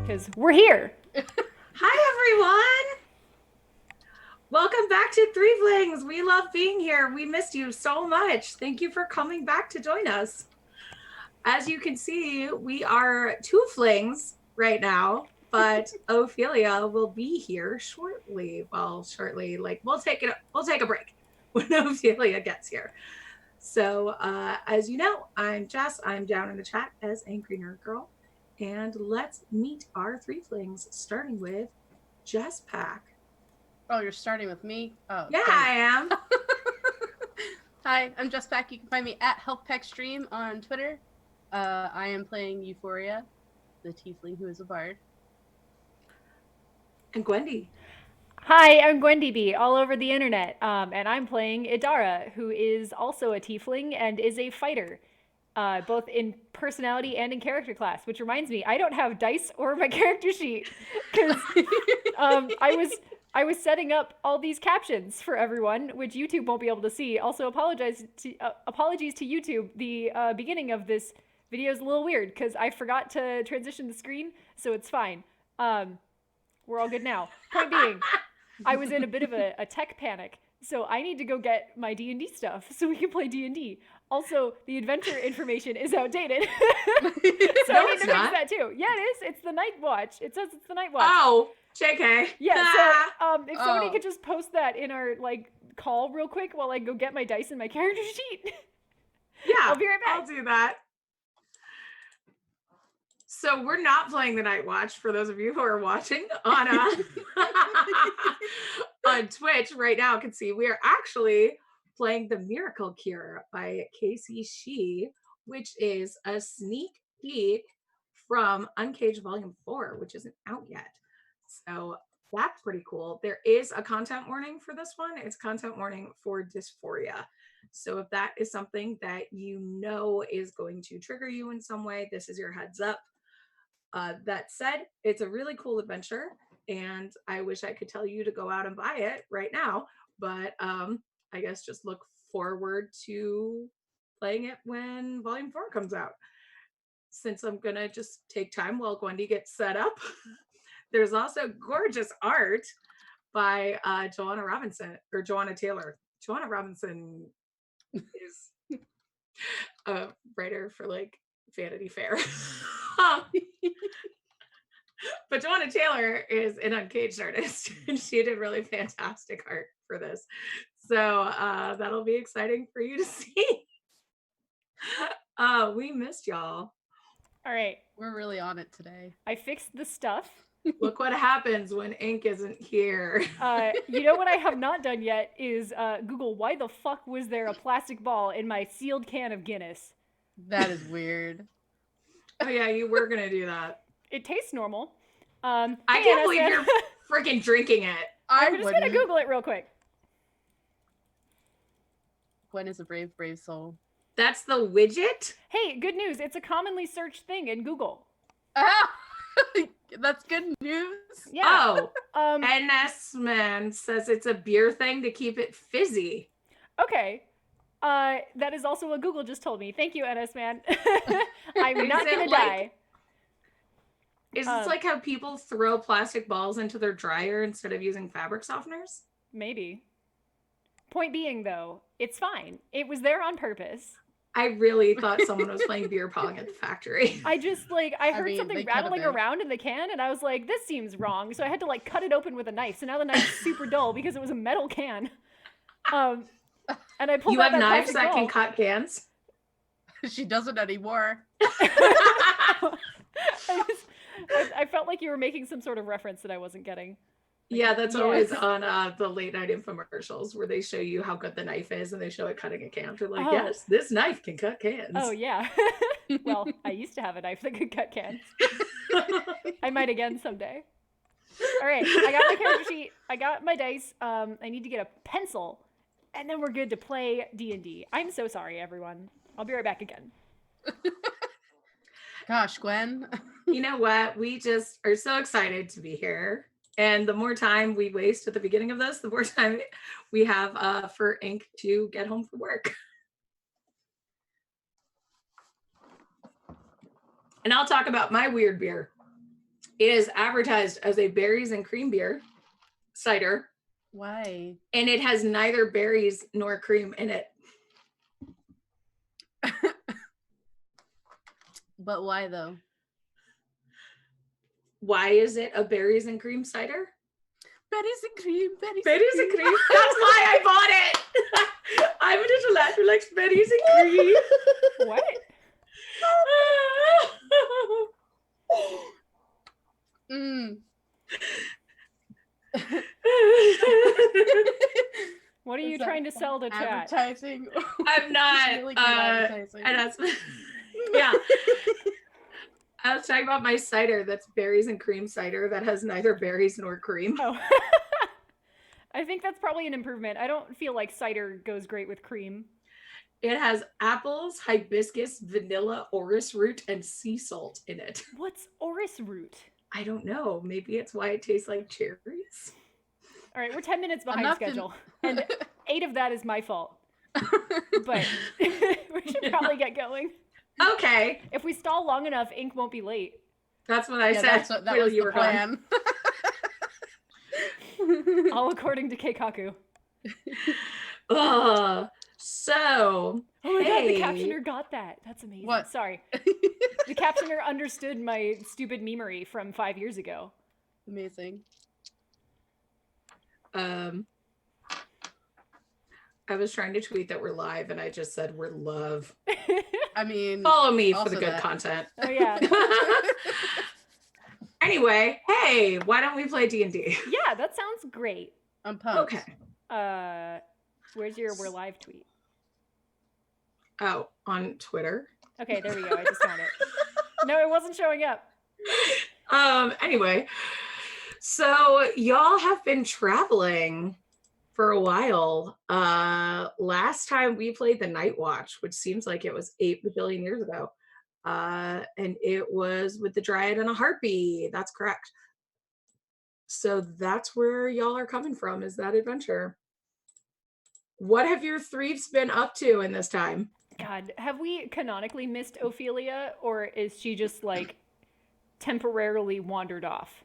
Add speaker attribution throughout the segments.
Speaker 1: because we're here.
Speaker 2: Hi, everyone. Welcome back to Threeflings. We love being here. We missed you so much. Thank you for coming back to join us. As you can see, we are two flings right now, but Ophelia will be here shortly. Well, shortly, like we'll take a break when Ophelia gets here. So, as you know, I'm Jess. I'm down in the chat as Angry Nerd Girl. And let's meet our Threeflings, starting with Jess Pack.
Speaker 3: Oh, you're starting with me? Oh,
Speaker 2: yeah, thanks. I am.
Speaker 3: Hi, I'm Jess Pack. You can find me at HealthPackStream on Twitter. I am playing Euphoria, the tiefling who is a bard.
Speaker 2: And Gwendy.
Speaker 1: Hi, I'm Gwendy B, all over the internet, and I'm playing Idara, who is also a tiefling and is a fighter, both in personality and in character class, which reminds me, I don't have dice or my character sheet, because I was setting up all these captions for everyone, which YouTube won't be able to see. Also, apologies to YouTube. The beginning of this video is a little weird because I forgot to transition the screen, so it's fine. We're all good now. Point being, I was in a bit of a tech panic, so I need to go get my D&D stuff so we can play D&D. Also, the adventure information is outdated. So
Speaker 2: No,
Speaker 1: I need to fix that too. Yeah, it is. It's the Night Watch. It says it's the Night Watch.
Speaker 2: Oh, JK.
Speaker 1: Yeah, so if somebody could just post that in our call real quick while I go get my dice and my character sheet.
Speaker 2: Yeah,
Speaker 1: I'll be right back.
Speaker 2: I'll do that. So we're not playing the Night Watch for those of you who are watching on on Twitch right now. Can see we are actually playing The Miracle Cure by KC Shi, which is a sneak peek from Uncaged Volume 4, which isn't out yet. So that's pretty cool. There is a content warning for this one. It's content warning for dysphoria. So if that is something that you know is going to trigger you in some way, this is your heads up. That said, it's a really cool adventure, and I wish I could tell you to go out and buy it right now, but I guess just look forward to playing it when Volume 4 comes out. Since I'm gonna just take time while Gwendy gets set up, there's also gorgeous art by Joanna Taylor. Joanna Robinson is a writer for Vanity Fair. But Joanna Taylor is an Uncaged artist, and she did really fantastic art for this. So that'll be exciting for you to see. We missed y'all.
Speaker 1: All right.
Speaker 3: We're really on it today.
Speaker 1: I fixed the stuff.
Speaker 2: Look what happens when ink isn't here.
Speaker 1: You know what I have not done yet is Google why the fuck was there a plastic ball in my sealed can of Guinness?
Speaker 3: That is weird.
Speaker 2: Oh yeah, you were gonna do that.
Speaker 1: It tastes normal.
Speaker 2: I can't believe you're freaking drinking it.
Speaker 1: I'm just gonna Google it real quick.
Speaker 3: Gwen is a brave, brave soul.
Speaker 2: That's the widget?
Speaker 1: Hey, good news. It's a commonly searched thing in Google.
Speaker 3: That's good news.
Speaker 1: Yeah.
Speaker 2: Oh, NS Man says it's a beer thing to keep it fizzy.
Speaker 1: Okay. That is also what Google just told me. Thank you, NS Man. I'm not gonna die.
Speaker 2: Is this like how people throw plastic balls into their dryer instead of using fabric softeners?
Speaker 1: Maybe. Point being, though, it's fine. It was there on purpose.
Speaker 2: I really thought someone was playing beer pong at the factory.
Speaker 1: I just I heard something rattling around in the can, and I was like, this seems wrong. So I had to cut it open with a knife. So now the knife's super dull because it was a metal can. And I pulled out that
Speaker 2: knives that
Speaker 1: ball.
Speaker 2: can cut cans?
Speaker 3: She doesn't anymore.
Speaker 1: I felt like you were making some sort of reference that I wasn't getting.
Speaker 2: Yeah, that's always on the late night infomercials where they show you how good the knife is and they show it cutting a can. They're like, yes, this knife can cut cans.
Speaker 1: Oh, yeah. Well, I used to have a knife that could cut cans. I might again someday. All right, I got my character sheet. I got my dice. I need to get a pencil, and then we're good to play D&D. I'm so sorry, everyone. I'll be right back again.
Speaker 3: Gosh, Gwen.
Speaker 2: You know what? We just are so excited to be here. And the more time we waste at the beginning of this, the more time we have for Ink to get home from work. And I'll talk about my weird beer. It is advertised as a berries and cream beer cider,
Speaker 3: Why?
Speaker 2: and it has neither berries nor cream in it.
Speaker 3: But why though?
Speaker 2: Why is it a berries and cream cider?
Speaker 3: Berries and cream,
Speaker 2: Berries and cream. That's why I bought it. I'm a little lad who likes berries and cream.
Speaker 1: What?
Speaker 3: Mm.
Speaker 1: What are you
Speaker 3: Is that
Speaker 1: trying to sell to chat?
Speaker 3: advertising?
Speaker 2: I'm not.
Speaker 3: It's really good advertising.
Speaker 2: And that's yeah. I was talking about my cider that's berries and cream cider that has neither berries nor cream.
Speaker 1: Oh. I think that's probably an improvement. I don't feel like cider goes great with cream.
Speaker 2: It has apples, hibiscus, vanilla, orris root, and sea salt in it.
Speaker 1: What's orris root?
Speaker 2: I don't know. Maybe it's why it tastes like cherries.
Speaker 1: All right, we're 10 minutes behind
Speaker 3: Enough
Speaker 1: schedule, and 8 of that is my fault. But we should probably get going.
Speaker 2: Okay.
Speaker 1: If we stall long enough, ink won't be late.
Speaker 2: That's what I said.
Speaker 3: That
Speaker 2: while
Speaker 3: was
Speaker 2: you
Speaker 3: the
Speaker 2: were gone.
Speaker 3: plan.
Speaker 1: All according to Keikaku.
Speaker 2: So,
Speaker 1: Oh my god, the
Speaker 2: hey.
Speaker 1: captioner got that. That's amazing.
Speaker 3: What?
Speaker 1: Sorry. The captioner understood my stupid memery from 5 years ago.
Speaker 3: Amazing.
Speaker 2: I was trying to tweet that we're live and I just said we're love.
Speaker 3: I mean,
Speaker 2: Follow me for
Speaker 3: also
Speaker 2: the good
Speaker 3: that.
Speaker 2: content.
Speaker 1: Oh yeah.
Speaker 2: Anyway, hey, why don't we play D&D?
Speaker 1: Yeah, that sounds great.
Speaker 3: I'm pumped.
Speaker 2: Okay.
Speaker 3: Where's
Speaker 1: Your we're live tweet?
Speaker 2: Oh, on Twitter.
Speaker 1: Okay, there we go. I just found it. No, it wasn't showing up.
Speaker 2: Anyway, so y'all have been traveling for a while. Last time we played the Night Watch, which seems like it was 8 billion years ago. And it was with the Dryad and a Harpy. That's correct. So that's where y'all are coming from, is that adventure. What have your threeves been up to in this time?
Speaker 1: God, have we canonically missed Ophelia, or is she just like temporarily wandered off?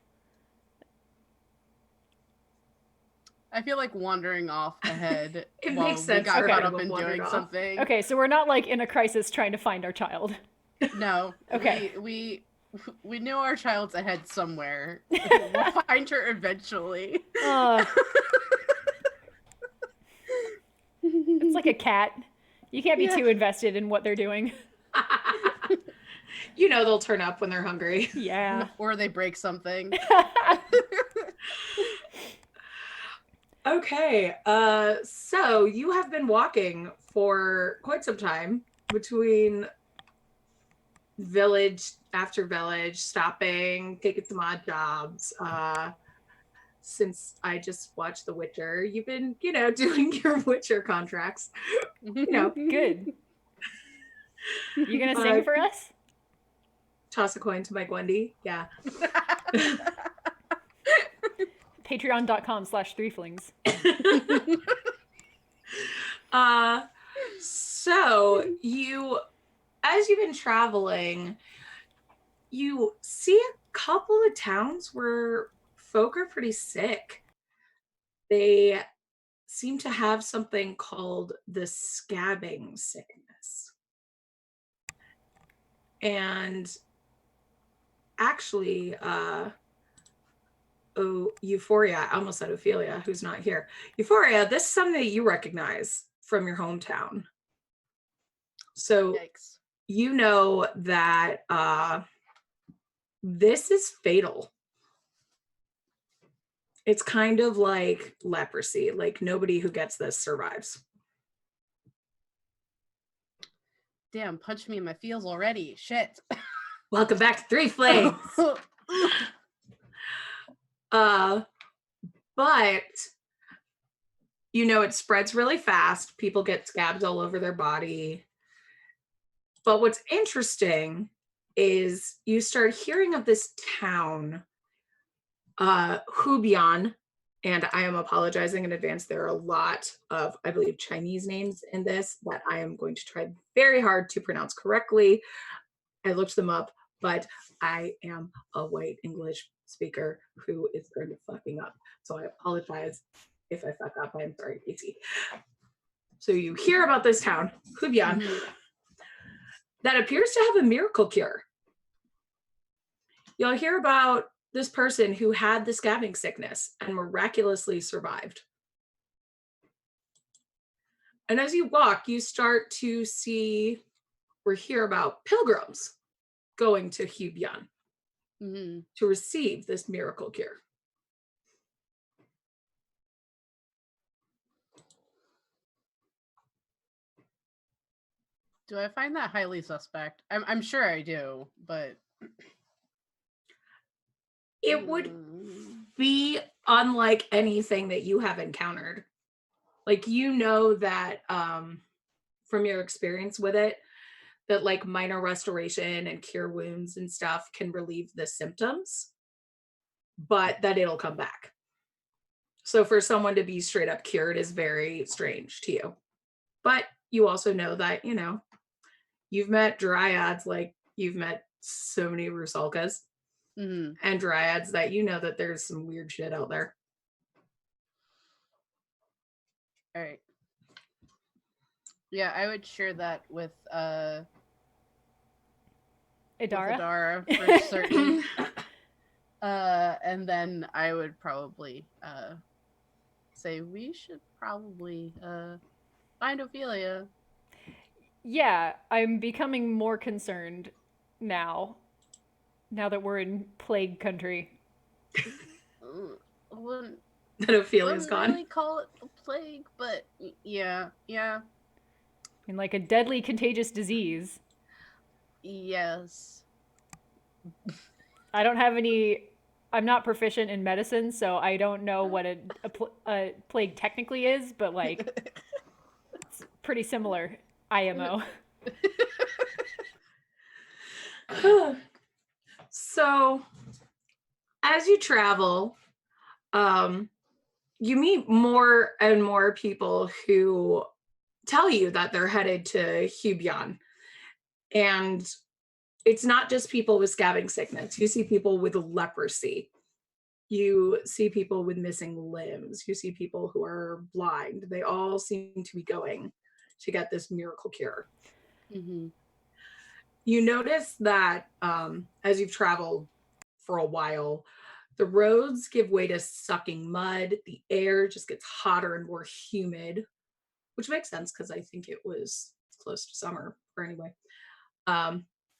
Speaker 3: I feel like wandering off ahead.
Speaker 2: It
Speaker 3: while
Speaker 2: makes sense.
Speaker 3: We got
Speaker 1: Okay.
Speaker 3: caught up
Speaker 2: We'll
Speaker 3: in
Speaker 2: wander
Speaker 3: doing
Speaker 2: off.
Speaker 3: something.
Speaker 1: Okay, so we're not like in a crisis trying to find our child.
Speaker 3: No.
Speaker 1: Okay.
Speaker 3: We knew our child's ahead somewhere. We'll find her eventually.
Speaker 1: It's like a cat. You can't be too invested in what they're doing.
Speaker 2: You know they'll turn up when they're hungry.
Speaker 1: Yeah.
Speaker 3: Or they break something.
Speaker 2: Okay, so you have been walking for quite some time between village after village, stopping, taking some odd jobs. Since I just watched The Witcher, you've been, doing your Witcher contracts.
Speaker 1: Good. You gonna sing for us?
Speaker 2: Toss a coin to Mike Wendy. Yeah.
Speaker 1: Patreon.com/Threeflings.
Speaker 2: So as you've been traveling, you see a couple of towns where folk are pretty sick. They seem to have something called the scabbing sickness. And actually, Euphoria, I almost said Ophelia, who's not here. Euphoria, this is something that you recognize from your hometown. So
Speaker 3: Yikes.
Speaker 2: you know that this is fatal. It's kind of like leprosy. Like nobody who gets this survives.
Speaker 3: Damn, punch me in my feels already. Shit.
Speaker 2: Welcome back to Threeflings. But it spreads really fast. People get scabs all over their body. But what's interesting is you start hearing of this town, Hubian, and I am apologizing in advance. There are a lot of, I believe, Chinese names in this that I am going to try very hard to pronounce correctly. I looked them up. but I am a white English speaker who is kind of fucking up. So I apologize if I fuck up. I'm sorry, Casey. So you hear about this town, Hubyan, that appears to have a miracle cure. You'll hear about this person who had the scabbing sickness and miraculously survived. And as you walk, you start to see or hear about pilgrims going to Hubyan to receive this miracle cure.
Speaker 3: Do I find that highly suspect? I'm sure I do, but
Speaker 2: It would be unlike anything that you have encountered. Like, you know that from your experience with it, that like minor restoration and cure wounds and stuff can relieve the symptoms, but that it'll come back. So for someone to be straight up cured is very strange to you. But you also know that, you know, you've met dryads, like you've met so many Rusalkas and dryads, that you know that there's some weird shit out there.
Speaker 3: All right. Yeah, I would share that with
Speaker 1: Idara?
Speaker 3: Idara for certain. And then I would probably say we should probably find Ophelia.
Speaker 1: Yeah, I'm becoming more concerned now that we're in plague country.
Speaker 3: Wouldn't
Speaker 2: That Ophelia's gone.
Speaker 3: really call it the plague, but yeah.
Speaker 1: I mean, like a deadly contagious disease.
Speaker 3: Yes.
Speaker 1: I don't have any. I'm not proficient in medicine, so I don't know what a plague technically is, but like it's pretty similar. IMO.
Speaker 2: So as you travel, you meet more and more people who tell you that they're headed to Hubyan. And it's not just people with scabbing sickness. You see people with leprosy. You see people with missing limbs. You see people who are blind. They all seem to be going to get this miracle cure. You notice that as you've traveled for a while, the roads give way to sucking mud. The air just gets hotter and more humid, which makes sense because I think it was close to summer. Or anyway,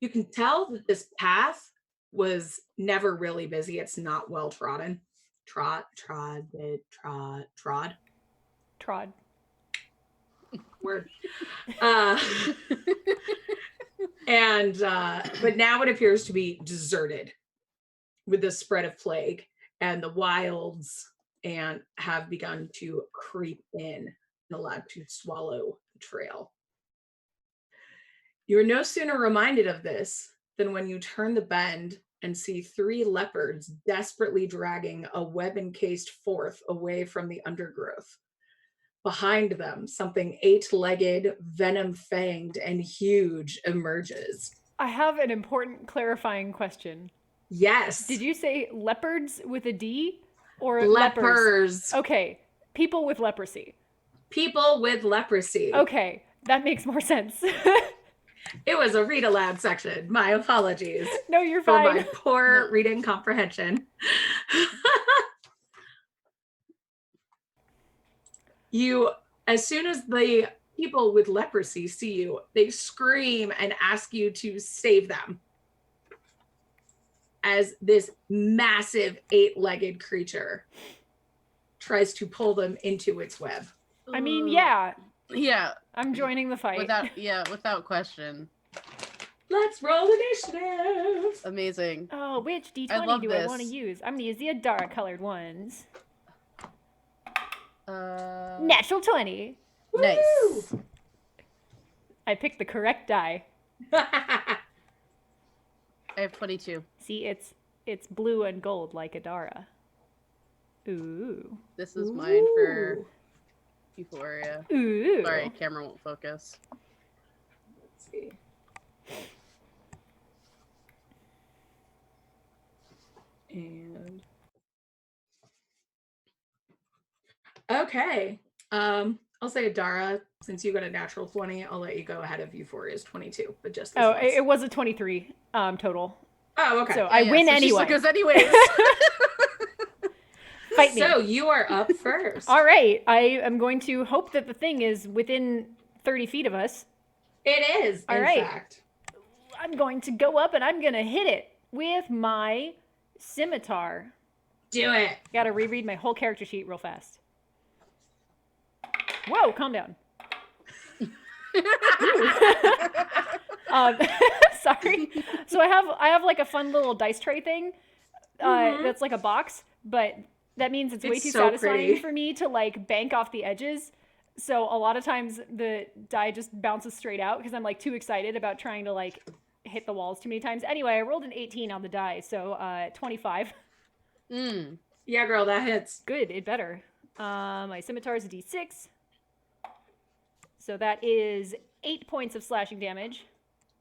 Speaker 2: you can tell that this path was never really busy. It's not well trodden. Trod. Word. And but now it appears to be deserted with the spread of plague, and the wilds and have begun to creep in and allowed to swallow the trail. You're no sooner reminded of this than when you turn the bend and see 3 leopards desperately dragging a web-encased fourth away from the undergrowth. Behind them, something 8-legged, venom-fanged, and huge emerges.
Speaker 1: I have an important clarifying question.
Speaker 2: Yes.
Speaker 1: Did you say leopards with a D or
Speaker 2: lepers?
Speaker 1: Okay, people with leprosy.
Speaker 2: People with leprosy.
Speaker 1: Okay, that makes more sense.
Speaker 2: It was a read aloud section. My apologies.
Speaker 1: No, you're
Speaker 2: for
Speaker 1: fine.
Speaker 2: my poor reading comprehension. As soon as the people with leprosy see you, they scream and ask you to save them. As this massive 8-legged creature tries to pull them into its web.
Speaker 1: I mean, yeah.
Speaker 3: Yeah.
Speaker 1: I'm joining the fight.
Speaker 3: Without question.
Speaker 2: Let's roll initiative.
Speaker 3: Amazing.
Speaker 1: Oh, which D20 do I want to use? I'm going to use the Adara colored ones. Natural 20.
Speaker 3: Nice.
Speaker 2: Woo!
Speaker 1: I picked the correct die.
Speaker 3: I have 22.
Speaker 1: See, it's blue and gold like Adara. Ooh.
Speaker 3: This is mine for Euphoria.
Speaker 1: Ooh.
Speaker 3: Sorry, camera won't focus.
Speaker 2: Let's see. And okay. I'll say Adara, since you got a natural 20, I'll let you go ahead of Euphoria's 22, but just this
Speaker 1: Oh,
Speaker 2: once.
Speaker 1: it was a 23 total.
Speaker 2: Oh, okay.
Speaker 1: So I win
Speaker 3: so
Speaker 1: anyway.
Speaker 3: She still goes anyways.
Speaker 1: Fight me.
Speaker 2: So you are up first.
Speaker 1: All right. I am going to hope that the thing is within 30 feet of us.
Speaker 2: It is,
Speaker 1: All
Speaker 2: in
Speaker 1: right.
Speaker 2: fact.
Speaker 1: I'm going to go up and I'm going to hit it with my scimitar.
Speaker 2: Do it.
Speaker 1: Gotta reread my whole character sheet real fast. Whoa, calm down. Sorry. So I have like a fun little dice tray thing that's like a box, but that means it's way too
Speaker 2: so
Speaker 1: satisfying
Speaker 2: pretty.
Speaker 1: for me to like bank off the edges. So a lot of times the die just bounces straight out because I'm like too excited about trying to like hit the walls too many times. Anyway, I rolled an 18 on the die, so 25.
Speaker 2: Yeah, girl, that hits.
Speaker 1: Good, it better. My scimitar is a d6. So that is 8 points of slashing damage.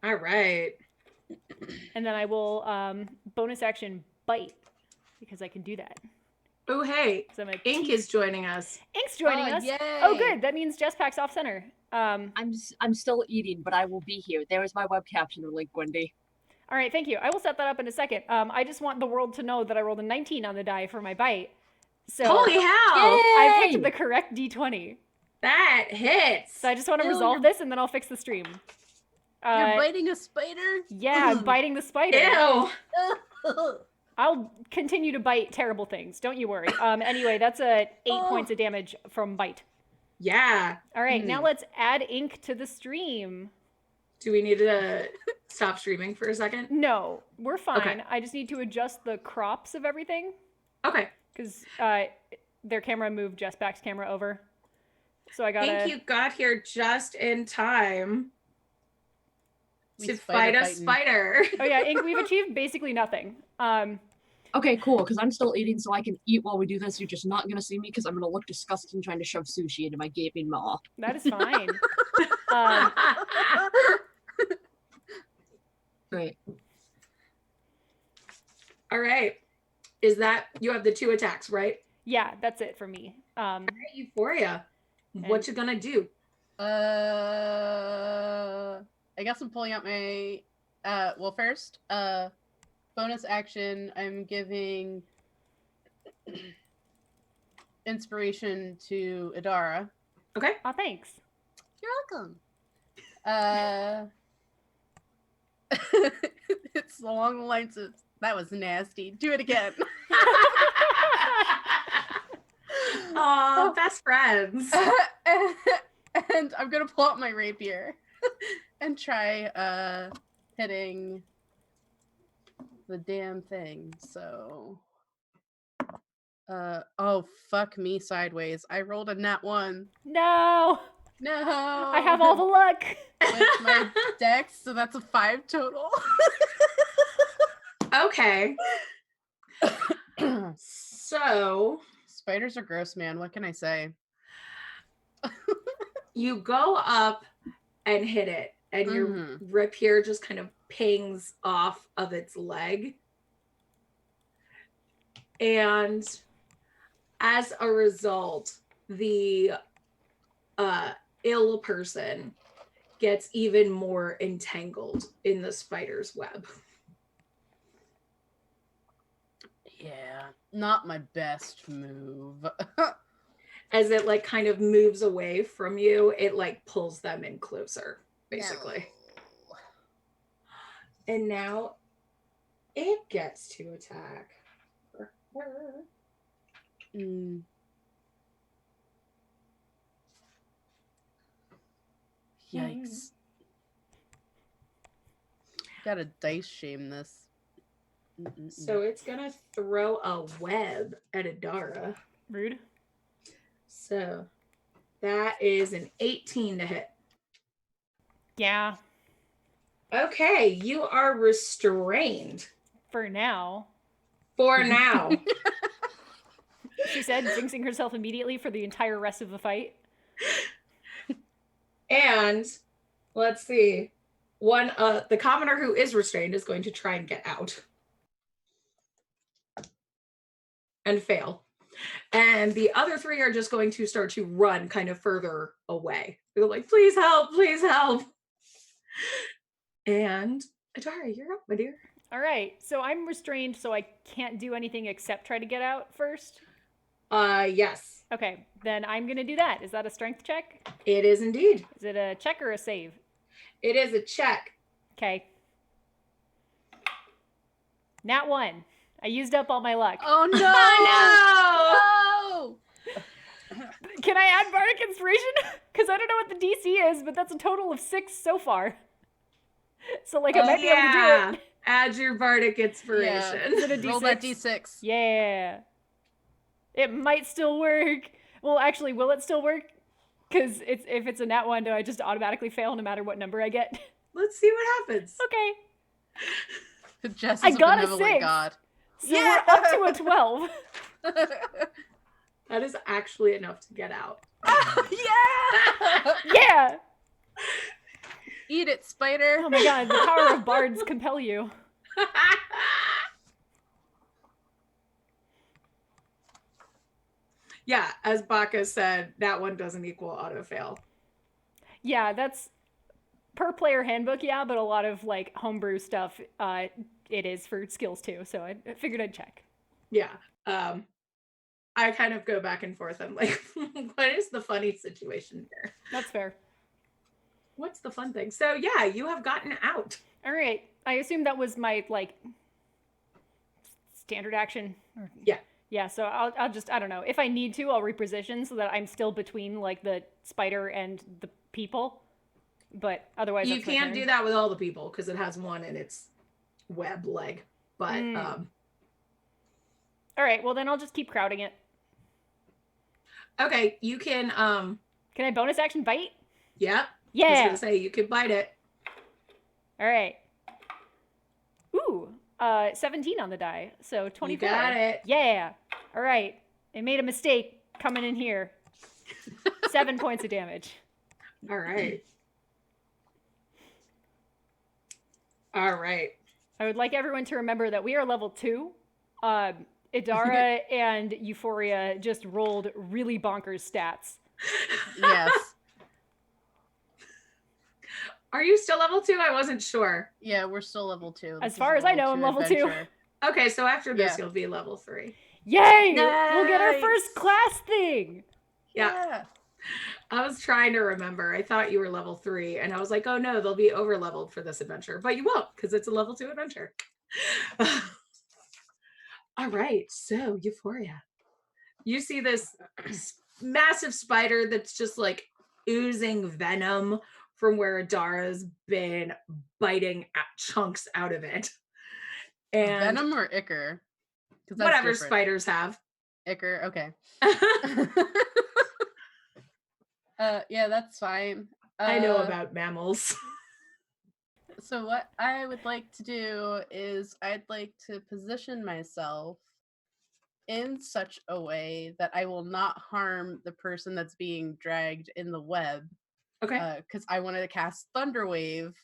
Speaker 2: All right.
Speaker 1: And then I will bonus action bite because I can do that.
Speaker 2: Oh, hey.
Speaker 1: So
Speaker 2: Ink is joining us.
Speaker 1: Ink's joining us.
Speaker 3: Yay.
Speaker 1: Oh, good. That means Jesspack's off center.
Speaker 4: I'm still eating, but I will be here. There is my web captioner link, Wendy.
Speaker 1: All right, thank you. I will set that up in a second. I just want the world to know that I rolled a 19 on the die for my bite. So
Speaker 2: Holy hell!
Speaker 1: I picked the correct d20.
Speaker 2: That hits.
Speaker 1: So I just want to resolve this, and then I'll fix the stream.
Speaker 3: You're biting a spider?
Speaker 1: Yeah, I'm biting the spider.
Speaker 2: Ew.
Speaker 1: I'll continue to bite terrible things. Don't you worry. Anyway, that's a 8 points of damage from bite.
Speaker 2: Yeah.
Speaker 1: All right, now let's add ink to the stream.
Speaker 2: Do we need to stop streaming for a second?
Speaker 1: No, we're fine.
Speaker 2: Okay.
Speaker 1: I just need to adjust the crops of everything
Speaker 2: Okay.
Speaker 1: because their camera moved Jesspack's camera over. So I gotta.
Speaker 2: Ink, you got here just in time to fight a spider.
Speaker 1: Oh yeah, Ink, we've achieved basically nothing.
Speaker 4: Okay, cool, because I'm still eating, so I can eat while we do this. You're just not going to see me because I'm going to look disgusting trying to shove sushi into my gaping maw.
Speaker 1: That is fine.
Speaker 4: Great.
Speaker 2: All right. Is that, you have the 2 attacks, right?
Speaker 1: Yeah, that's it for me.
Speaker 2: All right, Euphoria. What you gonna do?
Speaker 3: I guess I'm pulling out my, well, first, bonus action, I'm giving inspiration to Adara.
Speaker 2: Okay.
Speaker 1: Oh, thanks.
Speaker 3: You're welcome. It's along the lines of, that was nasty. Do it again.
Speaker 2: Aw, best friends.
Speaker 3: And I'm gonna pull out my rapier and try hitting the damn thing. So oh, fuck me sideways. I rolled a nat 1.
Speaker 1: No,
Speaker 3: No,
Speaker 1: I have all the luck.
Speaker 3: with my dex, so that's a 5 total.
Speaker 2: Okay. So
Speaker 3: Spiders are gross, man. What can I say?
Speaker 2: you go up and hit it, and your rapier just kind of pings off of its leg. And as a result, the ill person gets even more entangled in the spider's web.
Speaker 3: Yeah, not my best move.
Speaker 2: As it like kind of moves away from you, it like pulls them in closer, basically.
Speaker 3: No.
Speaker 2: And now it gets to attack.
Speaker 3: Yikes. Gotta dice shame this.
Speaker 2: So it's gonna throw a web at Adara.
Speaker 1: Rude.
Speaker 2: So that is an 18 to hit.
Speaker 1: Yeah.
Speaker 2: Okay, you are restrained.
Speaker 1: For now.
Speaker 2: For now.
Speaker 1: She said, jinxing herself immediately for the entire rest of the fight.
Speaker 2: And let's see. The commoner who is restrained is going to try and get out. and fail. And the other 3 are just going to start to run kind of further away. They're like, please help, please help. And Adara, you're up, my dear.
Speaker 1: All right. So I'm restrained, so I can't do anything except try to get out first.
Speaker 2: Yes.
Speaker 1: Okay, then I'm gonna do that. Is that a strength check?
Speaker 2: It is indeed.
Speaker 1: Is it a check or a save?
Speaker 2: It is a check.
Speaker 1: Okay. Nat 1. I used up all my luck.
Speaker 3: Oh no!
Speaker 2: Oh,
Speaker 3: No!
Speaker 1: Can I add Bardic Inspiration? Because I don't know what the DC is, but that's a total of 6 so far. So, like, I might be able to do it.
Speaker 2: Add your bardic inspiration.
Speaker 1: Is it a
Speaker 3: Roll
Speaker 1: D6?
Speaker 3: that D6.
Speaker 1: Yeah. It might still work. Well, actually, will it still work? Because if it's a nat 1, do I just automatically fail no matter what number I get?
Speaker 2: Let's see what happens.
Speaker 1: Okay.
Speaker 3: Jess
Speaker 1: I
Speaker 3: is a
Speaker 1: got a
Speaker 3: benevolent
Speaker 1: 6.
Speaker 3: god.
Speaker 1: So
Speaker 3: Yeah!
Speaker 1: we're up to a 12.
Speaker 2: That is actually enough to get out.
Speaker 3: Yeah!
Speaker 1: Yeah!
Speaker 3: Eat it, spider.
Speaker 1: Oh my god, the power of bards compel you.
Speaker 2: Yeah, as Baka said, that one doesn't equal auto fail.
Speaker 1: Yeah, that's per player handbook, yeah, but a lot of like homebrew stuff, it is for skills too. So I figured I'd check.
Speaker 2: Yeah. I kind of go back and forth. I'm like, what is the funny situation here?
Speaker 1: That's fair.
Speaker 2: What's the fun thing? So yeah, you have gotten out.
Speaker 1: All right. I assume that was my like standard action.
Speaker 2: Yeah.
Speaker 1: Yeah. So I'll just, I don't know, if I need to, I'll reposition so that I'm still between like the spider and the people. But otherwise,
Speaker 2: You
Speaker 1: that's my
Speaker 2: can't
Speaker 1: turn.
Speaker 2: do that with all the people because it has one in its web leg. But
Speaker 1: All right. Well, then I'll just keep crowding it.
Speaker 2: okay, you can
Speaker 1: Can I bonus action bite?
Speaker 2: yeah. I was
Speaker 1: Yeah.
Speaker 2: gonna say you could bite it.
Speaker 1: All right. Ooh, 17 on the die, so 24.
Speaker 2: You got it.
Speaker 1: Yeah. All right. I made a mistake coming in here. 7 points of damage.
Speaker 2: All right. All right.
Speaker 1: I would like everyone to remember that we are level 2. Idara and Euphoria just rolled really bonkers stats.
Speaker 3: Yes.
Speaker 2: Are you still level 2? I wasn't sure.
Speaker 3: Yeah, we're still level 2.
Speaker 1: As
Speaker 3: This
Speaker 1: far
Speaker 3: is
Speaker 1: as I know, I'm
Speaker 3: level
Speaker 1: level 2.
Speaker 3: adventure.
Speaker 2: Okay, so after this,
Speaker 3: Yeah.
Speaker 2: you'll be level 3.
Speaker 1: Yay! We'll get our
Speaker 3: Nice.
Speaker 1: first class thing.
Speaker 2: Yeah. I was trying to remember. I thought you were level 3, and I was like, oh no, they'll be over leveled for this adventure. But you won't, because it's a level 2 adventure. All right, so Euphoria. You see this massive spider that's just like oozing venom from where Adara's been biting at chunks out of it. And
Speaker 3: Venom or ichor? 'Cause that's
Speaker 2: whatever
Speaker 3: different.
Speaker 2: spiders have.
Speaker 3: Ichor, okay. Yeah, that's fine.
Speaker 2: I know about mammals.
Speaker 3: So what I would like to do is I'd like to position myself in such a way that I will not harm the person that's being dragged in the web.
Speaker 2: Okay.
Speaker 3: Because I wanted to cast Thunderwave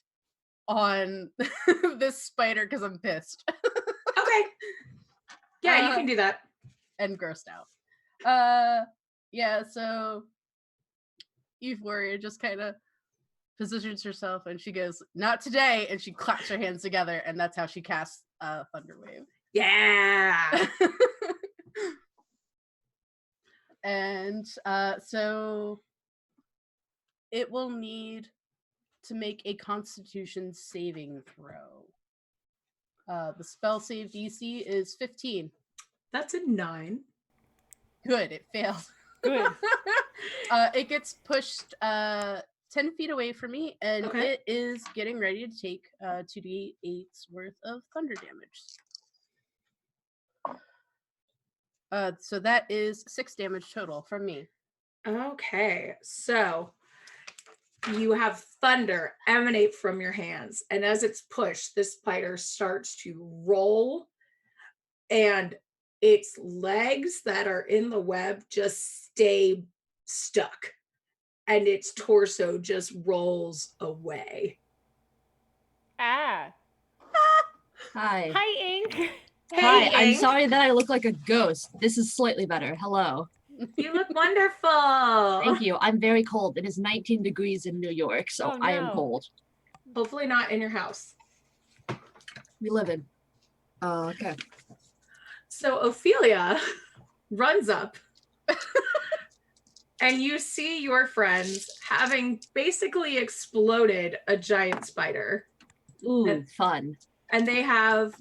Speaker 3: on this spider because I'm pissed
Speaker 2: Okay. Yeah, you can do that.
Speaker 3: and grossed out. Yeah, so Euphoria just kind of positions herself and she goes, "Not today," and she claps her hands together, and that's how she casts Thunderwave.
Speaker 2: Yeah.
Speaker 3: And so it will need to make a Constitution saving throw. The spell save DC is 15.
Speaker 2: That's a 9.
Speaker 3: Good, it failed.
Speaker 1: Good.
Speaker 3: It gets pushed 10 feet away from me, and
Speaker 2: Okay.
Speaker 3: it is getting ready to take 2d8's worth of thunder damage. So that is 6 damage total from me.
Speaker 2: Okay. So you have thunder emanate from your hands. And as it's pushed, this spider starts to roll, and its legs that are in the web just stay stuck. And its torso just rolls away.
Speaker 1: Ah.
Speaker 4: Hi.
Speaker 1: Hi, Ink.
Speaker 2: Hey,
Speaker 4: Hi, I'm
Speaker 2: Ink.
Speaker 4: sorry that I look like a ghost. This is slightly better. Hello.
Speaker 2: You look wonderful.
Speaker 4: Thank you. I'm very cold. It is 19 degrees in New York, so
Speaker 1: Oh,
Speaker 4: I am
Speaker 1: no.
Speaker 4: cold.
Speaker 2: Hopefully not in your house.
Speaker 4: We live in. Okay.
Speaker 2: So Ophelia runs up and you see your friends having basically exploded a giant spider.
Speaker 4: Ooh, fun.
Speaker 2: And they have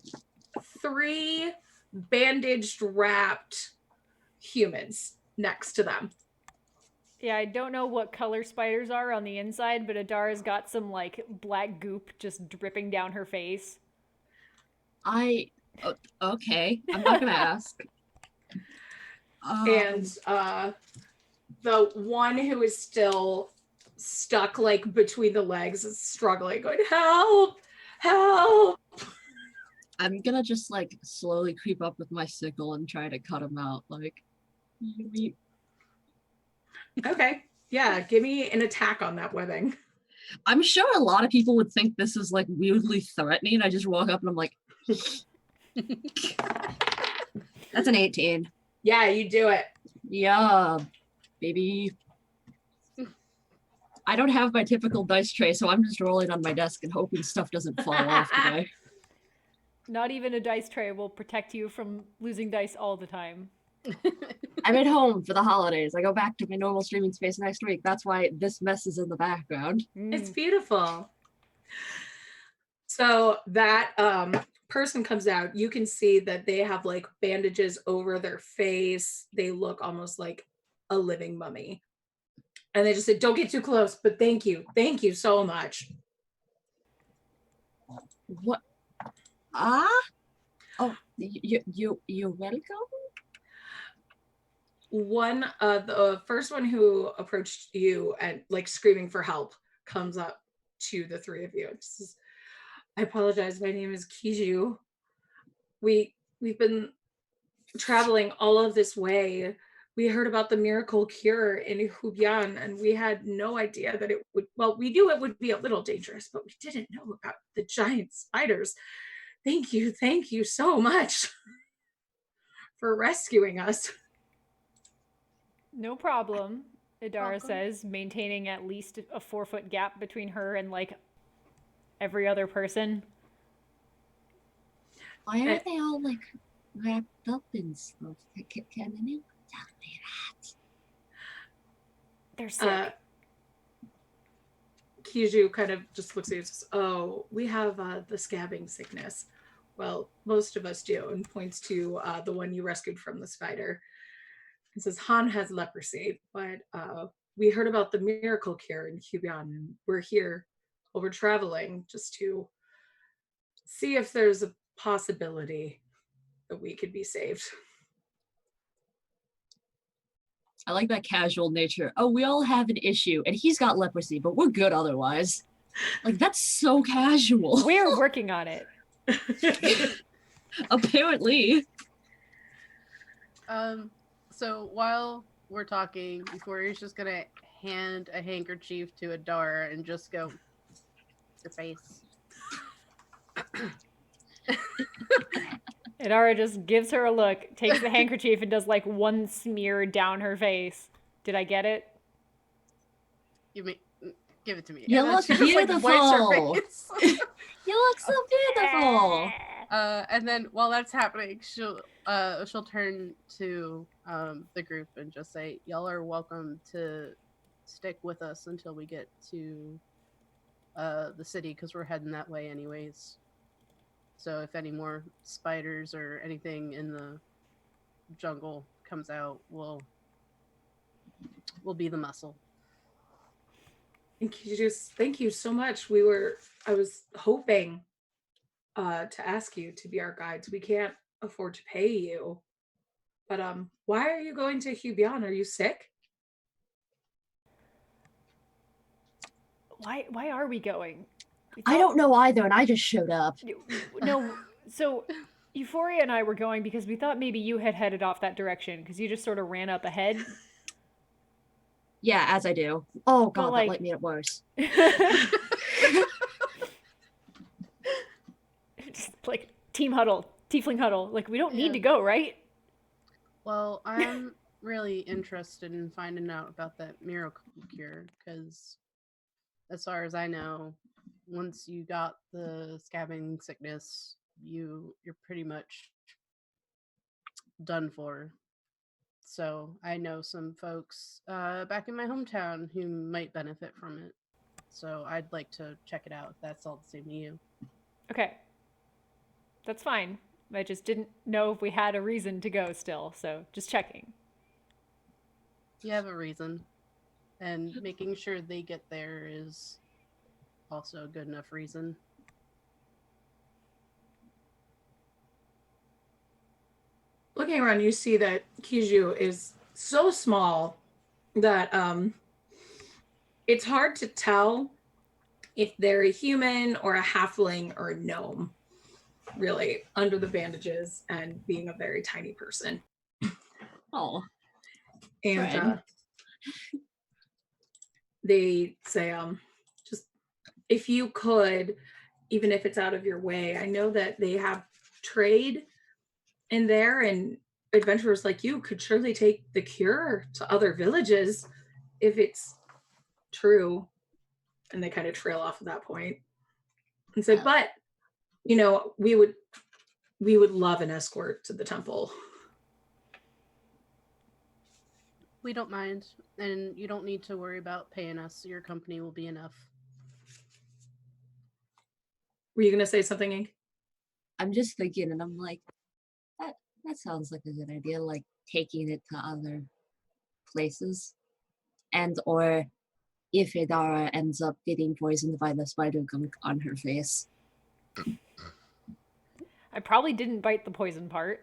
Speaker 2: 3 bandaged, wrapped humans next to them.
Speaker 1: Yeah, I don't know what color spiders are on the inside, but Adara's got some like black goop just dripping down her face.
Speaker 4: Okay. I'm not gonna ask.
Speaker 2: And the one who is still stuck like between the legs is struggling, going, help, help.
Speaker 4: I'm gonna just like slowly creep up with my sickle and try to cut him out. Like,
Speaker 2: Okay. Yeah, give me an attack on that webbing.
Speaker 4: I'm sure a lot of people would think this is like weirdly threatening. I just walk up and I'm like, that's an 18.
Speaker 2: Yeah, you do it.
Speaker 4: Yeah, baby. I don't have my typical dice tray, so I'm just rolling on my desk and hoping stuff doesn't fall off today.
Speaker 1: Not even a dice tray will protect you from losing dice all the time.
Speaker 4: I'm at home for the holidays. I go back to my normal streaming space next week. That's why this mess is in the background.
Speaker 2: It's beautiful. So that person comes out. You can see that they have like bandages over their face. They look almost like a living mummy. And they just said, don't get too close, but thank you. Thank you so much.
Speaker 4: What? Oh, you're welcome.
Speaker 2: The first one who approached you and like screaming for help comes up to the 3 of you and says, I apologize. My name is Kiju. We've been traveling all of this way. We heard about the miracle cure in Hubian, and we had no idea that it would, well, we knew it would be a little dangerous, but we didn't know about the giant spiders. Thank you so much for rescuing us.
Speaker 1: No problem, Adara says, maintaining at least a 4-foot gap between her and like every other person.
Speaker 4: Why are they all like wrapped up in stuff? Can anyone tell me that?
Speaker 1: They're sick.
Speaker 2: Kiju kind of just looks at you and says, oh, we have the scabbing sickness. Well, most of us do, and points to the one you rescued from the spider. And says, Han has leprosy, but we heard about the miracle cure in Hubian, and we're here over traveling just to see if there's a possibility that we could be saved.
Speaker 4: I like that casual nature. Oh, we all have an issue, and he's got leprosy, but we're good otherwise. Like, that's so casual.
Speaker 1: We're working on it.
Speaker 4: Apparently.
Speaker 3: So while we're talking, Euphoria's just gonna hand a handkerchief to Adara and just go, your face.
Speaker 1: Adara just gives her a look, takes the handkerchief, and does like one smear down her face. Did I get it?
Speaker 3: Give it to me.
Speaker 4: You
Speaker 3: And then
Speaker 4: look
Speaker 3: she just, like, wipes her
Speaker 4: beautiful.
Speaker 3: face.
Speaker 4: You look so beautiful.
Speaker 3: And then while that's happening, she'll turn to the group and just say, y'all are welcome to stick with us until we get to the city, because we're heading that way anyways. So if any more spiders or anything in the jungle comes out, we'll be the muscle.
Speaker 2: Thank you so much. I was hoping to ask you to be our guides. We can't afford to pay you. But why are you going to Hubian? Are you sick?
Speaker 1: Why are we going?
Speaker 4: I don't know either, and I just showed up.
Speaker 1: No, so Euphoria and I were going because we thought maybe you had headed off that direction because you just sort of ran up ahead.
Speaker 4: Yeah, as I do. Oh god,
Speaker 1: like-
Speaker 4: that might make it worse.
Speaker 1: Just like team huddle. Tiefling huddle. Like, we don't need to
Speaker 3: Yeah.
Speaker 1: go, right?
Speaker 3: Well, I'm really interested in finding out about that miracle cure because, as far as I know, once you got the scabbing sickness, you're pretty much done for. So I know some folks back in my hometown who might benefit from it. So I'd like to check it out if that's all the same to you.
Speaker 1: Okay. That's fine. I just didn't know if we had a reason to go still, so just checking.
Speaker 3: You have a reason. And making sure they get there is also a good enough reason.
Speaker 2: Looking around, you see that Kiju is so small that it's hard to tell if they're a human or a halfling or a gnome, really, under the bandages and being a very tiny person.
Speaker 4: Oh,
Speaker 2: And
Speaker 4: Fred.
Speaker 2: they say, just if you could, even if it's out of your way, I know that they have trade in there, and adventurers like you could surely take the cure to other villages if it's true. And they kind of trail off at that point and say, but you know, we would love an escort to the temple.
Speaker 3: We don't mind, and you don't need to worry about paying us. Your company will be enough.
Speaker 2: Were you gonna say something, Ink?
Speaker 4: I'm just thinking, and I'm like, that sounds like a good idea, like taking it to other places. And or if Idara ends up getting poisoned by the spider gunk on her face.
Speaker 1: I probably didn't bite the poison part.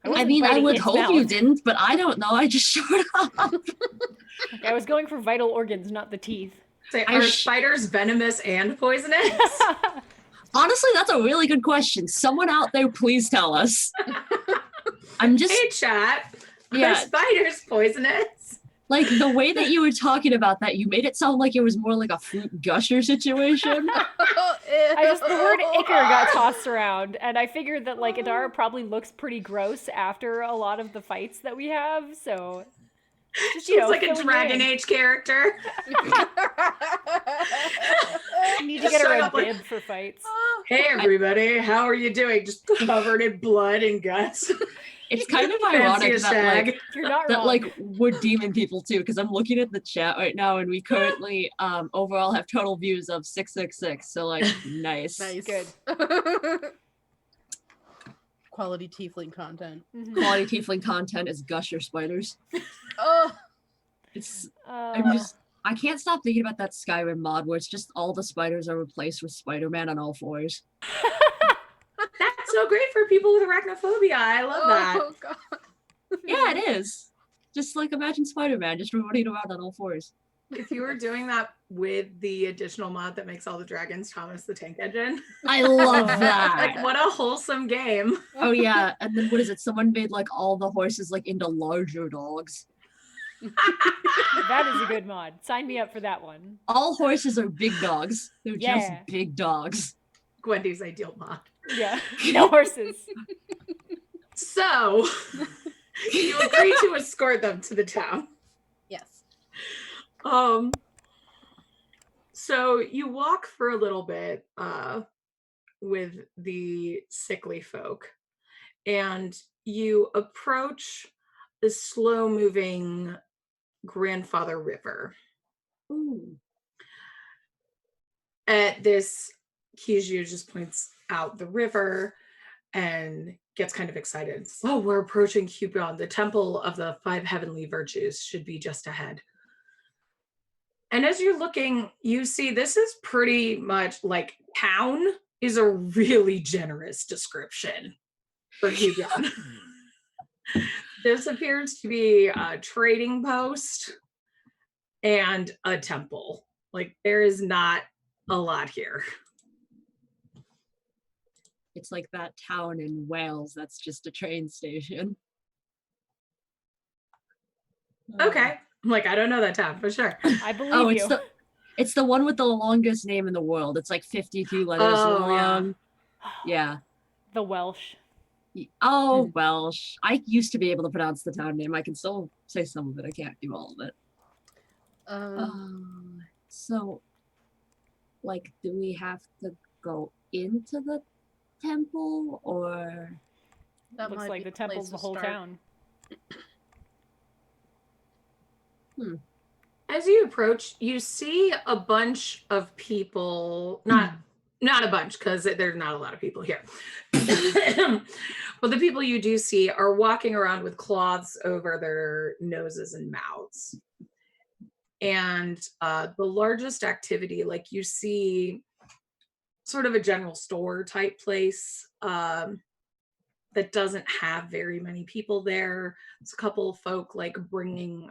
Speaker 4: I
Speaker 1: wasn't
Speaker 4: mean, I
Speaker 1: biting
Speaker 4: would
Speaker 1: its
Speaker 4: hope you
Speaker 1: mouth.
Speaker 4: didn't, but I don't know. I just showed up.
Speaker 1: Like, I was going for vital organs, not the teeth.
Speaker 2: Say,
Speaker 4: I
Speaker 2: are
Speaker 4: sh-
Speaker 2: spiders venomous and poisonous?
Speaker 4: Honestly, that's a really good question. Someone out there, please tell us. I'm just
Speaker 2: Hey, chat.
Speaker 4: Yeah.
Speaker 2: Are spiders poisonous?
Speaker 4: like the way that you were talking about that. You made it sound like it was more like a fruit gusher situation.
Speaker 1: The word ichor got tossed around, and I figured that like Idara probably looks pretty gross after a lot of the fights that we have, so just,
Speaker 2: She's like a
Speaker 1: filling you
Speaker 2: Dragon
Speaker 1: in.
Speaker 2: Age character.
Speaker 1: You need to get her
Speaker 2: Showing
Speaker 1: a
Speaker 2: up like,
Speaker 1: bib for fights.
Speaker 2: hey everybody, how are you doing? Just covered in blood and guts.
Speaker 4: It's kind of
Speaker 2: Fancy
Speaker 4: ironic
Speaker 2: a
Speaker 4: that
Speaker 2: shag.
Speaker 4: like
Speaker 1: You're not
Speaker 4: that
Speaker 1: wrong.
Speaker 4: like we're demon people too, because I'm looking at the chat right now and we currently overall have total views of 666. So like nice.
Speaker 3: Nice.
Speaker 1: Good.
Speaker 3: Quality tiefling content.
Speaker 1: Mhm.
Speaker 4: Quality tiefling content is gusher spiders.
Speaker 3: Oh,
Speaker 4: It's
Speaker 1: Uh,
Speaker 4: I can't stop thinking about that Skyrim mod where it's just all the spiders are replaced with Spider-Man on all fours.
Speaker 2: That's so great for people with arachnophobia. I love that.
Speaker 3: oh god.
Speaker 4: Yeah, it is. Just like imagine Spider-Man just running around on all fours.
Speaker 2: If you were doing that with the additional mod that makes all the dragons Thomas the Tank Engine,
Speaker 4: I love
Speaker 1: Like,
Speaker 4: that.
Speaker 2: like what a wholesome game.
Speaker 4: Oh yeah, and then what is it? Someone made like all the horses like into larger dogs.
Speaker 1: that is a good mod. Sign me up for that one.
Speaker 4: All horses are big dogs. They're
Speaker 1: Yeah.
Speaker 4: just big dogs.
Speaker 2: Gwendy's ideal mod.
Speaker 1: Yeah. No horses.
Speaker 2: So you agree to escort them to the town.
Speaker 3: Yes.
Speaker 2: So you walk for a little bit with the sickly folk, and you approach the slow-moving Grandfather River.
Speaker 4: Ooh.
Speaker 2: At this, Kiju just points out the river and gets kind of excited. Oh, we're approaching Cupidon. The temple of the 5 heavenly virtues should be just ahead. And as you're looking, you see this is pretty much like town is a really generous description for Cupidon. This appears to be a trading post and a temple. Like there is not a lot here.
Speaker 4: It's like that town in Wales that's just a train station.
Speaker 2: Okay. I'm like, I don't know that town for sure.
Speaker 1: I believe
Speaker 4: Oh,
Speaker 1: you.
Speaker 4: it's the one with the longest name in the world. It's like 52 letters
Speaker 2: Oh,
Speaker 4: long. Yeah.
Speaker 1: The Welsh.
Speaker 4: Oh, well, I used to be able to pronounce the town name. I can still say some of it. I can't do all of it. So, like, do we have to go into the temple, or?
Speaker 3: That
Speaker 1: Looks
Speaker 3: might
Speaker 1: like
Speaker 3: be
Speaker 1: the
Speaker 3: place
Speaker 1: temple's
Speaker 3: to
Speaker 1: the whole
Speaker 3: start.
Speaker 1: town.
Speaker 2: As you approach, you see a bunch of people, not a bunch, because there's not a lot of people here. But the people you do see are walking around with cloths over their noses and mouths. And the largest activity, like you see sort of a general store type place that doesn't have very many people there. It's a couple of folk like bringing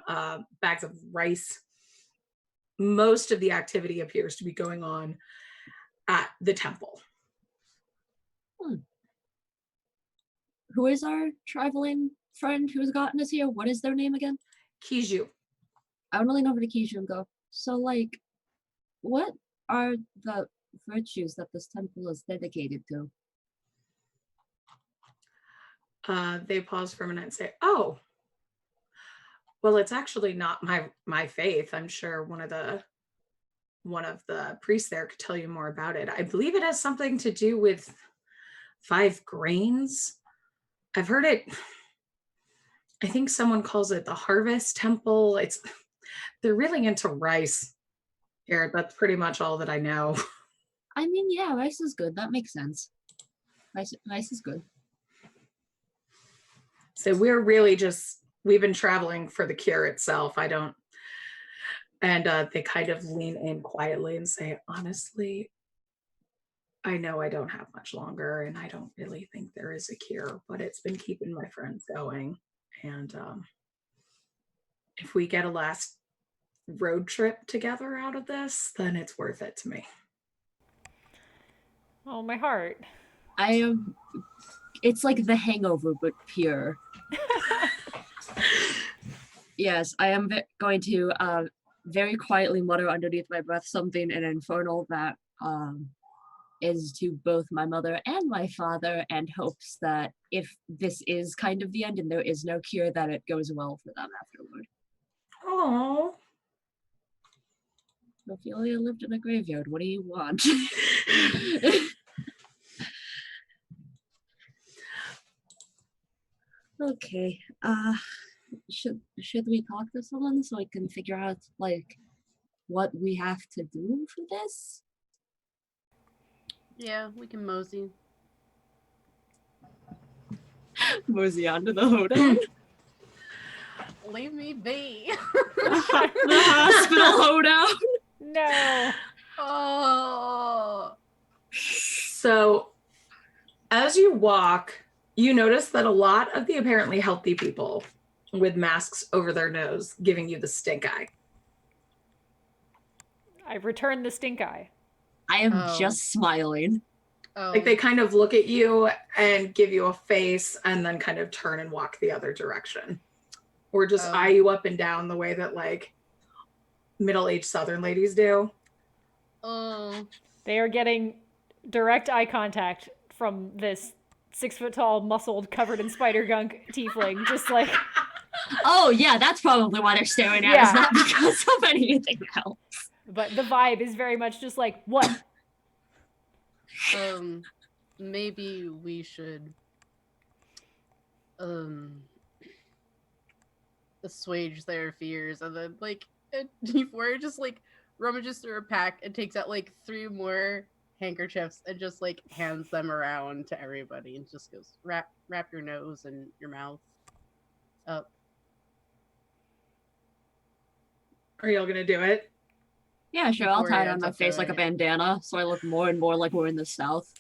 Speaker 2: bags of rice. Most of the activity appears to be going on at the temple.
Speaker 4: Who is our traveling friend who's gotten us here? What is their name again?
Speaker 2: Kiju.
Speaker 4: I don't really know where the Kijun go. So, like, what are the virtues that this temple is dedicated to?
Speaker 2: They pause for a minute and say, "Oh, well, it's actually not my faith. I'm sure one of the priests there could tell you more about it. I believe it has something to do with 5 grains. I've heard it. I think someone calls it the Harvest Temple. They're really into rice here. That's pretty much all that I know."
Speaker 4: I mean, yeah, rice is good. That makes sense. Rice is good.
Speaker 2: So we're really we've been traveling for the cure itself. And they kind of lean in quietly and say, "Honestly, I know I don't have much longer, and I don't really think there is a cure, but it's been keeping my friends going. And if we get a last road trip together out of this, then it's worth it to me."
Speaker 1: Oh, my heart.
Speaker 4: I am. It's like The Hangover, but pure. Yes, I am going to very quietly mutter underneath my breath something in Infernal that is to both my mother and my father, and hopes that if this is kind of the end and there is no cure, that it goes well for them afterward.
Speaker 2: Oh.
Speaker 4: Ophelia lived in a graveyard. What do you want? Okay. Should we talk to someone so we can figure out like what we have to do for this?
Speaker 3: Yeah, we can mosey.
Speaker 4: Mosey onto the hoedown.
Speaker 3: Leave me be.
Speaker 4: The hospital hoedown.
Speaker 1: No.
Speaker 3: Oh.
Speaker 2: So as you walk, you notice that a lot of the apparently healthy people with masks over their nose giving you the stink eye.
Speaker 1: I returned the stink eye.
Speaker 4: I am
Speaker 3: Oh.
Speaker 4: just smiling.
Speaker 3: Oh.
Speaker 2: Like they kind of look at you and give you a face and then kind of turn and walk the other direction. Or just eye you up and down the way that like middle-aged Southern ladies do.
Speaker 3: Oh.
Speaker 1: They are getting direct eye contact from this 6-foot-tall, muscled, covered in spider gunk tiefling. Just like,
Speaker 4: Oh yeah, that's probably why they're staring at us, not because of anything else.
Speaker 1: but the vibe is very much just like, what?
Speaker 3: Maybe we should assuage their fears, and then like Deepwater just like rummages through a pack and takes out like 3 more handkerchiefs and just like hands them around to everybody and just goes, wrap your nose and your mouth up.
Speaker 2: Are y'all gonna do it?
Speaker 4: Yeah, sure. I'll tie it
Speaker 3: Euphoria
Speaker 4: on my
Speaker 3: ends up
Speaker 4: face like a
Speaker 3: doing it.
Speaker 4: bandana, so I look more and more like we're in the South.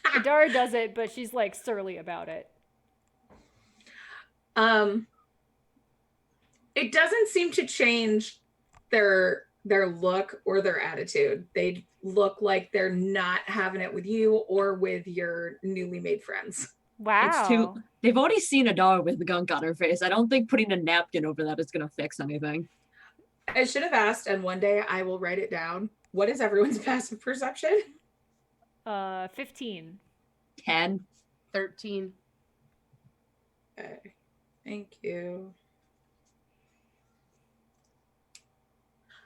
Speaker 1: Adara does it, but she's like surly about it.
Speaker 2: It doesn't seem to change their look or their attitude. They look like they're not having it with you or with your newly made friends.
Speaker 1: Wow.
Speaker 4: They've already seen Adara with the gunk on her face. I don't think putting a napkin over that is gonna fix anything.
Speaker 2: I should have asked, and one day I will write it down. What is everyone's passive perception?
Speaker 1: 15.
Speaker 4: 10.
Speaker 3: 13.
Speaker 2: Okay. Thank you.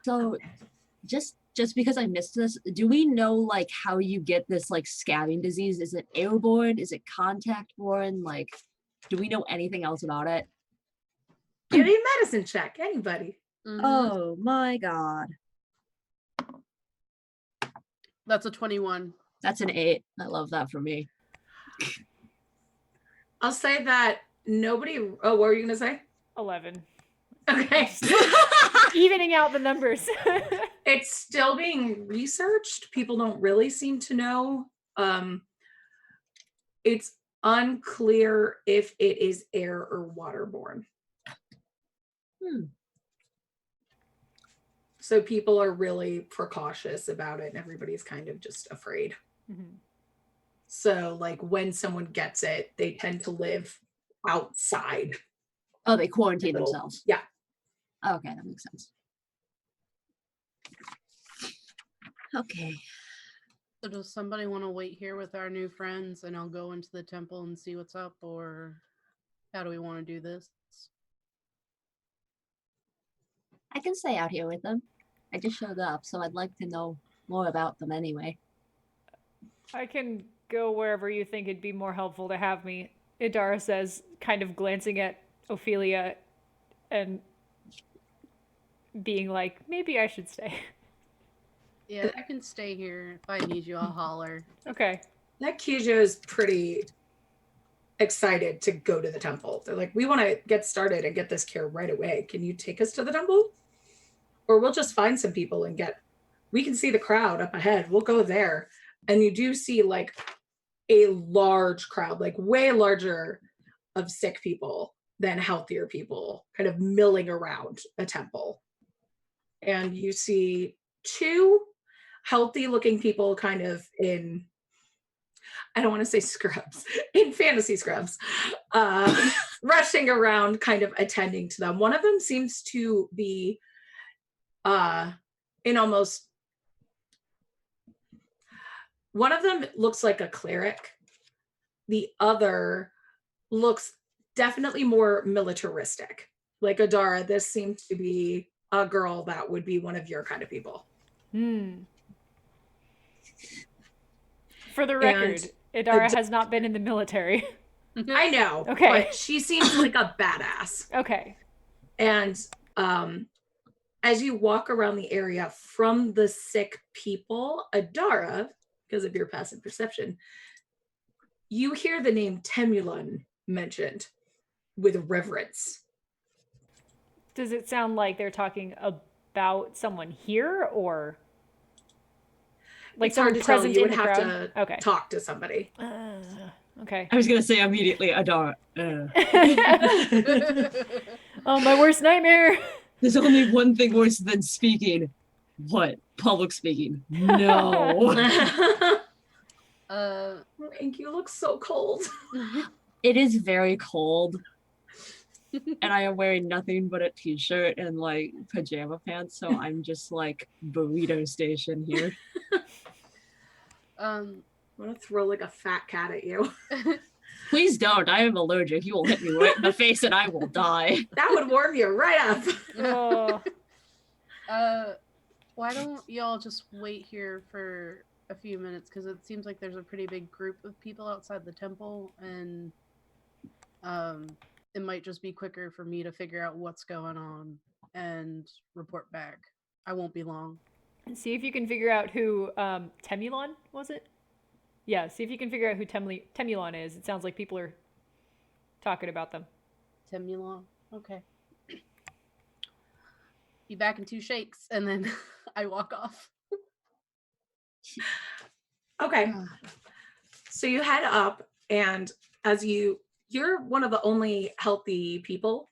Speaker 4: So just because I missed this, do we know like how you get this like scabbing disease? Is it airborne? Is it contact borne? Like, do we know anything else about it?
Speaker 2: Give me a medicine check, anybody.
Speaker 3: Mhm.
Speaker 4: Oh my god.
Speaker 3: That's a 21.
Speaker 4: That's an 8. I love that for me.
Speaker 2: I'll say that nobody. Oh, what were you gonna say?
Speaker 1: 11.
Speaker 2: Okay.
Speaker 1: Evening out the numbers.
Speaker 2: It's still being researched. People don't really seem to know. It's unclear if it is air or waterborne. So people are really precautious about it, and everybody's kind of just afraid.
Speaker 1: Mhm.
Speaker 2: So, like, when someone gets it, they tend to live outside.
Speaker 4: Oh, they quarantine
Speaker 2: Little-
Speaker 4: themselves.
Speaker 2: Yeah.
Speaker 4: Okay, that makes sense. Okay.
Speaker 3: So does somebody want to wait here with our new friends and I'll go into the temple and see what's up, or how do we want to do this?
Speaker 4: I can stay out here with them. I just showed up, so I'd like to know more about them anyway.
Speaker 1: I can go wherever you think it'd be more helpful to have me, Idara says, kind of glancing at Ophelia and being like, maybe I should stay.
Speaker 3: Yeah, I can stay here. If I need you, I'll holler.
Speaker 1: Okay.
Speaker 2: That Kyujo is pretty excited to go to the temple. They're like, we want to get started and get this cure right away. Can you take us to the temple? Or we'll just find some people and we can see the crowd up ahead. We'll go there. And you do see like a large crowd, like way larger of sick people than healthier people, kind of milling around a temple. And you see 2 healthy looking people kind of in, I don't want to say scrubs, in fantasy scrubs, rushing around, kind of attending to them. One of them seems to be in almost, one of them looks like a cleric. The other looks definitely more militaristic. Like Adara, this seems to be a girl that would be one of your kind of people.
Speaker 1: For the record, Idara has not been in the military.
Speaker 2: I know,
Speaker 1: Okay.
Speaker 2: but she seems like a badass.
Speaker 1: Okay.
Speaker 2: And as you walk around the area from the sick people, Adara, because of your passive perception, you hear the name Temulon mentioned with reverence.
Speaker 1: Does it sound like they're talking about someone here, or like
Speaker 2: It's hard
Speaker 1: someone
Speaker 2: to tell.
Speaker 1: present
Speaker 2: You
Speaker 1: in
Speaker 2: would
Speaker 1: the
Speaker 2: have
Speaker 1: crowd?
Speaker 2: to
Speaker 1: Okay.
Speaker 2: talk to somebody.
Speaker 1: Okay.
Speaker 4: I was gonna say immediately, Adara.
Speaker 1: Oh, my worst nightmare.
Speaker 4: There's only one thing worse than speaking. What? Public speaking. No.
Speaker 2: Hank, you look so cold.
Speaker 4: It is very cold. And I am wearing nothing but a t-shirt and like pajama pants, so I'm just like burrito station here.
Speaker 2: I'm gonna throw like a fat cat at you.
Speaker 4: Please don't. I am allergic. You will hit me right in the face and I will die.
Speaker 2: That would warm you right up.
Speaker 1: Oh.
Speaker 3: Why don't y'all just wait here for a few minutes, because it seems like there's a pretty big group of people outside the temple, and it might just be quicker for me to figure out what's going on and report back. I won't be long.
Speaker 1: See if you can figure out who Temulon was it? Yeah, see if you can figure out who Temulon is. It sounds like people are talking about them.
Speaker 3: Temulon. Okay. Be back in 2 shakes, and then I walk off.
Speaker 2: Okay. So you head up, and as you're one of the only healthy people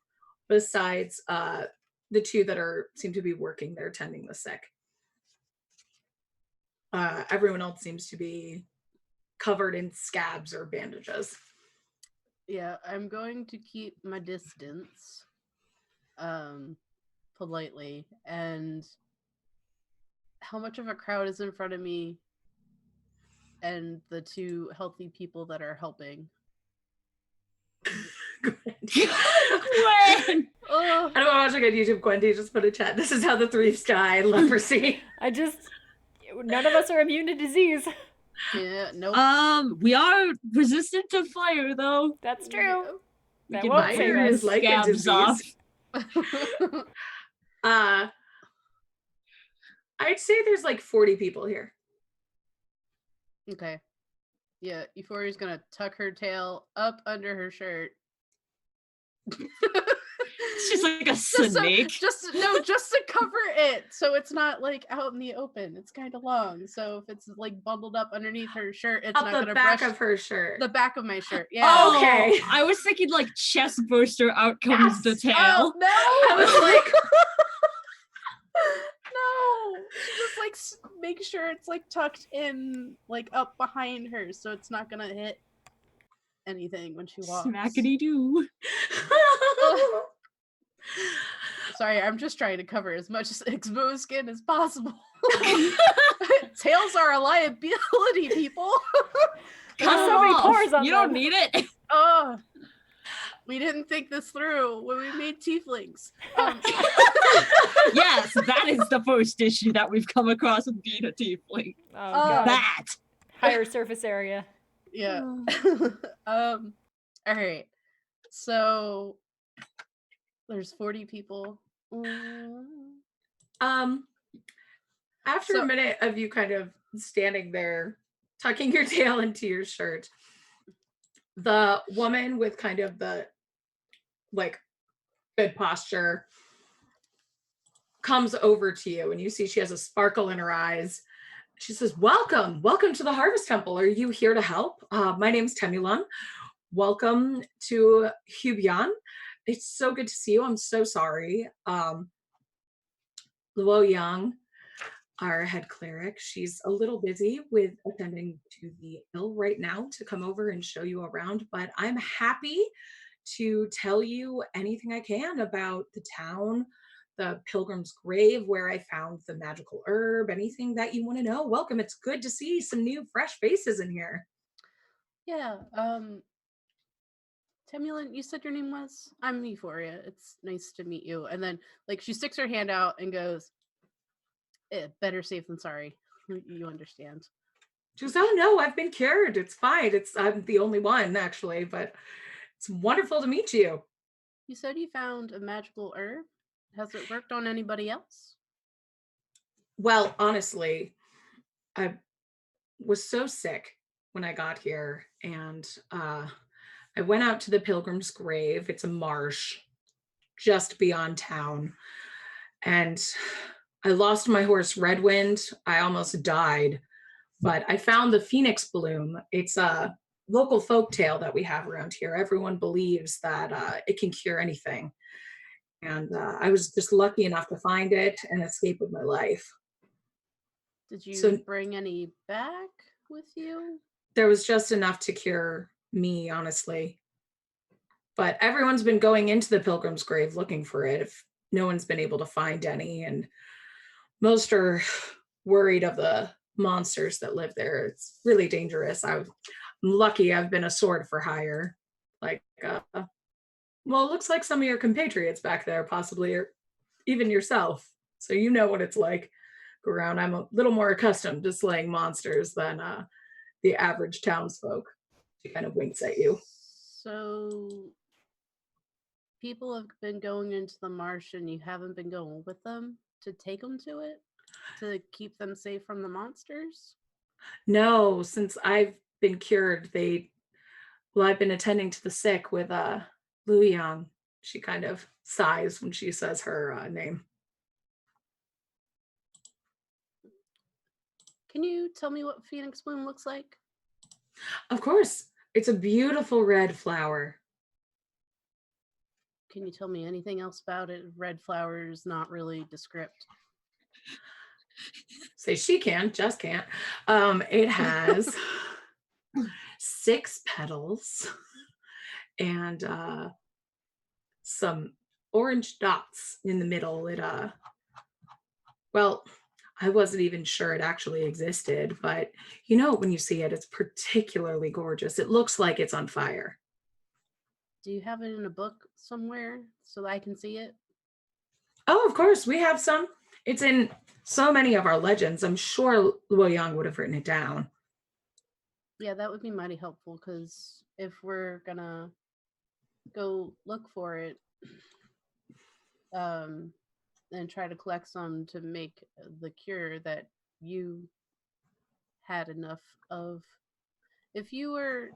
Speaker 2: besides the 2 that seem to be working there tending the sick. Everyone else seems to be covered in scabs or bandages.
Speaker 3: Yeah, I'm going to keep my distance, politely. And how much of a crowd is in front of me and the 2 healthy people that are helping?
Speaker 4: Gwen!
Speaker 3: Oh,
Speaker 2: I don't want to watch like on YouTube. Gwendy just put a chat. This is how the Threefs die. Leprosy.
Speaker 1: None of us are immune to disease.
Speaker 3: yeah, nope.
Speaker 4: We are resistant to fire though.
Speaker 1: That's true.
Speaker 4: We
Speaker 1: That
Speaker 4: can
Speaker 1: won't
Speaker 4: bite
Speaker 1: save
Speaker 2: Fire
Speaker 1: us.
Speaker 2: is like a
Speaker 4: scabs
Speaker 2: disease.
Speaker 4: off.
Speaker 2: I'd say there's like 40 people here.
Speaker 3: Okay. Yeah, Euphoria's gonna tuck her tail up under her shirt.
Speaker 4: It's just like a
Speaker 3: Just
Speaker 4: snake.
Speaker 3: just to cover it, so it's not like out in the open. It's kind of long, so if it's like bundled up underneath her shirt, it's
Speaker 2: Up
Speaker 3: not
Speaker 2: the
Speaker 3: gonna
Speaker 2: back
Speaker 3: brush
Speaker 2: of her shirt.
Speaker 3: the back of my shirt. Yeah.
Speaker 4: Oh,
Speaker 2: Okay.
Speaker 4: I was thinking like chest burster, out comes the
Speaker 2: Yes.
Speaker 4: tail.
Speaker 3: Oh no!
Speaker 2: I was like,
Speaker 3: no. She just like make sure it's like tucked in, like up behind her, so it's not gonna hit anything when she walks.
Speaker 4: Smackety doo.
Speaker 3: Sorry, I'm just trying to cover as much exposed skin as possible. Tails are a liability, people.
Speaker 4: Cut
Speaker 1: so many
Speaker 4: off.
Speaker 1: pores on
Speaker 4: You don't
Speaker 1: them.
Speaker 4: need it.
Speaker 3: Oh, we didn't think this through when we made tieflings.
Speaker 4: Yes, that is the first issue that we've come across with being a tiefling.
Speaker 1: Oh,
Speaker 3: Oh.
Speaker 1: God.
Speaker 4: That.
Speaker 1: Higher surface area.
Speaker 3: Yeah. All right. So there's 40 people.
Speaker 2: After
Speaker 3: So-
Speaker 2: a minute of you kind of standing there, tucking your tail into your shirt, the woman with kind of the like good posture comes over to you, and you see she has a sparkle in her eyes. She says, welcome to the Harvest Temple. Are you here to help? My name's Temulan. Welcome to Hubyan. It's so good to see you. I'm so sorry. Luo Yang, our head cleric, she's a little busy with attending to the ill right now to come over and show you around, but I'm happy to tell you anything I can about the town, the Pilgrim's Grave, where I found the magical herb, anything that you want to know. Welcome. It's good to see some new fresh faces in here.
Speaker 3: Yeah. Temulan, you said your name was? I'm Euphoria. It's nice to meet you. And then like she sticks her hand out and goes, better safe than sorry. You understand.
Speaker 2: She goes, oh no, I've been cured. It's fine. I'm the only one actually, but it's wonderful to meet you.
Speaker 3: You said you found a magical herb. Has it worked on anybody else?
Speaker 2: Well, honestly, I was so sick when I got here, and I went out to the Pilgrim's Grave. It's a marsh just beyond town, and I lost my horse Redwind. I almost died, but I found the Phoenix Bloom. It's a local folk tale that we have around here. Everyone believes that it can cure anything. And I was just lucky enough to find it and escape with my life.
Speaker 3: Did you
Speaker 2: So-
Speaker 3: bring any back with you?
Speaker 2: There was just enough to cure me, honestly. But everyone's been going into the Pilgrim's Grave looking for it. If no one's been able to find any, and most are worried of the monsters that live there. It's really dangerous. I'm lucky I've been a sword for hire. Well, it looks like some of your compatriots back there, possibly, or even yourself. So you know what it's like. Go around. I'm a little more accustomed to slaying monsters than the average townsfolk. She kind of winks at you.
Speaker 3: So people have been going into the marsh and you haven't been going with them to take them to it? To keep them safe from the monsters?
Speaker 2: No, since I've been cured, I've been attending to the sick with Lu Yang. She kind of sighs when she says her name.
Speaker 3: Can you tell me what Phoenix Bloom looks like?
Speaker 2: Of course, it's a beautiful red flower.
Speaker 3: Can you tell me anything else about it? Red flowers, not really descript.
Speaker 2: Say she can, just can't. It has 6 petals and some orange dots in the middle. Well, I wasn't even sure it actually existed, but when you see it, it's particularly gorgeous. It looks like it's on fire.
Speaker 3: Do you have it in a book somewhere so that I can see it?
Speaker 2: Oh, of course, we have some. It's in so many of our legends. I'm sure Luo Yang would have written it down.
Speaker 3: Yeah, that would be mighty helpful because if we're gonna go look for it, and try to collect some to make the cure that you had enough of. If you were,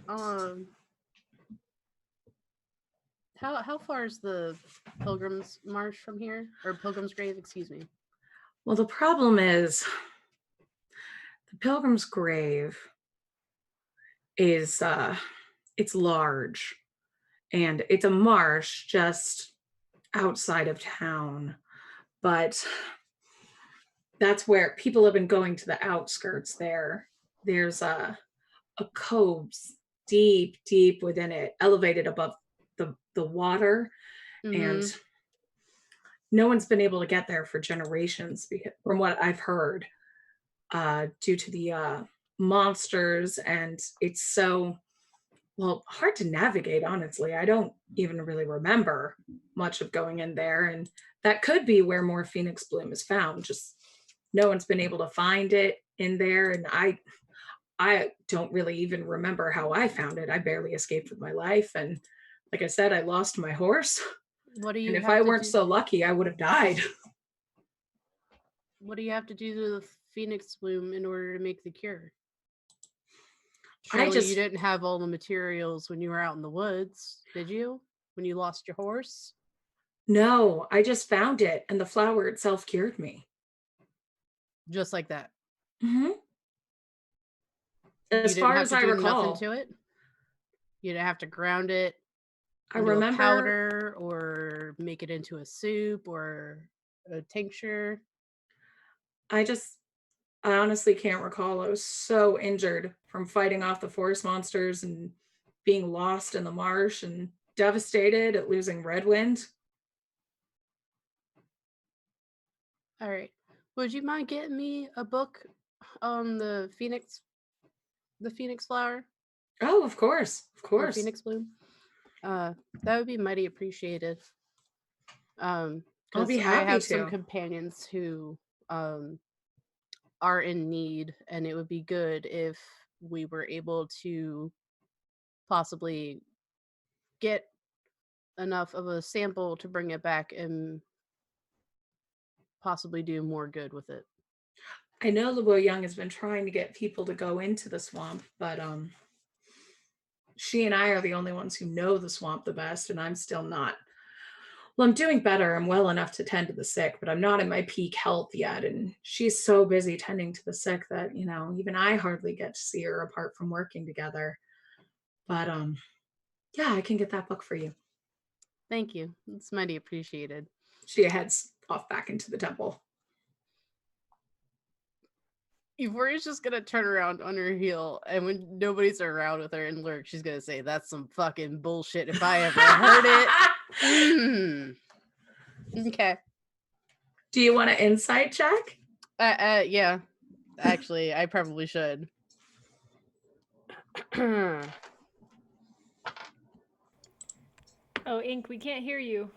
Speaker 3: um, how far is the Pilgrim's March from here, or Pilgrim's Grave? Excuse me.
Speaker 2: Well, the problem is the Pilgrim's Grave is it's large and it's a marsh just outside of town, but that's where people have been going to the outskirts there. There's a cove deep within it, elevated above the water, and
Speaker 3: Mhm.
Speaker 2: no one's been able to get there for generations from what I've heard, due to the monsters, and it's so hard to navigate. Honestly, I don't even really remember much of going in there, and that could be where more Phoenix Bloom is found. Just no one's been able to find it in there, and I don't really even remember how I found it. I barely escaped with my life, and like I said, I lost my horse.
Speaker 3: What do
Speaker 2: And
Speaker 3: you
Speaker 2: if
Speaker 3: have
Speaker 2: I
Speaker 3: to
Speaker 2: weren't
Speaker 3: do?
Speaker 2: so lucky, I would have died.
Speaker 3: What do you have to do to the Phoenix Bloom in order to make the cure?
Speaker 2: I
Speaker 3: Surely you
Speaker 2: just
Speaker 3: didn't have all the materials when you were out in the woods, did you? When you lost your horse?
Speaker 2: No, I just found it, and the flower itself cured me.
Speaker 3: Just like that.
Speaker 2: Hmm.
Speaker 3: You
Speaker 2: As
Speaker 3: didn't
Speaker 2: far
Speaker 3: have
Speaker 2: as
Speaker 3: to
Speaker 2: I
Speaker 3: do nothing
Speaker 2: recall,
Speaker 3: to it? You didn't have to ground it
Speaker 2: I
Speaker 3: into a
Speaker 2: remember
Speaker 3: powder or make it into a soup or a tincture.
Speaker 2: I just I honestly can't recall. I was so injured from fighting off the forest monsters and being lost in the marsh and devastated at losing Redwind.
Speaker 3: All right. Would you mind getting me a book on the phoenix flower
Speaker 2: Oh, of course. Of
Speaker 3: or
Speaker 2: course.
Speaker 3: phoenix bloom? That would be mighty appreciated.
Speaker 2: I'll be
Speaker 3: Because I
Speaker 2: happy
Speaker 3: have some
Speaker 2: to.
Speaker 3: companions who um are in need, and it would be good if we were able to possibly get enough of a sample to bring it back and possibly do more good with it.
Speaker 2: I know Luo Young has been trying to get people to go into the swamp, but she and I are the only ones who know the swamp the best, and I'm still not. Well, I'm doing better. I'm well enough to tend to the sick, but I'm not in my peak health yet. And she's so busy tending to the sick that, even I hardly get to see her apart from working together. But yeah, I can get that book for you.
Speaker 3: Thank you. It's mighty appreciated.
Speaker 2: She heads off back into the temple.
Speaker 3: Euphoria's just gonna turn around on her heel, and when nobody's around with her and lurk, she's gonna say, "That's some fucking bullshit if I ever heard it." Okay.
Speaker 2: Do you want an insight check?
Speaker 3: Yeah. Actually, I probably should.
Speaker 1: Oh, Ink, we can't hear you.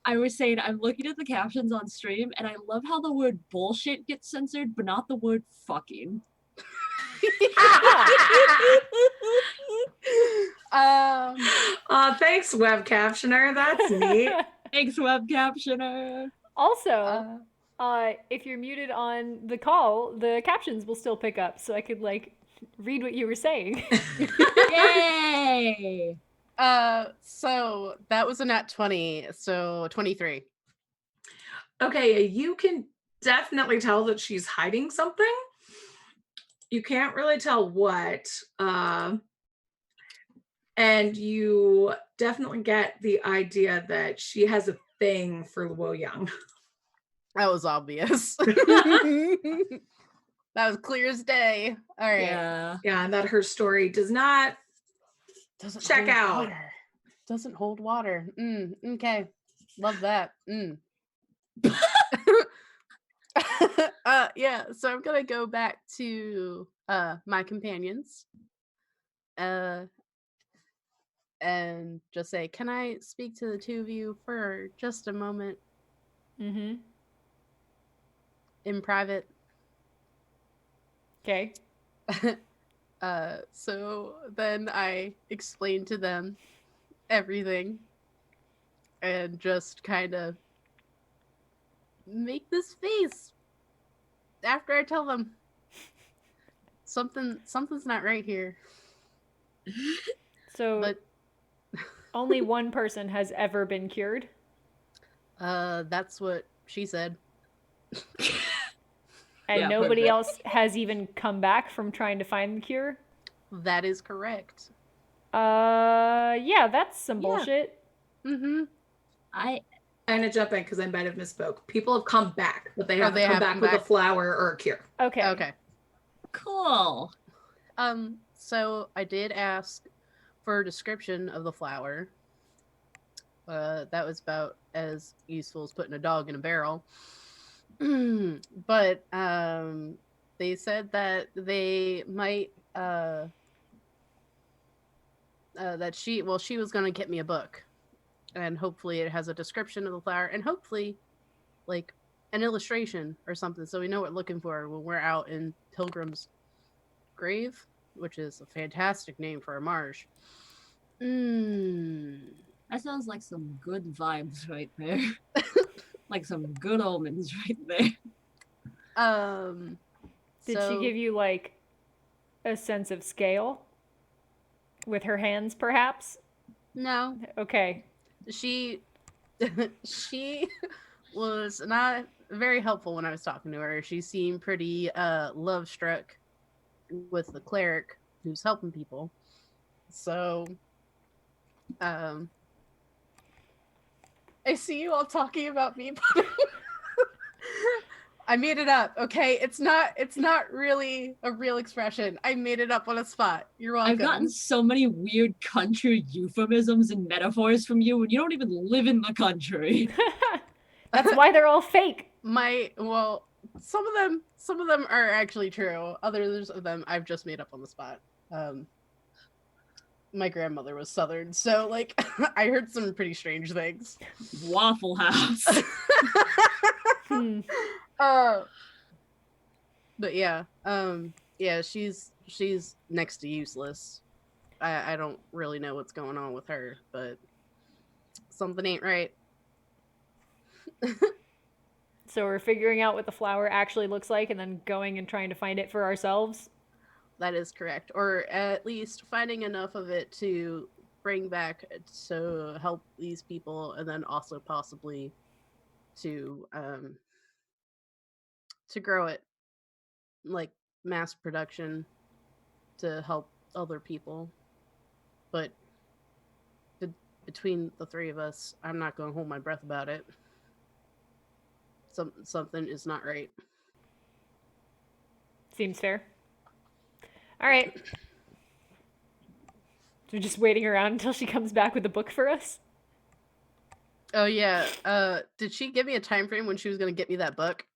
Speaker 4: I was saying I'm looking at the captions on stream and I love how the word bullshit gets censored, but not the word fucking.
Speaker 2: Thanks, web captioner. That's neat.
Speaker 4: Thanks, web captioner.
Speaker 1: Also, if you're muted on the call, the captions will still pick up, so I could read what you were saying.
Speaker 4: Yay!
Speaker 3: So that was a nat 20, so 23.
Speaker 2: Okay, you can definitely tell that she's hiding something. You can't really tell what. And you definitely get the idea that she has a thing for Luo Yang.
Speaker 3: That was obvious. That was clear as day. All right.
Speaker 4: Yeah.
Speaker 2: Yeah, and that her story does not
Speaker 3: Doesn't
Speaker 2: check
Speaker 3: hold
Speaker 2: out.
Speaker 3: water. Doesn't hold water. Okay. Love that. Yeah, so I'm gonna go back to my companions. and just say, "Can I speak to the two of you for just a moment
Speaker 1: Mm-hmm.
Speaker 3: in private?"
Speaker 1: Okay.
Speaker 3: So then I explain to them everything and just kind of make this face after I tell them something's not right here.
Speaker 1: So
Speaker 3: But
Speaker 1: only one person has ever been cured.
Speaker 3: that's what she said.
Speaker 1: And
Speaker 4: Yeah,
Speaker 1: nobody
Speaker 4: perfect.
Speaker 1: else has even come back from trying to find the cure.
Speaker 3: That is correct.
Speaker 1: Yeah, that's some
Speaker 3: Yeah.
Speaker 1: bullshit.
Speaker 3: Mm-hmm.
Speaker 4: I
Speaker 2: I'm gonna jump in because I might have misspoke. People have come back, but they haven't
Speaker 3: they
Speaker 2: come
Speaker 3: have
Speaker 2: back
Speaker 3: come
Speaker 2: with a
Speaker 3: back.
Speaker 2: flower or a cure.
Speaker 1: Okay.
Speaker 3: Okay.
Speaker 4: cool.
Speaker 3: So I did ask for a description of the flower. That was about as useful as putting a dog in a barrel. But they said that they might that she was going to get me a book, and hopefully it has a description of the flower, and hopefully like an illustration or something, so we know what we're looking for when we're out in Pilgrim's Grave, which is a fantastic name for a marsh.
Speaker 4: That sounds like some good vibes right there. Like some good omens right there.
Speaker 1: Did
Speaker 3: So
Speaker 1: she give you like a sense of scale with her hands, perhaps?
Speaker 3: no,
Speaker 1: Okay.
Speaker 3: she she was not very helpful when I was talking to her. She seemed pretty love struck with the cleric who's helping people. So I see you all talking about me, but I made it up, okay? It's not really a real expression. I made it up on a spot. You're welcome.
Speaker 4: I've gotten so many weird country euphemisms and metaphors from you, and you don't even live in the country.
Speaker 1: That's why they're all fake.
Speaker 3: Some of them are actually true. Others of them I've just made up on the spot. My grandmother was Southern, so like I heard some pretty strange things.
Speaker 4: Waffle House.
Speaker 3: But yeah, she's next to useless. I don't really know what's going on with her, but something ain't right.
Speaker 1: So we're figuring out what the flower actually looks like and then going and trying to find it for ourselves.
Speaker 3: That is correct, or at least finding enough of it to bring back to help these people, and then also possibly to grow it, like mass production, to help other people. But between the three of us, I'm not going to hold my breath about it. Something is not right.
Speaker 1: Seems fair. All right. So we're just waiting around until she comes back with a book for us.
Speaker 3: Oh yeah. Did she give me a time frame when she was going to get me that book?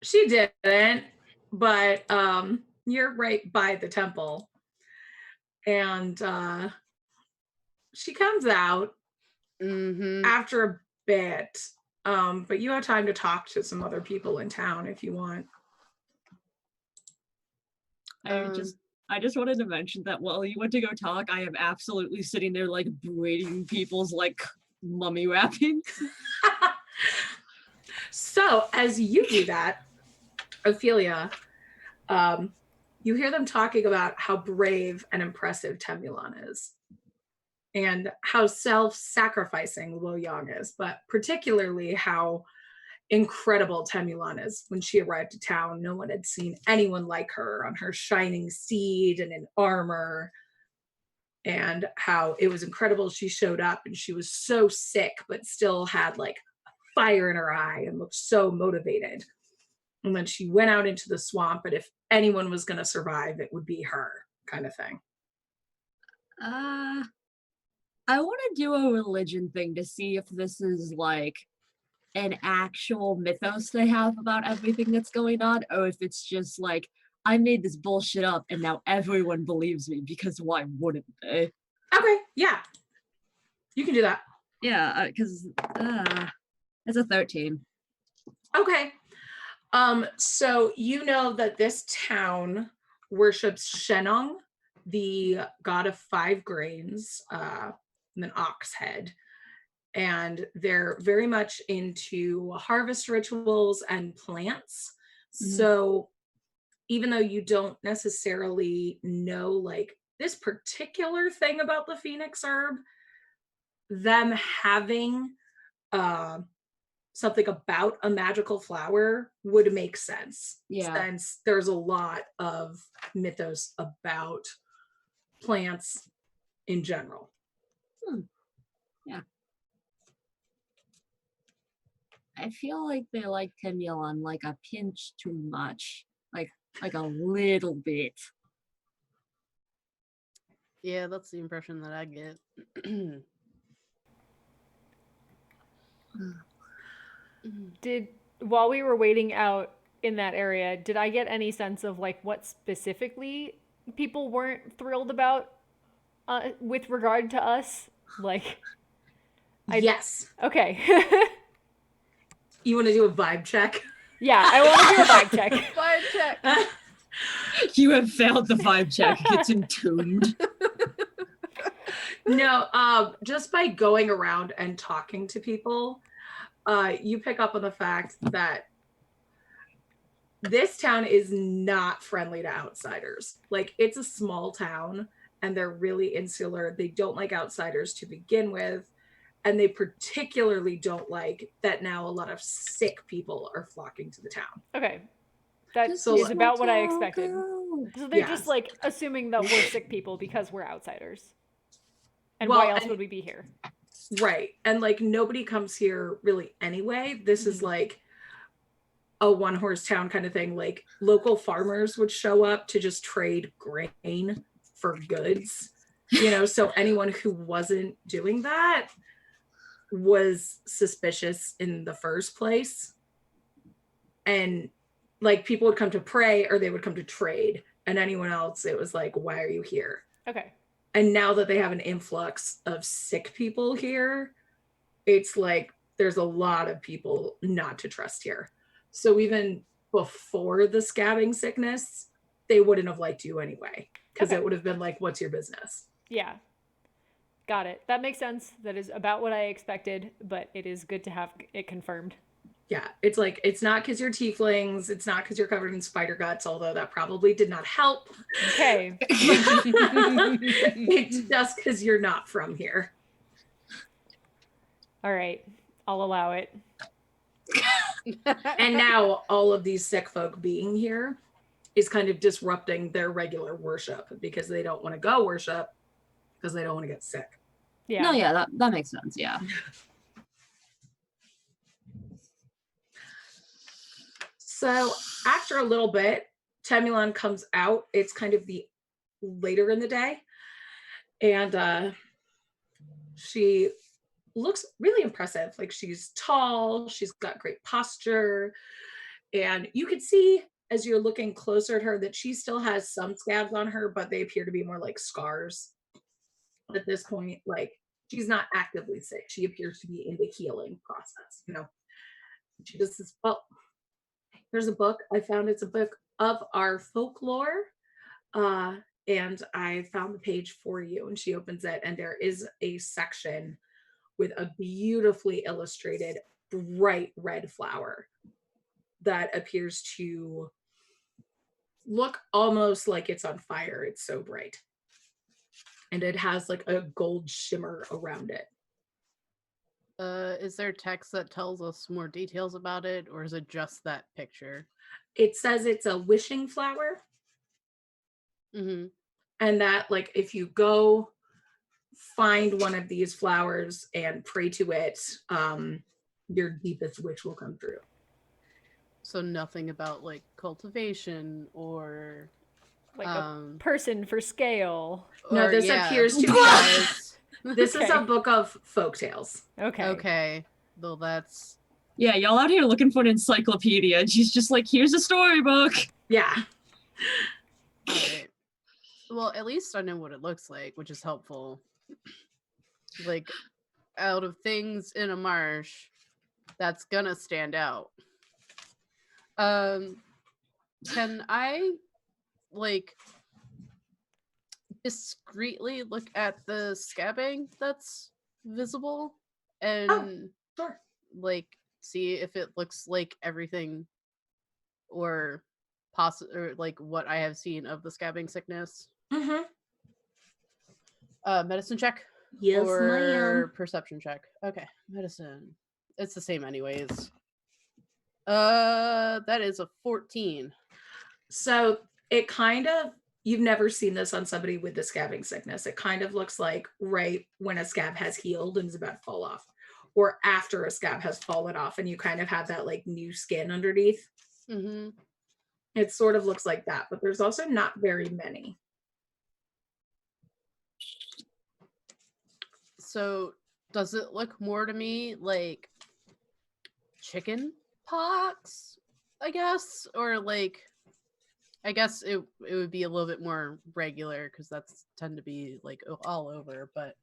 Speaker 2: She didn't, but you're right by the temple. And she comes out after a bit, but you have time to talk to some other people in town if you want.
Speaker 4: I just wanted to mention that while you went to go talk, I am absolutely sitting there like braiding people's like mummy wrappings.
Speaker 2: So as you do that, Ophelia, you hear them talking about how brave and impressive Temulon is, and how self-sacrificing Wo Yang is, but particularly how incredible Temulon is. When she arrived to town, no one had seen anyone like her on her shining steed and in armor, and how it was incredible. She showed up and she was so sick, but still had like fire in her eye and looked so motivated. And then she went out into the swamp, but if anyone was going to survive, it would be her, kind of thing.
Speaker 4: I want to do a religion thing to see if this is like an actual mythos they have about everything that's going on, or if it's just like, I made this bullshit up and now everyone believes me, because why wouldn't they?
Speaker 2: Okay, yeah. You can do that.
Speaker 4: Yeah, because it's a 13.
Speaker 2: Okay. So you know that this town worships Shenong, the god of 5 grains, and an ox head. And they're very much into harvest rituals and plants. So even though you don't necessarily know like this particular thing about the phoenix herb, them having something about a magical flower would make sense.
Speaker 4: Yeah.
Speaker 2: Since there's a lot of mythos about plants in general.
Speaker 4: Yeah. I feel like they like Timulan like a pinch too much. Like a little bit.
Speaker 3: Yeah, that's the impression that I get.
Speaker 1: While we were waiting out in that area, did I get any sense of like what specifically people weren't thrilled about with regard to us? Like,
Speaker 2: Yes.
Speaker 1: Okay.
Speaker 2: You want to do a vibe check?
Speaker 1: Yeah, I want to do a vibe check.
Speaker 3: Vibe check.
Speaker 4: You have failed the vibe check. It's entombed.
Speaker 2: No, just by going around and talking to people, you pick up on the fact that this town is not friendly to outsiders. Like, it's a small town and they're really insular. They don't like outsiders to begin with. And they particularly don't like that now a lot of sick people are flocking to the town.
Speaker 1: Okay. That
Speaker 2: Just
Speaker 1: is
Speaker 2: let
Speaker 1: about what I
Speaker 4: Motel
Speaker 1: expected.
Speaker 4: go.
Speaker 1: So they're
Speaker 2: Yes.
Speaker 1: just like assuming that we're sick people because we're outsiders. And
Speaker 2: Well,
Speaker 1: why else
Speaker 2: and-
Speaker 1: would we be here?
Speaker 2: Right. And like nobody comes here really anyway. This is
Speaker 1: Mhm.
Speaker 2: like a one horse town kind of thing. Like local farmers would show up to just trade grain for goods, you know, so anyone who wasn't doing that was suspicious in the first place. And like people would come to pray or they would come to trade, and anyone else, it was like, why are you here?
Speaker 1: Okay.
Speaker 2: And now that they have an influx of sick people here, it's like there's a lot of people not to trust here. So even before the scabbing sickness, they wouldn't have liked you anyway, because
Speaker 1: Okay.
Speaker 2: it would have been like, what's your business?
Speaker 1: Yeah. Got it. That makes sense. That is about what I expected, but it is good to have it confirmed.
Speaker 2: Yeah, it's like, it's not because you're tieflings, it's not because you're covered in spider guts, although that probably did not help.
Speaker 1: Okay.
Speaker 2: It's just because you're not from here.
Speaker 1: All right. I'll allow it.
Speaker 2: And now all of these sick folk being here is kind of disrupting their regular worship, because they don't want to go worship because they don't want to get sick.
Speaker 1: Yeah.
Speaker 4: No, yeah, that makes sense. Yeah.
Speaker 2: So after a little bit, Timulan comes out. It's kind of the later in the day. And she looks really impressive. Like, she's tall, she's got great posture. And you could see as you're looking closer at her that she still has some scabs on her, but they appear to be more like scars at this point. Like, she's not actively sick. She appears to be in the healing process, you know. She just says, well, there's a book I found. It's a book of our folklore. And I found the page for you. And she opens it, and there is a section with a beautifully illustrated bright red flower that appears to look almost like it's on fire. It's so bright. And it has like a gold shimmer around it.
Speaker 3: Is there text that tells us more details about it, or is it just that picture?
Speaker 2: It says it's a wishing flower.
Speaker 3: Mm-hmm.
Speaker 2: And that, like, if you go find one of these flowers and pray to it, your deepest wish will come true.
Speaker 3: So nothing about like cultivation or
Speaker 1: Like a person for scale.
Speaker 2: No,
Speaker 3: or,
Speaker 2: this
Speaker 3: yeah,
Speaker 2: appears to be
Speaker 3: guys.
Speaker 2: this is a
Speaker 1: Okay.
Speaker 2: book of folk tales.
Speaker 1: Okay.
Speaker 3: Okay. Well, that's
Speaker 4: Yeah, y'all out here looking for an encyclopedia, and she's just like, here's a storybook.
Speaker 2: Yeah.
Speaker 3: all right. Well, at least I know what it looks like, which is helpful. like out of things in a marsh, that's gonna stand out. Can I like discreetly look at the scabbing that's visible and
Speaker 2: Sure.
Speaker 3: like see if it looks like everything or or like what I have seen of the scabbing sickness?
Speaker 2: Mm-hmm.
Speaker 3: Medicine check
Speaker 2: Yes,
Speaker 3: or
Speaker 2: ma'am.
Speaker 3: perception check? Okay, medicine. It's the same anyways. That is a 14.
Speaker 2: So it kind of, you've never seen this on somebody with the scabbing sickness. It kind of looks like right when a scab has healed and is about to fall off, or after a scab has fallen off and you kind of have that like new skin underneath.
Speaker 3: Mm-hmm.
Speaker 2: It sort of looks like that, but there's also not very many.
Speaker 3: So does it look more to me like chicken pox, I guess? Or like, I guess it would be a little bit more regular because that's tend to be like all over, but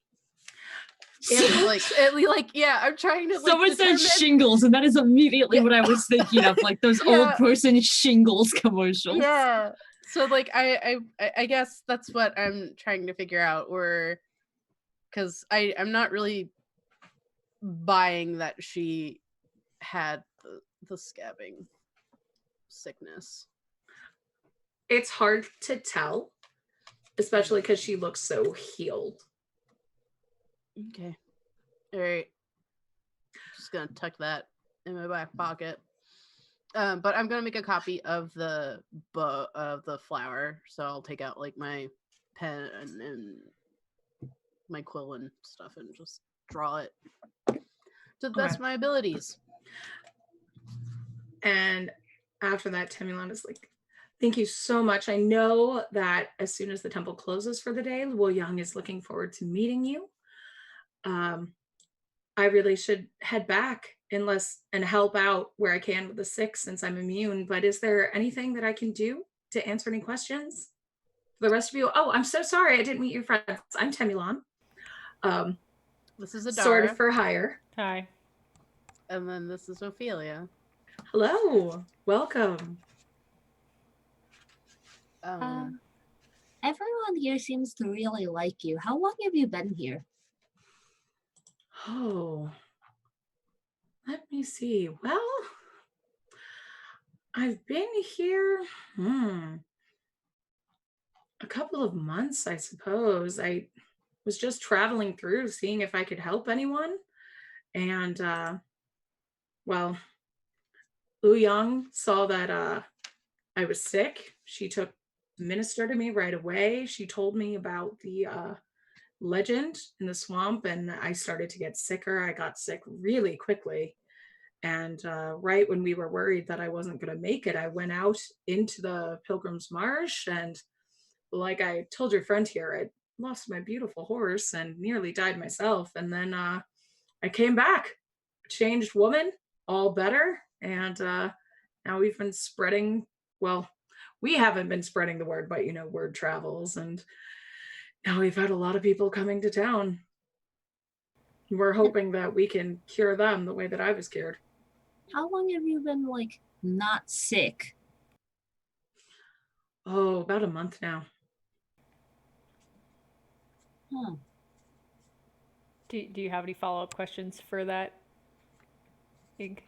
Speaker 3: yeah, I'm trying to like
Speaker 4: Someone said
Speaker 3: determine...
Speaker 4: shingles, and that is immediately what I was thinking of, like those old
Speaker 3: Yeah.
Speaker 4: person shingles commercials.
Speaker 3: Yeah. So like I guess that's what I'm trying to figure out, or because I'm not really buying that she had the scabbing sickness.
Speaker 2: It's hard to tell, especially because she looks so healed.
Speaker 3: Okay. All right. Just gonna tuck that in my back pocket. But I'm gonna make a copy of the flower, so I'll take out like my pen and my quill and stuff and just draw it to the best of my abilities.
Speaker 2: And after that, Temulon is like, thank you so much. I know that as soon as the temple closes for the day, Wu Yang is looking forward to meeting you. I really should head back and help out where I can with the sick since I'm immune. But is there anything that I can do to answer any questions for the rest of you? Oh, I'm so sorry I didn't meet your friends. I'm Temulon.
Speaker 3: This is Adara.
Speaker 2: Sword for hire.
Speaker 1: Hi.
Speaker 3: And then this is Ophelia.
Speaker 2: Hello. Welcome.
Speaker 4: Everyone here seems to really like you. How long have you been here?
Speaker 2: Oh, let me see. Well, I've been here a couple of months, I suppose. I was just traveling through, seeing if I could help anyone. And, well, Wu Yang saw that I was sick. She took minister to me right away. She told me about the legend in the swamp, and I started to get sicker. I got sick really quickly. And right when we were worried that I wasn't going to make it, I went out into the Pilgrim's Marsh. And like I told your friend here, I lost my beautiful horse and nearly died myself. And then I came back, changed woman, all better. And now we've been spreading, well, we haven't been spreading the word, but word travels. And now we've had a lot of people coming to town. We're hoping that we can cure them the way that I was cured.
Speaker 4: How long have you been, like, not sick?
Speaker 2: Oh, about a month now.
Speaker 4: Huh.
Speaker 1: Do you have any follow-up questions for that, Ig?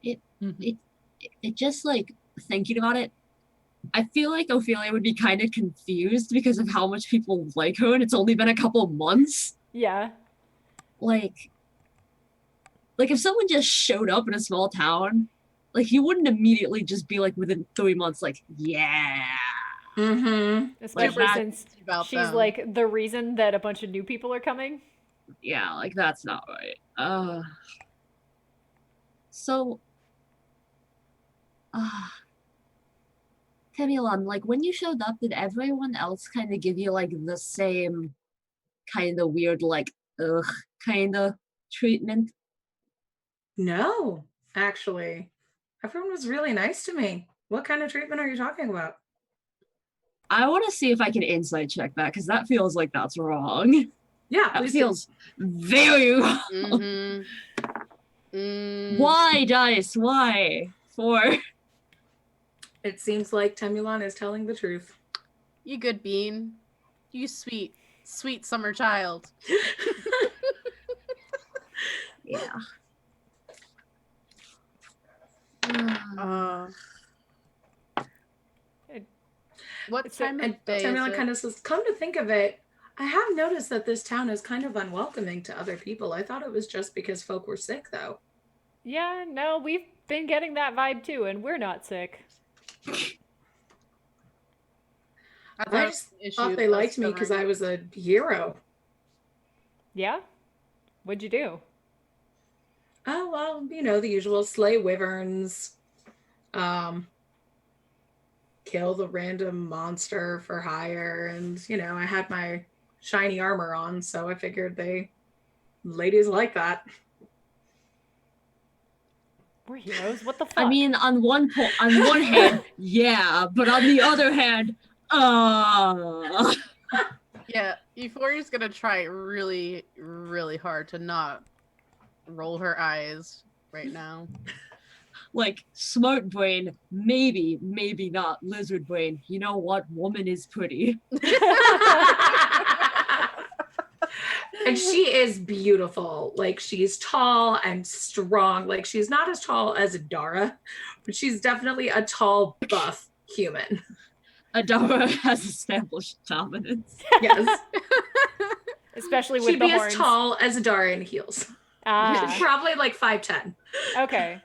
Speaker 4: It just, like, thinking about it, I feel like Ophelia would be kind of confused because of how much people like her, and it's only been a couple months.
Speaker 1: Yeah.
Speaker 4: Like if someone just showed up in a small town, like, you wouldn't immediately just be like within 3 months, like, yeah.
Speaker 2: Mm-hmm.
Speaker 1: Especially
Speaker 3: Like,
Speaker 1: since she's
Speaker 3: them.
Speaker 1: like the reason that a bunch of new people are coming.
Speaker 4: Yeah, like, that's not right. So, Temulon, like, when you showed up, did everyone else kind of give you, like, the same kind of weird, like, ugh, kind of treatment?
Speaker 2: No, actually. Everyone was really nice to me. What kind of treatment are you talking about?
Speaker 4: I want to see if I can insight check that, because that feels like that's wrong.
Speaker 2: Yeah,
Speaker 4: That
Speaker 2: please do.
Speaker 4: feels very wrong.
Speaker 3: Mm-hmm.
Speaker 4: Why, Dice? Why? 4.
Speaker 2: It seems like Temulon is telling the truth.
Speaker 3: You good bean. You sweet, sweet summer child.
Speaker 4: Yeah.
Speaker 3: What
Speaker 1: So-
Speaker 3: time
Speaker 2: And
Speaker 3: of day is
Speaker 2: Temulon
Speaker 3: it?
Speaker 2: kind of says, come to think of it, I have noticed that this town is kind of unwelcoming to other people. I thought it was just because folk were sick, though.
Speaker 1: Yeah, no, we've been getting that vibe too, and we're not sick.
Speaker 3: I
Speaker 2: I
Speaker 3: it was
Speaker 2: just
Speaker 3: an issue
Speaker 2: thought they
Speaker 3: with
Speaker 2: liked me because I
Speaker 3: covering-
Speaker 2: was a hero.
Speaker 1: Yeah? What'd you do?
Speaker 2: Oh, well, you know, the usual slay wyverns, kill the random monster for hire, and, you know, I had my shiny armor on, so I figured ladies like that.
Speaker 1: We're heroes. What the fuck?
Speaker 4: I mean, on one hand, yeah, but on the other hand,
Speaker 3: Yeah, Euphoria's gonna try really, really hard to not roll her eyes right now.
Speaker 4: like smart brain, maybe not lizard brain. You know what? Woman is pretty.
Speaker 2: And she is beautiful. Like, she's tall and strong. Like, she's not as tall as Adara, but she's definitely a tall, buff human.
Speaker 4: Adara has established dominance.
Speaker 2: Yes.
Speaker 1: Especially with
Speaker 2: She'd
Speaker 1: the
Speaker 2: be
Speaker 1: horns.
Speaker 2: as tall as Adara in heels.
Speaker 1: Ah,
Speaker 2: Probably like 5'10".
Speaker 1: okay.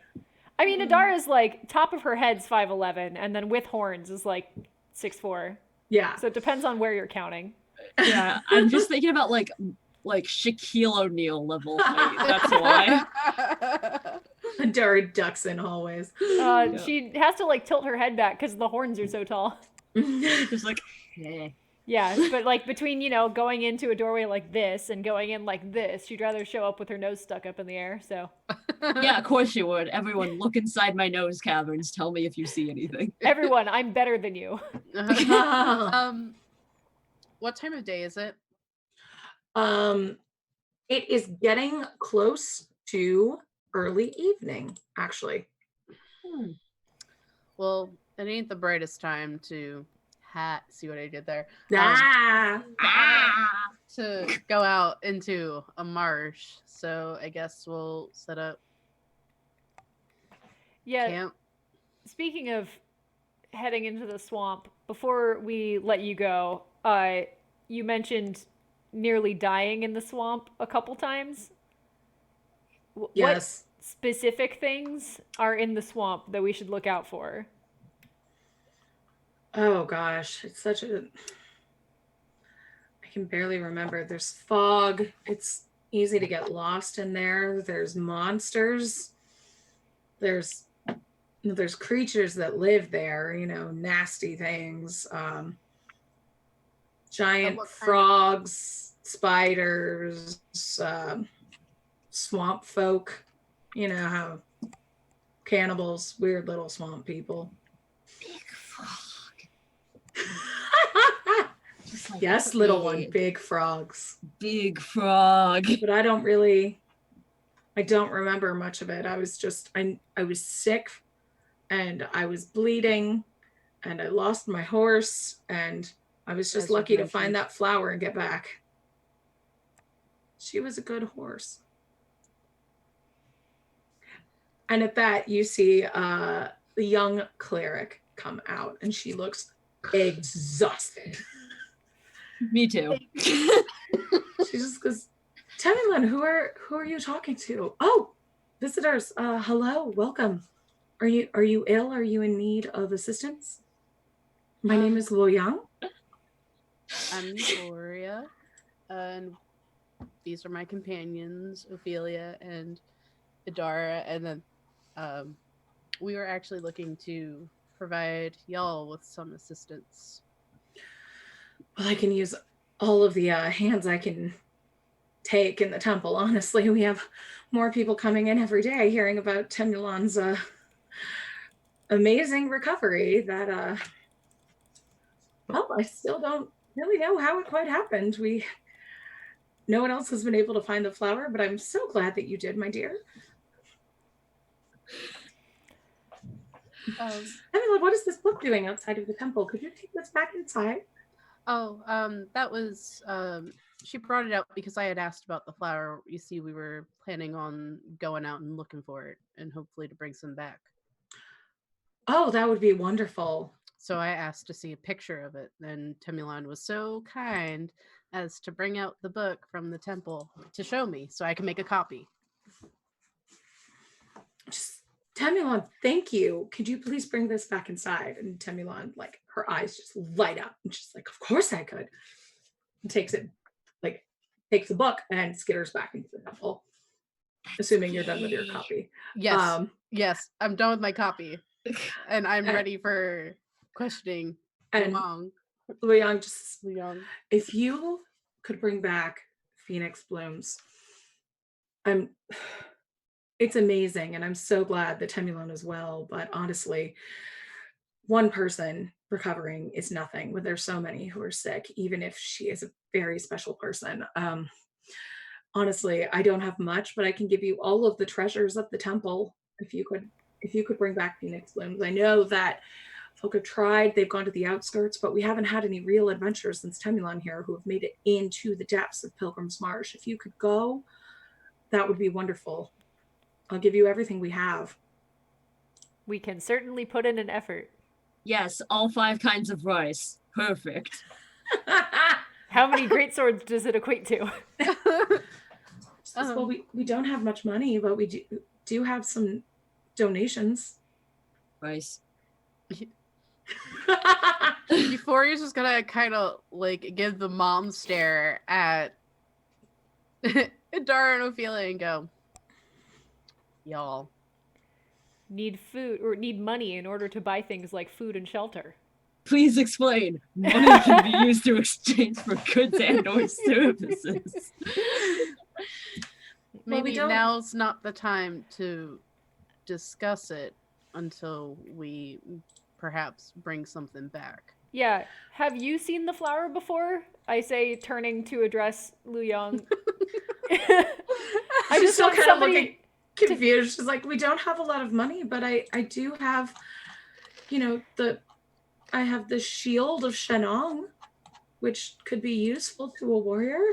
Speaker 1: I mean, Adara's like top of her head's 5'11", and then with horns is like 6'4".
Speaker 2: Yeah.
Speaker 1: So it depends on where you're counting.
Speaker 4: Yeah, I'm just thinking about like Shaquille O'Neal level height. That's why.
Speaker 2: Adara ducks in hallways.
Speaker 1: She has to like tilt her head back because the horns are so tall.
Speaker 4: Just like, eh.
Speaker 1: Yeah, but like between, you know, going into a doorway like this and going in like this, she'd rather show up with her nose stuck up in the air, so.
Speaker 4: Yeah, of course you would. Everyone, look inside my nose caverns. Tell me if you see anything.
Speaker 1: Everyone, I'm better than you.
Speaker 3: What time of day is it?
Speaker 2: It is getting close to early evening, actually.
Speaker 3: Well, it ain't the brightest time to see what I did there. To go out into a marsh. So I guess we'll set up
Speaker 1: Yeah,
Speaker 3: camp.
Speaker 1: speaking of heading into the swamp, before we let you go, you mentioned nearly dying in the swamp a couple times.
Speaker 2: Yes.
Speaker 1: What specific things are in the swamp that we should look out for?
Speaker 2: Oh gosh, it's such a. I can barely remember. There's fog. It's easy to get lost in there. There's monsters. There's creatures that live there, you know, nasty things. Giant frogs, spiders, swamp folk, you know, how cannibals, weird little swamp people.
Speaker 4: Big frog. Just like
Speaker 2: Yes, little one, big frogs.
Speaker 4: Big frog.
Speaker 2: But I don't remember much of it. I was sick and I was bleeding and I lost my horse and I was just lucky to find that flower and get back. She was a good horse. And at that, you see the young cleric come out and she looks exhausted.
Speaker 4: Me too.
Speaker 2: She just goes, Temulon, who are you talking to? Oh, visitors. Hello, welcome. Are you ill? Are you in need of assistance? My name is Lo Yang.
Speaker 3: I'm Euphoria, and these are my companions, Ophelia and Idara, and then we were actually looking to provide y'all with some assistance.
Speaker 2: Well, I can use all of the hands I can take in the temple. Honestly, we have more people coming in every day hearing about Temulon's amazing recovery that well, I still don't really know how it quite happened. no one else has been able to find the flower, but I'm so glad that you did, my dear. Emily, what is this book doing outside of the temple? Could you take this back inside?
Speaker 3: That was she brought it out because I had asked about the flower. You see, we were planning on going out and looking for it and hopefully to bring some back.
Speaker 2: Oh, that would be wonderful.
Speaker 3: So I asked to see a picture of it, and Temulan was so kind as to bring out the book from the temple to show me so I can make a copy.
Speaker 2: Just Temulan, thank you. Could you please bring this back inside? And Temulan, like, her eyes just light up, and she's like, "Of course I could." And takes the book and skitters back into the temple. Assuming you're done with your copy.
Speaker 3: Yes, yes, I'm done with my copy, and I'm ready for questioning.
Speaker 2: And
Speaker 3: Luong.
Speaker 2: Luong, if you could bring back Phoenix Blooms, it's amazing, and I'm so glad that Temulan is well. But honestly, one person recovering is nothing when there's so many who are sick, even if she is a very special person. Honestly, I don't have much, but I can give you all of the treasures of the temple if you could bring back Phoenix Blooms. I know that folk have tried, they've gone to the outskirts, but we haven't had any real adventurers since Temulan here who have made it into the depths of Pilgrim's Marsh. If you could go, that would be wonderful. I'll give you everything we have.
Speaker 1: We can certainly put in an effort.
Speaker 4: Yes, all 5 kinds of rice. Perfect.
Speaker 1: How many great swords does it equate to?
Speaker 2: Well, we don't have much money, but we do have some donations.
Speaker 4: Rice.
Speaker 3: Euphoria's just gonna kind of like give the mom stare at Dara and Ophelia and go, "Y'all
Speaker 1: need food or need money in order to buy things like food and shelter."
Speaker 4: Please explain. Money can be used to exchange for goods and/or services.
Speaker 3: Maybe now's not the time to discuss it until we perhaps bring something back."
Speaker 1: Yeah. Have you seen the flower before? I say, turning to address Lu Yang.
Speaker 2: I just still kind of looking confused. She's like, "We don't have a lot of money, but I do have, I have the shield of Shenong, which could be useful to a warrior."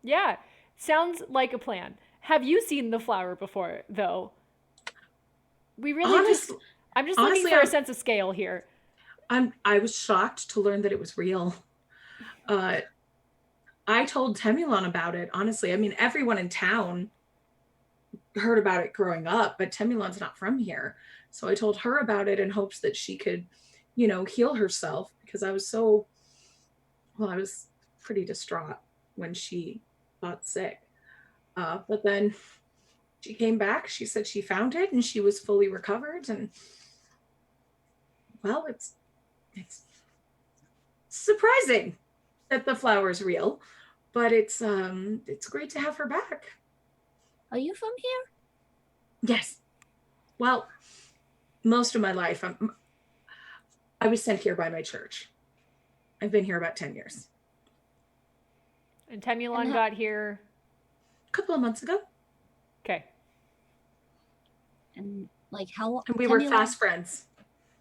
Speaker 1: Yeah, sounds like a plan. Have you seen the flower before, though? We really I'm just looking for a sense of scale here.
Speaker 2: I was shocked to learn that it was real. I told Temulan about it, honestly. I mean, everyone in town heard about it growing up, but Temulan's not from here. So I told her about it in hopes that she could, heal herself, because I was pretty distraught when she got sick. But then she came back, she said she found it and she was fully recovered, and well, it's surprising that the flower is real, but it's great to have her back.
Speaker 4: Are you from here?
Speaker 2: Yes. Well, most of my life, I was sent here by my church. I've been here about 10 years.
Speaker 1: And Temulan got here
Speaker 2: a couple of months ago.
Speaker 1: Okay.
Speaker 4: And like how long?
Speaker 2: And we were fast friends.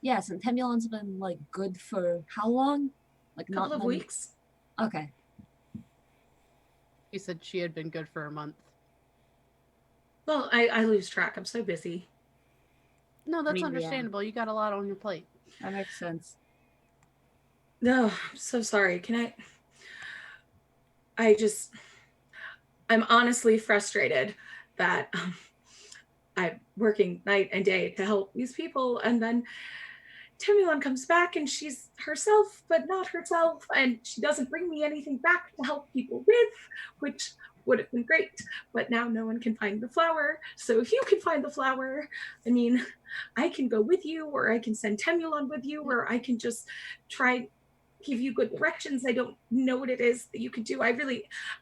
Speaker 4: Yes, and Temulan's been like good for how long? Like
Speaker 2: a couple of weeks.
Speaker 4: Okay.
Speaker 3: She said she had been good for a month.
Speaker 2: Well, I lose track. I'm so busy.
Speaker 3: No, that's understandable. Yeah. You got a lot on your plate.
Speaker 4: That makes sense.
Speaker 2: No, I'm so sorry. I'm honestly frustrated that I'm working night and day to help these people, and then Temulan comes back and she's herself, but not herself, and she doesn't bring me anything back to help people with, which would have been great, but now no one can find the flower. So if you can find the flower, I mean, I can go with you, or I can send Temulan with you, or I can just try give you good directions. I don't know what it is that you can do. I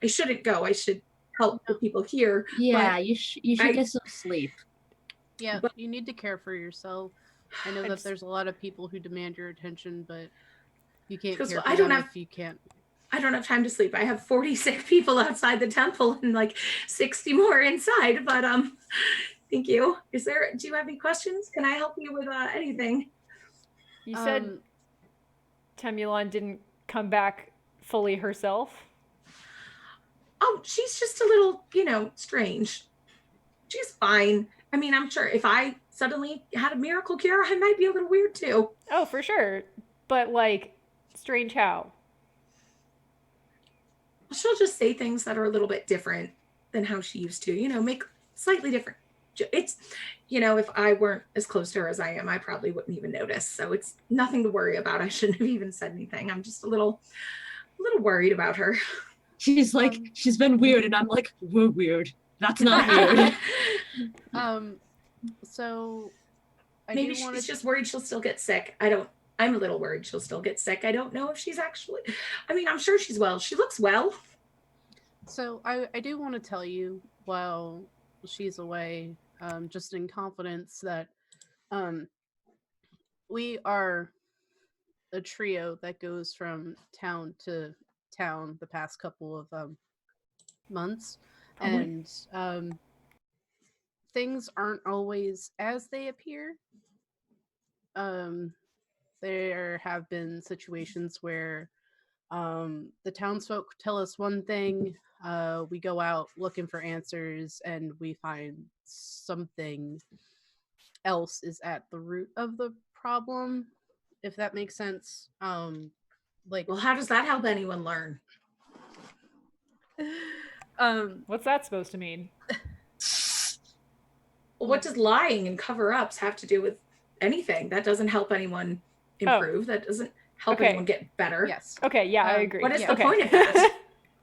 Speaker 2: shouldn't go. I should help the people here.
Speaker 4: Yeah, you should get some sleep.
Speaker 3: Yeah, but you need to care for yourself. I know that there's a lot of people who demand your attention, but you can't care for them if you can't.
Speaker 2: I don't have time to sleep. I have 40 sick people outside the temple and like 60 more inside. But thank you. Do you have any questions? Can I help you with anything?
Speaker 1: You said Temulon didn't come back fully herself?
Speaker 2: Oh, she's just a little, strange. She's fine. I mean, I'm sure if I suddenly had a miracle cure, I might be a little weird too.
Speaker 1: Oh, for sure. But like, strange how?
Speaker 2: She'll just say things that are a little bit different than how she used to, make slightly different. It's, if I weren't as close to her as I am, I probably wouldn't even notice. So it's nothing to worry about. I shouldn't have even said anything. I'm just a little worried about her.
Speaker 4: She's like, she's been weird, and I'm like, we're weird. That's not weird.
Speaker 3: So
Speaker 2: maybe she's just worried she'll still get sick. I'm a little worried she'll still get sick. I don't know if she's actually, I'm sure she's well. She looks well.
Speaker 3: So I do want to tell you while she's away, just in confidence, that we are a trio that goes from town to town the past couple of months. And things aren't always as they appear. There have been situations where the townsfolk tell us one thing, we go out looking for answers, and we find something else is at the root of the problem, if that makes sense.
Speaker 2: Well, how does that help anyone learn?
Speaker 1: What's that supposed to mean?
Speaker 2: Well, what does lying and cover-ups have to do with anything? That doesn't help anyone improve. That doesn't help anyone get better.
Speaker 3: Yes.
Speaker 1: Okay, yeah, I agree.
Speaker 2: What is the point of that?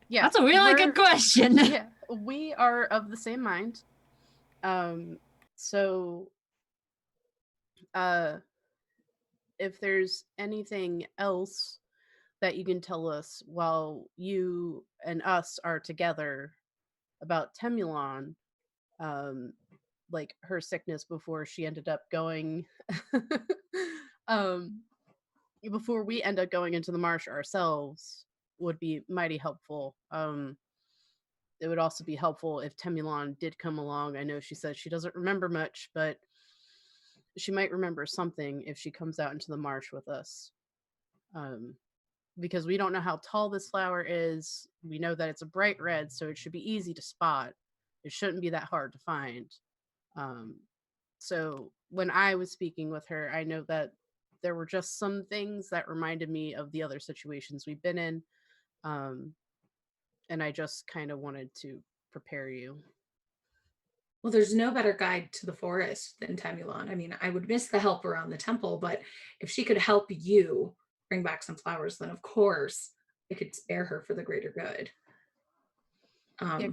Speaker 3: Yeah,
Speaker 4: that's a really good question.
Speaker 3: Yeah, we are of the same mind. So if there's anything else that you can tell us while you and us are together about Temulon, like her sickness before she ended up going before we end up going into the marsh ourselves, would be mighty helpful. It would also be helpful if Temulon did come along. I know she says she doesn't remember much, but she might remember something if she comes out into the marsh with us. Because we don't know how tall this flower is. We know that it's a bright red, so it should be easy to spot. It shouldn't be that hard to find. So when I was speaking with her, I know that there were just some things that reminded me of the other situations we've been in. And I just kind of wanted to prepare you.
Speaker 2: Well, there's no better guide to the forest than Temulon. I mean, I would miss the help around the temple, but if she could help you bring back some flowers, then of course I could spare her for the greater good.
Speaker 3: Yeah,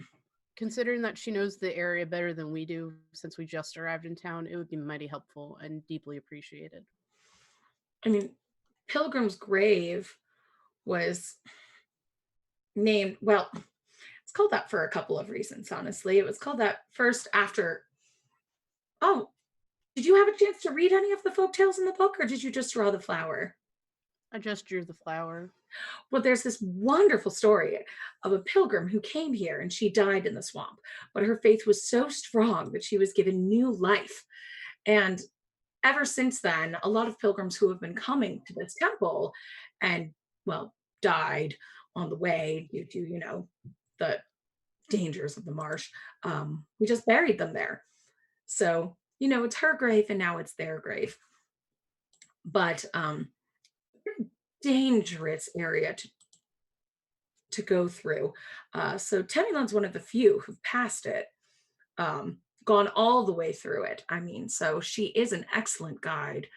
Speaker 3: considering that she knows the area better than we do, since we just arrived in town, it would be mighty helpful and deeply appreciated.
Speaker 2: I mean, Pilgrim's Grave was named, well, it's called that for a couple of reasons, honestly. It was called that first after. Oh, did you have a chance to read any of the folktales in the book, or did you just draw the flower?
Speaker 3: I just drew the flower.
Speaker 2: Well, there's this wonderful story of a pilgrim who came here and she died in the swamp, but her faith was so strong that she was given new life. And ever since then, a lot of pilgrims who have been coming to this temple and, well, died on the way due to, the dangers of the marsh, we just buried them there. So, it's her grave and now it's their grave. But dangerous area to go through. So Temulon's one of the few who've passed it, gone all the way through it. I mean, so she is an excellent guide,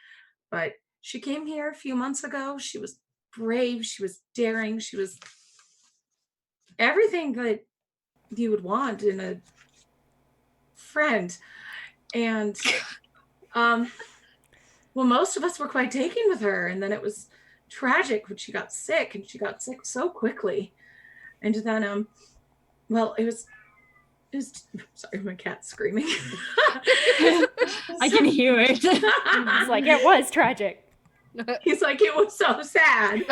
Speaker 2: but she came here a few months ago. She was brave, she was daring, she was everything that you would want in a friend. And well, most of us were quite taken with her, and then it was tragic when she got sick, and she got sick so quickly. And then well, it was sorry, my cat's screaming.
Speaker 4: I can hear it.
Speaker 1: It's like, it was tragic.
Speaker 2: He's like, it was so sad.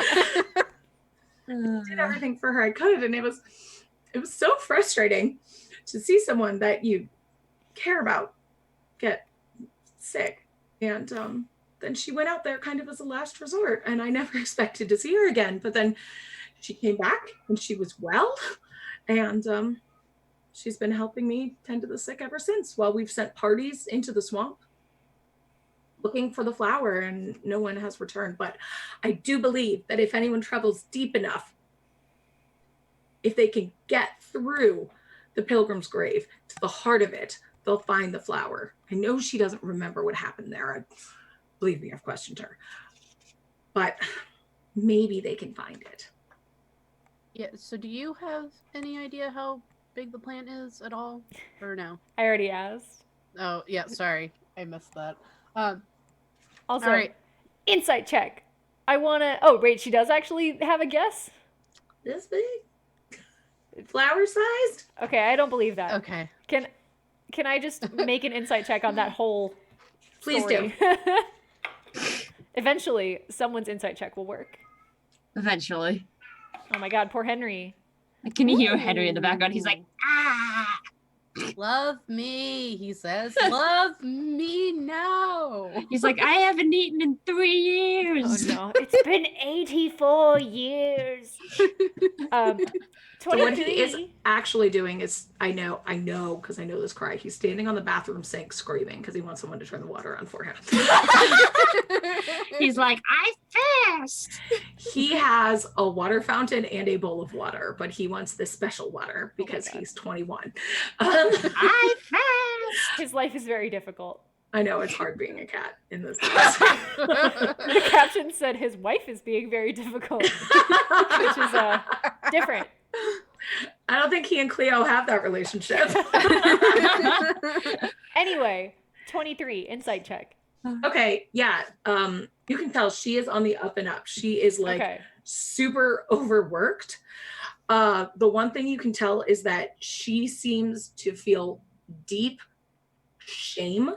Speaker 2: did everything for her I could, and it was so frustrating to see someone that you care about get sick. And then she went out there kind of as a last resort, and I never expected to see her again. But then she came back and she was well, and she's been helping me tend to the sick ever since. While we've sent parties into the swamp looking for the flower, and no one has returned. But I do believe that if anyone travels deep enough, if they can get through the pilgrim's grave to the heart of it, they'll find the flower. I know she doesn't remember what happened there. Believe me, I've questioned her. But maybe they can find it.
Speaker 3: Yeah, so do you have any idea how big the plant is at all? Or no?
Speaker 1: I already asked.
Speaker 3: Oh, yeah, sorry. I missed that.
Speaker 1: Also,
Speaker 3: all right.
Speaker 1: insight check. I want to... Oh, wait, she does actually have a guess?
Speaker 2: This big? Flower sized?
Speaker 1: Okay, I don't believe that.
Speaker 3: Okay.
Speaker 1: Can I just make an insight check on that whole
Speaker 2: Please
Speaker 1: story? Eventually, someone's insight check will work.
Speaker 4: Eventually.
Speaker 1: Oh my god, poor Henry.
Speaker 4: Can you hear Henry in the background? He's like,
Speaker 3: Ooh.
Speaker 4: ah!
Speaker 3: Love me, he says. Love me now.
Speaker 4: He's like, I haven't eaten in 3
Speaker 1: Oh
Speaker 4: years.
Speaker 1: no, it's been 84 years. 23.
Speaker 2: So what he is actually doing is, I know, because I know this cry. He's standing on the bathroom sink screaming because he wants someone to turn the water on for him.
Speaker 4: He's like, I fast.
Speaker 2: He has a water fountain and a bowl of water, but he wants this special water because
Speaker 1: God.
Speaker 2: he's 21.
Speaker 4: I fast.
Speaker 1: His life is very difficult.
Speaker 2: I know it's hard being a cat in this house.
Speaker 1: The caption said his wife is being very difficult, which is different.
Speaker 2: I don't think he and Cleo have that relationship.
Speaker 1: Anyway, 23, insight check.
Speaker 2: Okay, yeah. You can tell she is on the up and up. She is like
Speaker 1: Okay.
Speaker 2: super overworked. The one thing you can tell is that she seems to feel deep shame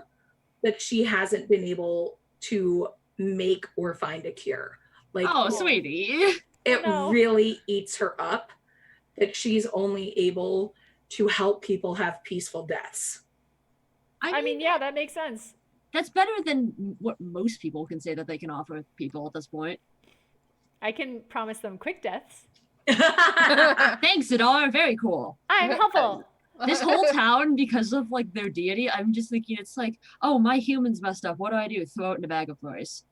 Speaker 2: that she hasn't been able to make or find a cure. Like,
Speaker 4: Oh, sweetie.
Speaker 2: it
Speaker 1: No.
Speaker 2: really eats her up that she's only able to help people have peaceful deaths.
Speaker 1: I mean, yeah, that makes sense.
Speaker 4: that's better than what most people can say that they can offer people at this point.
Speaker 1: I can promise them quick deaths.
Speaker 4: Thanks, Adar. Very cool.
Speaker 1: I'm helpful.
Speaker 4: This whole town, because of like their deity, I'm just thinking it's like, oh, my human's messed up. What do? Throw it in a bag of rice.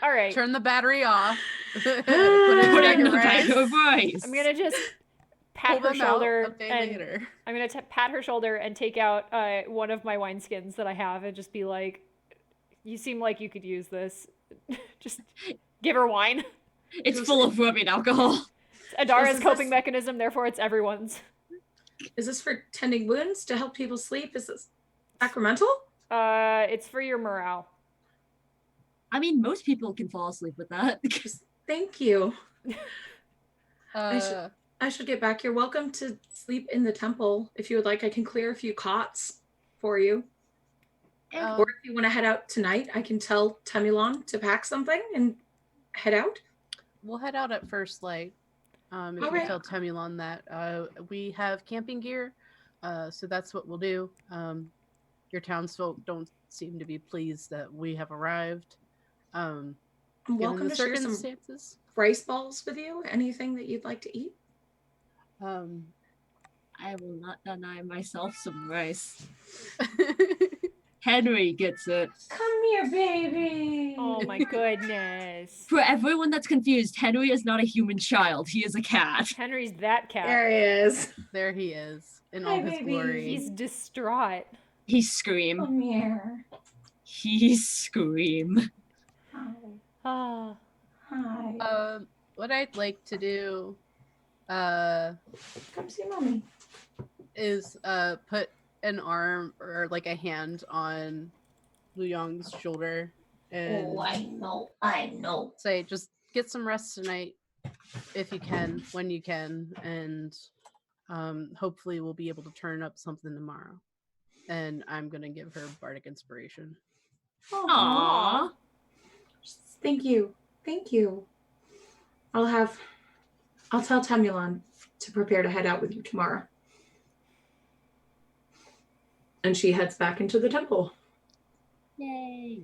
Speaker 1: All right.
Speaker 3: Turn the battery off.
Speaker 4: Put it in a bag of rice.
Speaker 1: I'm gonna just pat
Speaker 3: Pull
Speaker 1: her
Speaker 3: them out
Speaker 1: shoulder
Speaker 3: a day
Speaker 1: and
Speaker 3: later.
Speaker 1: I'm gonna pat her shoulder and take out one of my wineskins that I have and just be like, "You seem like you could use this. Just give her wine."
Speaker 4: It's full of rubbing alcohol.
Speaker 1: It's Adara's
Speaker 2: Is this-
Speaker 1: coping mechanism, therefore it's everyone's.
Speaker 2: Is this for tending wounds to help people sleep? Is this sacramental?
Speaker 1: It's for your morale.
Speaker 4: I mean, most people can fall asleep with that.
Speaker 2: Thank you.
Speaker 3: Uh,
Speaker 2: I should get back. You're welcome to sleep in the temple. If you would like, I can clear a few cots for you.
Speaker 3: um,
Speaker 2: Or if you want to head out tonight, I can tell Temulon to pack something and head out.
Speaker 3: we'll head out at first light. If you
Speaker 2: Alright.
Speaker 3: tell Temulon that we have camping gear, so that's what we'll do. Your townsfolk don't seem to be pleased that we have arrived.
Speaker 2: I'm
Speaker 3: Given
Speaker 2: welcome
Speaker 3: the
Speaker 2: to share some
Speaker 3: circumstances.
Speaker 2: rice balls with you. Anything that you'd like to eat?
Speaker 4: I will not deny myself some rice. Henry gets it.
Speaker 2: Come here, baby.
Speaker 1: Oh my goodness.
Speaker 4: For everyone that's confused, Henry is not a human child. He is a cat.
Speaker 1: Henry's that cat.
Speaker 2: There he is.
Speaker 3: There he is in
Speaker 2: Hi,
Speaker 3: all his
Speaker 2: baby.
Speaker 3: glory.
Speaker 1: He's distraught.
Speaker 4: He scream.
Speaker 2: Come here.
Speaker 4: He scream.
Speaker 2: Hi.
Speaker 1: Ah.
Speaker 2: Hi.
Speaker 3: What I'd like to do
Speaker 2: Come see mommy.
Speaker 3: is put an arm or like a hand on Lu Yong's shoulder and
Speaker 2: Oh, I know.
Speaker 3: say, just get some rest tonight if you can, when you can, and hopefully we'll be able to turn up something tomorrow. And I'm gonna give her bardic inspiration.
Speaker 4: Aww.
Speaker 2: Thank you. Thank you. I'll tell Temulon to prepare to head out with you tomorrow. And she heads back into the temple.
Speaker 4: Yay.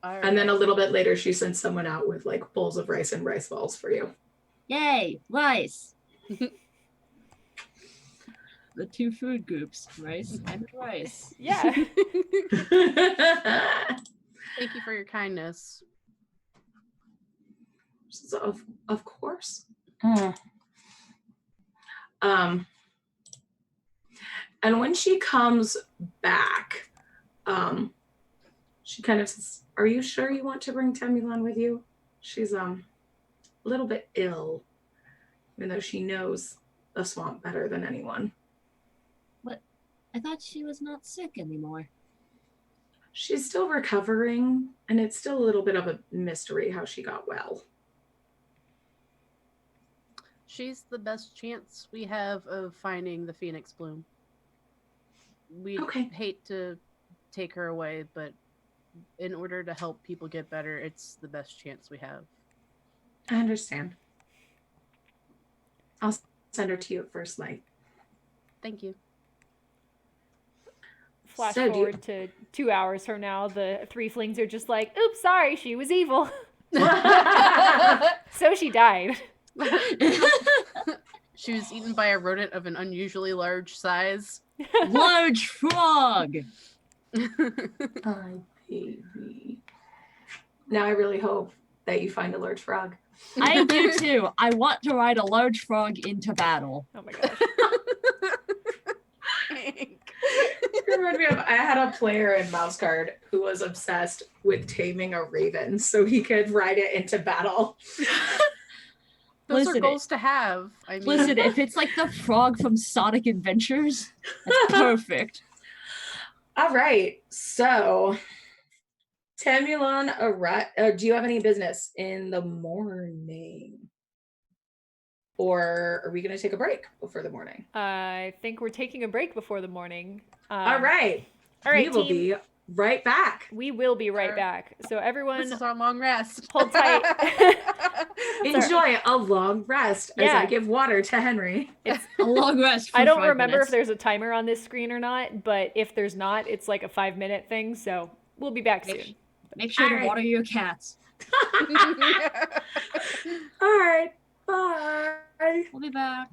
Speaker 2: And then a little bit later, she sends someone out with like bowls of rice and rice balls for you.
Speaker 4: Yay, rice. The two food groups, rice and rice.
Speaker 1: Yeah.
Speaker 3: Thank you for your kindness.
Speaker 2: Of course.
Speaker 4: Uh,
Speaker 2: And when she comes back, she kind of says, "Are you sure you want to bring Temulon with you? She's a little bit ill, even though she knows the swamp better than anyone."
Speaker 4: I thought she was not sick anymore.
Speaker 2: She's still recovering, and it's still a little bit of a mystery how she got well.
Speaker 3: She's the best chance we have of finding the Phoenix Bloom. We
Speaker 2: Okay.
Speaker 3: hate to take her away, but in order to help people get better, it's the best chance we have.
Speaker 2: I understand. I'll send her to you at first light.
Speaker 3: Thank you.
Speaker 1: Flash
Speaker 2: So do you-
Speaker 1: forward to 2 hours from now, the Threeflings are just like, oops, sorry, she was evil. So she died.
Speaker 3: She was eaten by a rodent of an unusually large size.
Speaker 4: Large frog!
Speaker 2: Hi, baby. Now I really hope that you find a large frog.
Speaker 4: I do too. I want to ride a large frog into battle.
Speaker 1: Oh my gosh.
Speaker 2: Reminded me of, I had a player in Mouse Card who was obsessed with taming a raven so he could ride it into battle.
Speaker 3: Those
Speaker 4: Listen,
Speaker 3: are goals to have. I mean,
Speaker 4: Listen, if it's like the frog from Sonic Adventures, that's perfect.
Speaker 2: All right, so Temulon, do you have any business in the morning? Or are we going to take a break before the morning?
Speaker 1: I think we're taking a break before the morning.
Speaker 2: All right.
Speaker 1: All right,
Speaker 2: We will
Speaker 1: team.
Speaker 2: be right back.
Speaker 1: We will be right
Speaker 3: Alright.
Speaker 1: back. So everyone,
Speaker 3: this is our long rest.
Speaker 1: hold tight.
Speaker 2: Enjoy a long rest as
Speaker 1: Yeah.
Speaker 2: I give water to Henry.
Speaker 1: It's
Speaker 4: A long rest for
Speaker 1: I don't
Speaker 4: 5
Speaker 1: remember
Speaker 4: minutes.
Speaker 1: if there's a timer on this screen or not, but if there's not, it's like a 5-minute thing. So we'll be back soon.
Speaker 4: Make sure to
Speaker 2: Alright.
Speaker 4: water your cats.
Speaker 2: All right. Bye.
Speaker 4: We'll be back.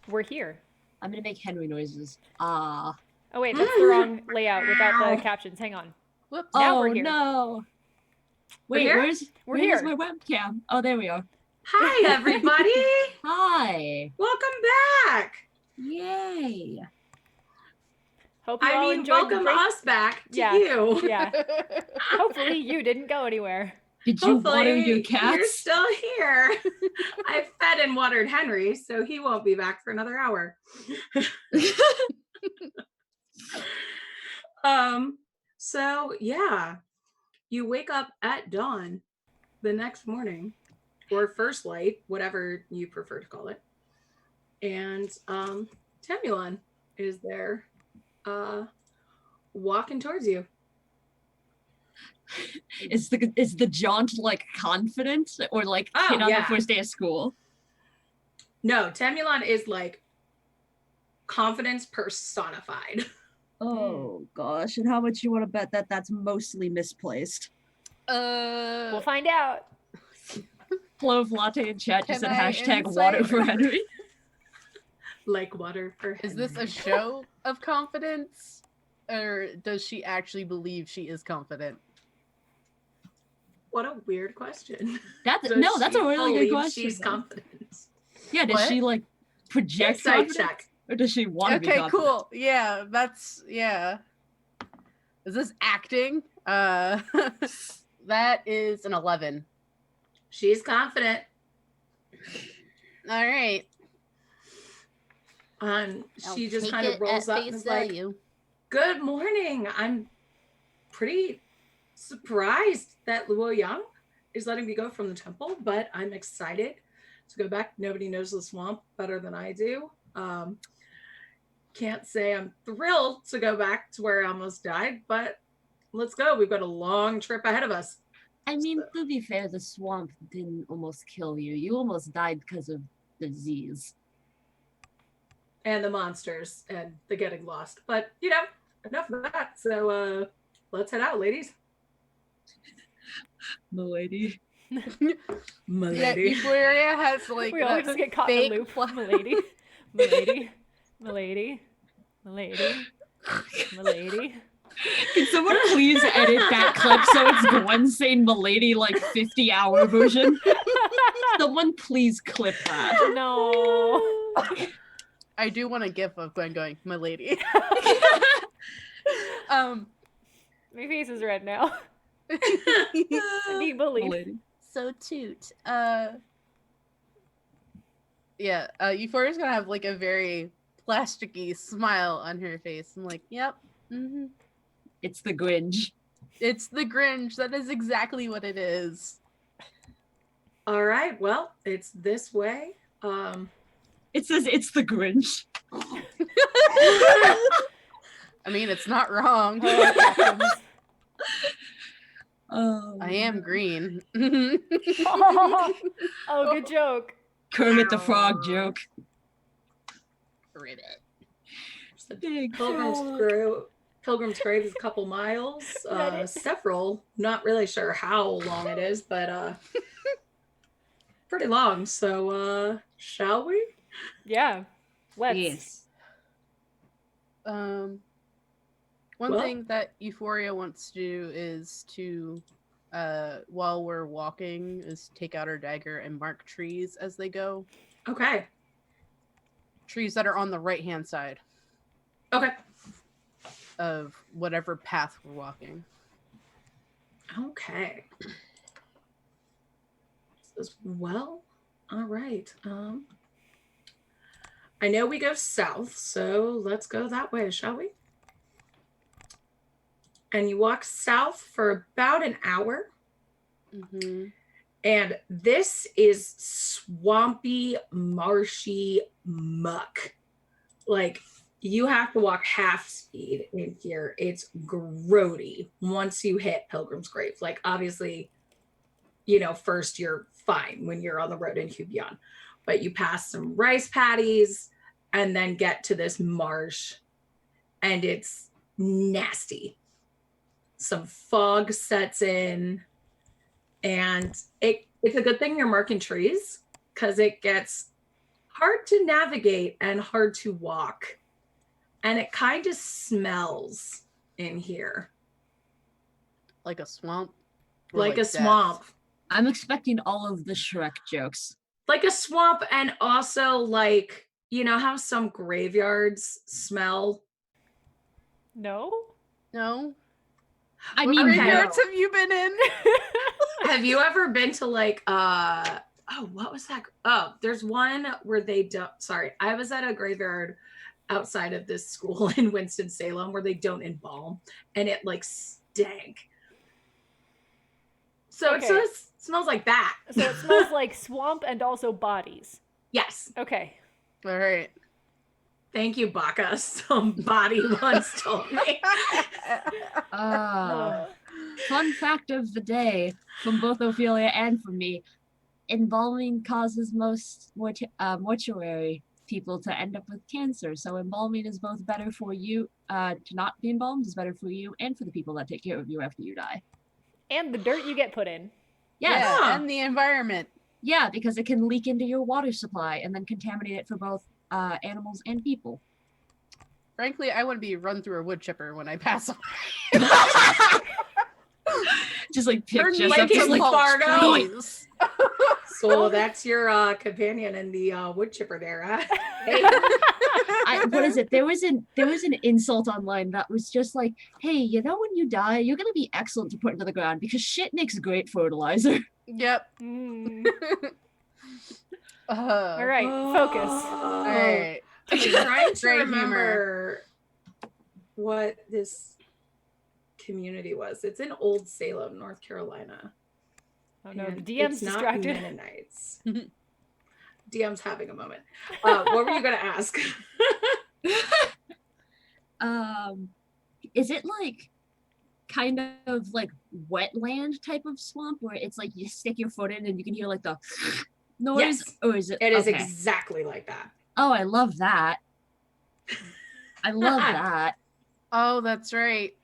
Speaker 1: We're here.
Speaker 4: I'm gonna make Henry noises. Ah.
Speaker 1: Oh wait, that's the wrong layout without the captions. Hang on.
Speaker 3: Whoops.
Speaker 1: Now
Speaker 4: Oh
Speaker 1: we're here.
Speaker 4: no. Wait,
Speaker 2: here?
Speaker 4: where's
Speaker 1: We're
Speaker 4: where's
Speaker 1: here.
Speaker 4: my webcam? Oh, there we are.
Speaker 2: Hi, everybody.
Speaker 4: Hi.
Speaker 2: Welcome back.
Speaker 4: Yay.
Speaker 1: Hope you all enjoyed
Speaker 2: welcome
Speaker 1: the break.
Speaker 2: us back to
Speaker 1: Yeah.
Speaker 2: you.
Speaker 1: Yeah. Hopefully you didn't go anywhere.
Speaker 4: Did you water
Speaker 2: Hopefully
Speaker 4: your
Speaker 2: you're
Speaker 4: cats?
Speaker 2: still here. I fed and watered Henry, so he won't be back for another hour. So yeah, you wake up at dawn the next morning, or first light, whatever you prefer to call it, and Temulon is there, walking towards you.
Speaker 4: Is the jaunt like confident or like
Speaker 2: Oh,
Speaker 4: kid on
Speaker 2: yeah.
Speaker 4: the first day of school?
Speaker 2: No, Temulon is like confidence personified.
Speaker 4: Oh gosh, and how much you want to bet that that's mostly misplaced?
Speaker 1: We'll find out.
Speaker 4: Flow of latte in chat just
Speaker 3: Can
Speaker 4: said
Speaker 3: I
Speaker 4: hashtag water
Speaker 3: insight?
Speaker 4: for Henry.
Speaker 2: Like water for
Speaker 3: Is this a
Speaker 2: Henry.
Speaker 3: show of confidence? Or does she actually believe she is confident?
Speaker 2: What a weird question.
Speaker 4: That's
Speaker 2: Does
Speaker 4: no, that's a
Speaker 2: she
Speaker 4: really good
Speaker 2: believe
Speaker 4: question.
Speaker 2: She's
Speaker 4: though.
Speaker 2: confident.
Speaker 4: Yeah, does
Speaker 3: What?
Speaker 4: she like project
Speaker 2: Insight
Speaker 4: confidence?
Speaker 2: check.
Speaker 4: Or does she want to be
Speaker 3: Okay,
Speaker 4: confident?
Speaker 3: cool. Yeah, that's yeah. Is this acting? That is an 11.
Speaker 2: She's confident.
Speaker 3: All right.
Speaker 2: She just kind of rolls up and is like, "Good morning. I'm pretty surprised that Luo Yang is letting me go from the temple, but I'm excited to go back. Nobody knows the swamp better than I do. Can't say I'm thrilled to go back to where I almost died, but let's go. We've got a long trip ahead of us."
Speaker 4: I mean, to be fair, the swamp didn't almost kill you. You almost died because of disease.
Speaker 2: And the monsters and the getting lost. But, you know, enough of that. So let's head out, ladies.
Speaker 4: Milady.
Speaker 3: Yeah,
Speaker 2: Milady.
Speaker 3: Euphoria has like
Speaker 1: We always
Speaker 3: that
Speaker 1: just get caught in
Speaker 3: fake
Speaker 1: the loop.
Speaker 3: pl-
Speaker 1: Milady. Milady. Milady. Milady. Milady.
Speaker 4: Can someone please edit that clip so it's Gwen saying Milady like 50-hour version? Someone please clip that.
Speaker 1: No.
Speaker 3: I do want a gif of Gwen going, my lady.
Speaker 1: My face is red now. I need belief.
Speaker 4: Milady.
Speaker 3: So toot. Yeah, Euphoria's gonna have like a very plasticky smile on her face. I'm like, yep. Mm-hmm.
Speaker 4: It's the Grinch.
Speaker 3: It's the Grinch. That is exactly what it is.
Speaker 2: All right. Well, it's this way.
Speaker 4: It says it's the Grinch.
Speaker 3: I mean, it's not wrong. I am green.
Speaker 1: Oh, good joke.
Speaker 4: Kermit the Frog joke.
Speaker 3: Ribbit.
Speaker 4: Big
Speaker 2: Pilgrim's Grave is a couple miles. Several. Not really sure how long it is, but pretty long. So shall we?
Speaker 1: Yeah. Let's.
Speaker 4: Yes.
Speaker 3: One thing that Euphoria wants to do is to, while we're walking, is take out her dagger and mark trees as they go.
Speaker 2: Okay.
Speaker 3: Trees that are on the right-hand side
Speaker 2: Okay.
Speaker 3: of whatever path we're walking.
Speaker 2: Okay. Well, all right. I know we go south, so let's go that way, shall we? And you walk south for about an hour.
Speaker 3: Mm-hmm.
Speaker 2: And this is swampy, marshy muck. Like, you have to walk half speed in here. It's grody once you hit Pilgrim's Grave. Like, obviously, you know, first you're fine when you're on the road in Hubion. But you pass some rice paddies and then get to this marsh. And it's nasty. Some fog sets in. And it's a good thing you're marking trees because it gets hard to navigate and hard to walk. And it kind of smells in here.
Speaker 3: Like a swamp? Or
Speaker 2: Like a
Speaker 3: death?
Speaker 2: swamp.
Speaker 4: I'm expecting all of the Shrek jokes.
Speaker 2: Like a swamp, and also like, you know how some graveyards smell?
Speaker 1: No?
Speaker 3: No?
Speaker 4: I
Speaker 3: What
Speaker 4: mean,
Speaker 3: graveyards have you been in?
Speaker 2: Have you ever been to like what was that? Oh, there's one where they don't, sorry, I was at a graveyard outside of this school in Winston-Salem where they don't embalm, and it like stank. So
Speaker 1: Okay.
Speaker 2: it smells like that.
Speaker 1: So it smells like swamp and also bodies.
Speaker 2: Yes.
Speaker 1: Okay.
Speaker 3: All right.
Speaker 2: Thank you, Baka. Somebody once told me.
Speaker 4: Fun fact of the day from both Ophelia and from me: embalming causes most mortuary people to end up with cancer. So embalming is both better for you to not be embalmed is better for you and for the people that take care of you after you die.
Speaker 1: And the dirt you get put in.
Speaker 4: Yes.
Speaker 3: Yeah,
Speaker 2: Huh.
Speaker 3: and the environment.
Speaker 4: Yeah, because it can leak into your water supply and then contaminate it for both animals and people.
Speaker 3: Frankly, I want to be run through a wood chipper when I pass away.
Speaker 4: Just like
Speaker 3: Turn
Speaker 4: pictures
Speaker 3: me
Speaker 2: like
Speaker 4: of
Speaker 3: into
Speaker 2: in
Speaker 4: like,
Speaker 3: mulch,
Speaker 2: Fargo.
Speaker 3: please.
Speaker 2: So that's your companion in the wood chipper there, huh?
Speaker 4: what is it? There was an insult online that was just like, hey, you know, when you die, you're gonna be excellent to put into the ground because shit makes great fertilizer.
Speaker 3: Yep.
Speaker 1: Mm.
Speaker 3: All
Speaker 1: All right, focus.
Speaker 2: All
Speaker 3: right.
Speaker 2: I'm trying to
Speaker 3: Great
Speaker 2: remember what this community was. It's in Old Salem, North Carolina.
Speaker 1: Oh no, the
Speaker 2: And
Speaker 1: DM's
Speaker 2: it's not
Speaker 1: distracted.
Speaker 2: Mennonites. DM's having a moment. What were you gonna ask?
Speaker 4: Is it like kind of like wetland type of swamp where it's like you stick your foot in and you can hear like the noise?
Speaker 2: Yes.
Speaker 4: Or is it?
Speaker 2: It is
Speaker 4: okay.
Speaker 2: exactly like that.
Speaker 4: Oh, I love that. I love that.
Speaker 3: Oh, that's right.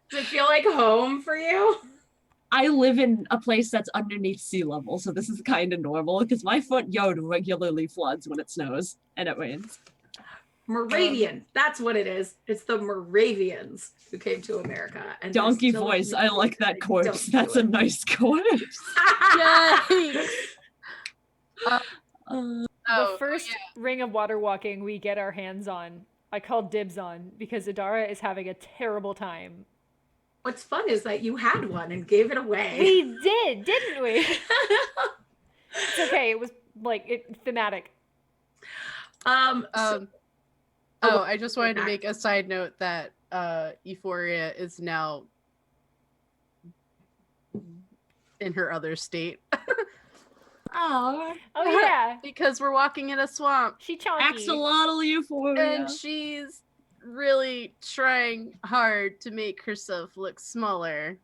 Speaker 2: Does it feel like home for you?
Speaker 4: I live in a place that's underneath sea level, so this is kind of normal because my front yard regularly floods when it snows and it rains.
Speaker 2: Moravian. That's what it is. It's the Moravians who came to America. And there's
Speaker 4: Donkey
Speaker 2: still a
Speaker 4: voice.
Speaker 2: few
Speaker 4: I like
Speaker 2: people
Speaker 4: that corpse.
Speaker 2: don't
Speaker 4: That's
Speaker 2: do
Speaker 4: a nice corpse.
Speaker 3: Yikes.
Speaker 1: The
Speaker 3: Oh,
Speaker 1: first ring of water walking we get our hands on, I called dibs on because Adara is having a terrible time.
Speaker 2: What's fun is that you had one and gave it away.
Speaker 1: We did, didn't we? It's okay. It was like thematic.
Speaker 2: So-
Speaker 3: I just wanted to
Speaker 2: back.
Speaker 3: make a side note that Euphoria is now in her other state
Speaker 4: Oh,
Speaker 1: Oh yeah,
Speaker 3: because we're walking in a swamp
Speaker 1: she chonky.
Speaker 4: axolotl euphoria.
Speaker 3: and she's really trying hard to make herself look smaller.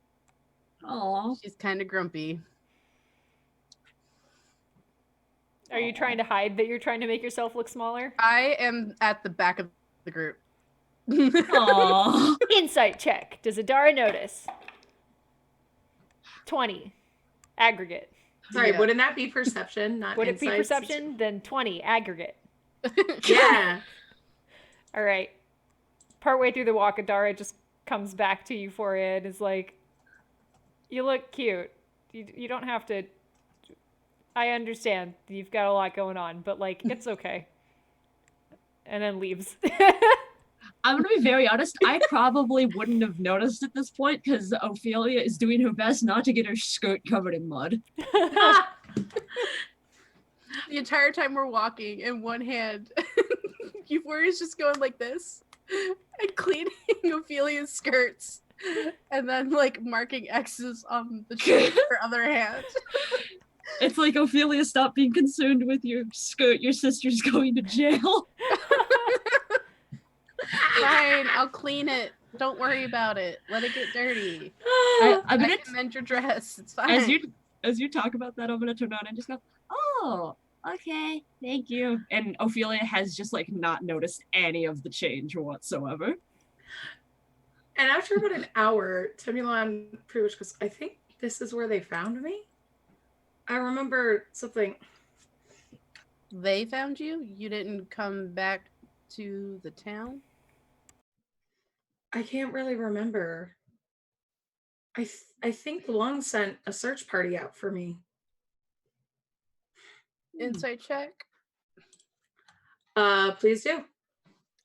Speaker 4: Aw.
Speaker 3: She's kind of grumpy.
Speaker 1: Are you trying to hide that you're trying to make yourself look smaller?
Speaker 3: I am at the back of the group.
Speaker 4: Aw.
Speaker 1: Insight check. Does Adara notice? 20. Aggregate.
Speaker 2: Sorry,
Speaker 3: Yeah.
Speaker 2: wouldn't that be perception, not
Speaker 1: Would it be
Speaker 2: insight?
Speaker 1: perception? Then 20. Aggregate.
Speaker 2: Yeah.
Speaker 1: All right. Partway through the walk, Adara just comes back to Euphoria and is like, you look cute. You don't have to... I understand you've got a lot going on, but like, it's okay. And then leaves.
Speaker 4: I'm gonna be very honest. I probably wouldn't have noticed at this point because Ophelia is doing her best not to get her skirt covered in mud.
Speaker 3: The entire time we're walking, in one hand, Euphoria's just going like this and cleaning Ophelia's skirts, and then like marking X's on the shirt with her other hand.
Speaker 4: It's like, Ophelia, stop being concerned with your skirt. Your sister's going to jail.
Speaker 3: Fine, I'll clean it. Don't worry about it. Let it get dirty.
Speaker 4: I'm
Speaker 3: I
Speaker 4: gonna,
Speaker 3: can mend your dress. It's fine.
Speaker 4: as you talk about that, I'm gonna turn on and just go, oh, okay, thank you. And Ophelia has just like not noticed any of the change whatsoever.
Speaker 2: And after about an hour, Timulan pretty much goes, I think this is where they found me. I remember something.
Speaker 3: They found you? You didn't come back to the town?
Speaker 2: I can't really remember. I think Lung sent a search party out for me.
Speaker 3: Insight check?
Speaker 2: Please do.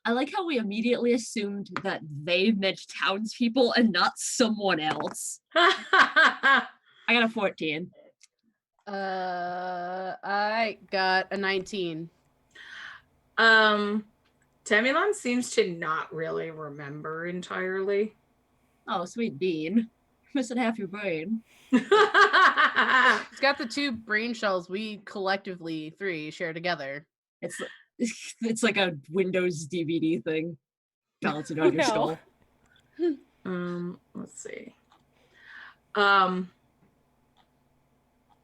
Speaker 4: I like how we immediately assumed that they meant townspeople and not someone else. I got a 14.
Speaker 3: I got a 19.
Speaker 2: Timulan seems to not really remember entirely.
Speaker 4: Oh, sweet bean. Missing half your brain.
Speaker 3: It's got the 2 brain shells we collectively 3 share together.
Speaker 4: It's like a Windows DVD thing balancing on your
Speaker 1: No.
Speaker 4: skull.
Speaker 2: Let's see.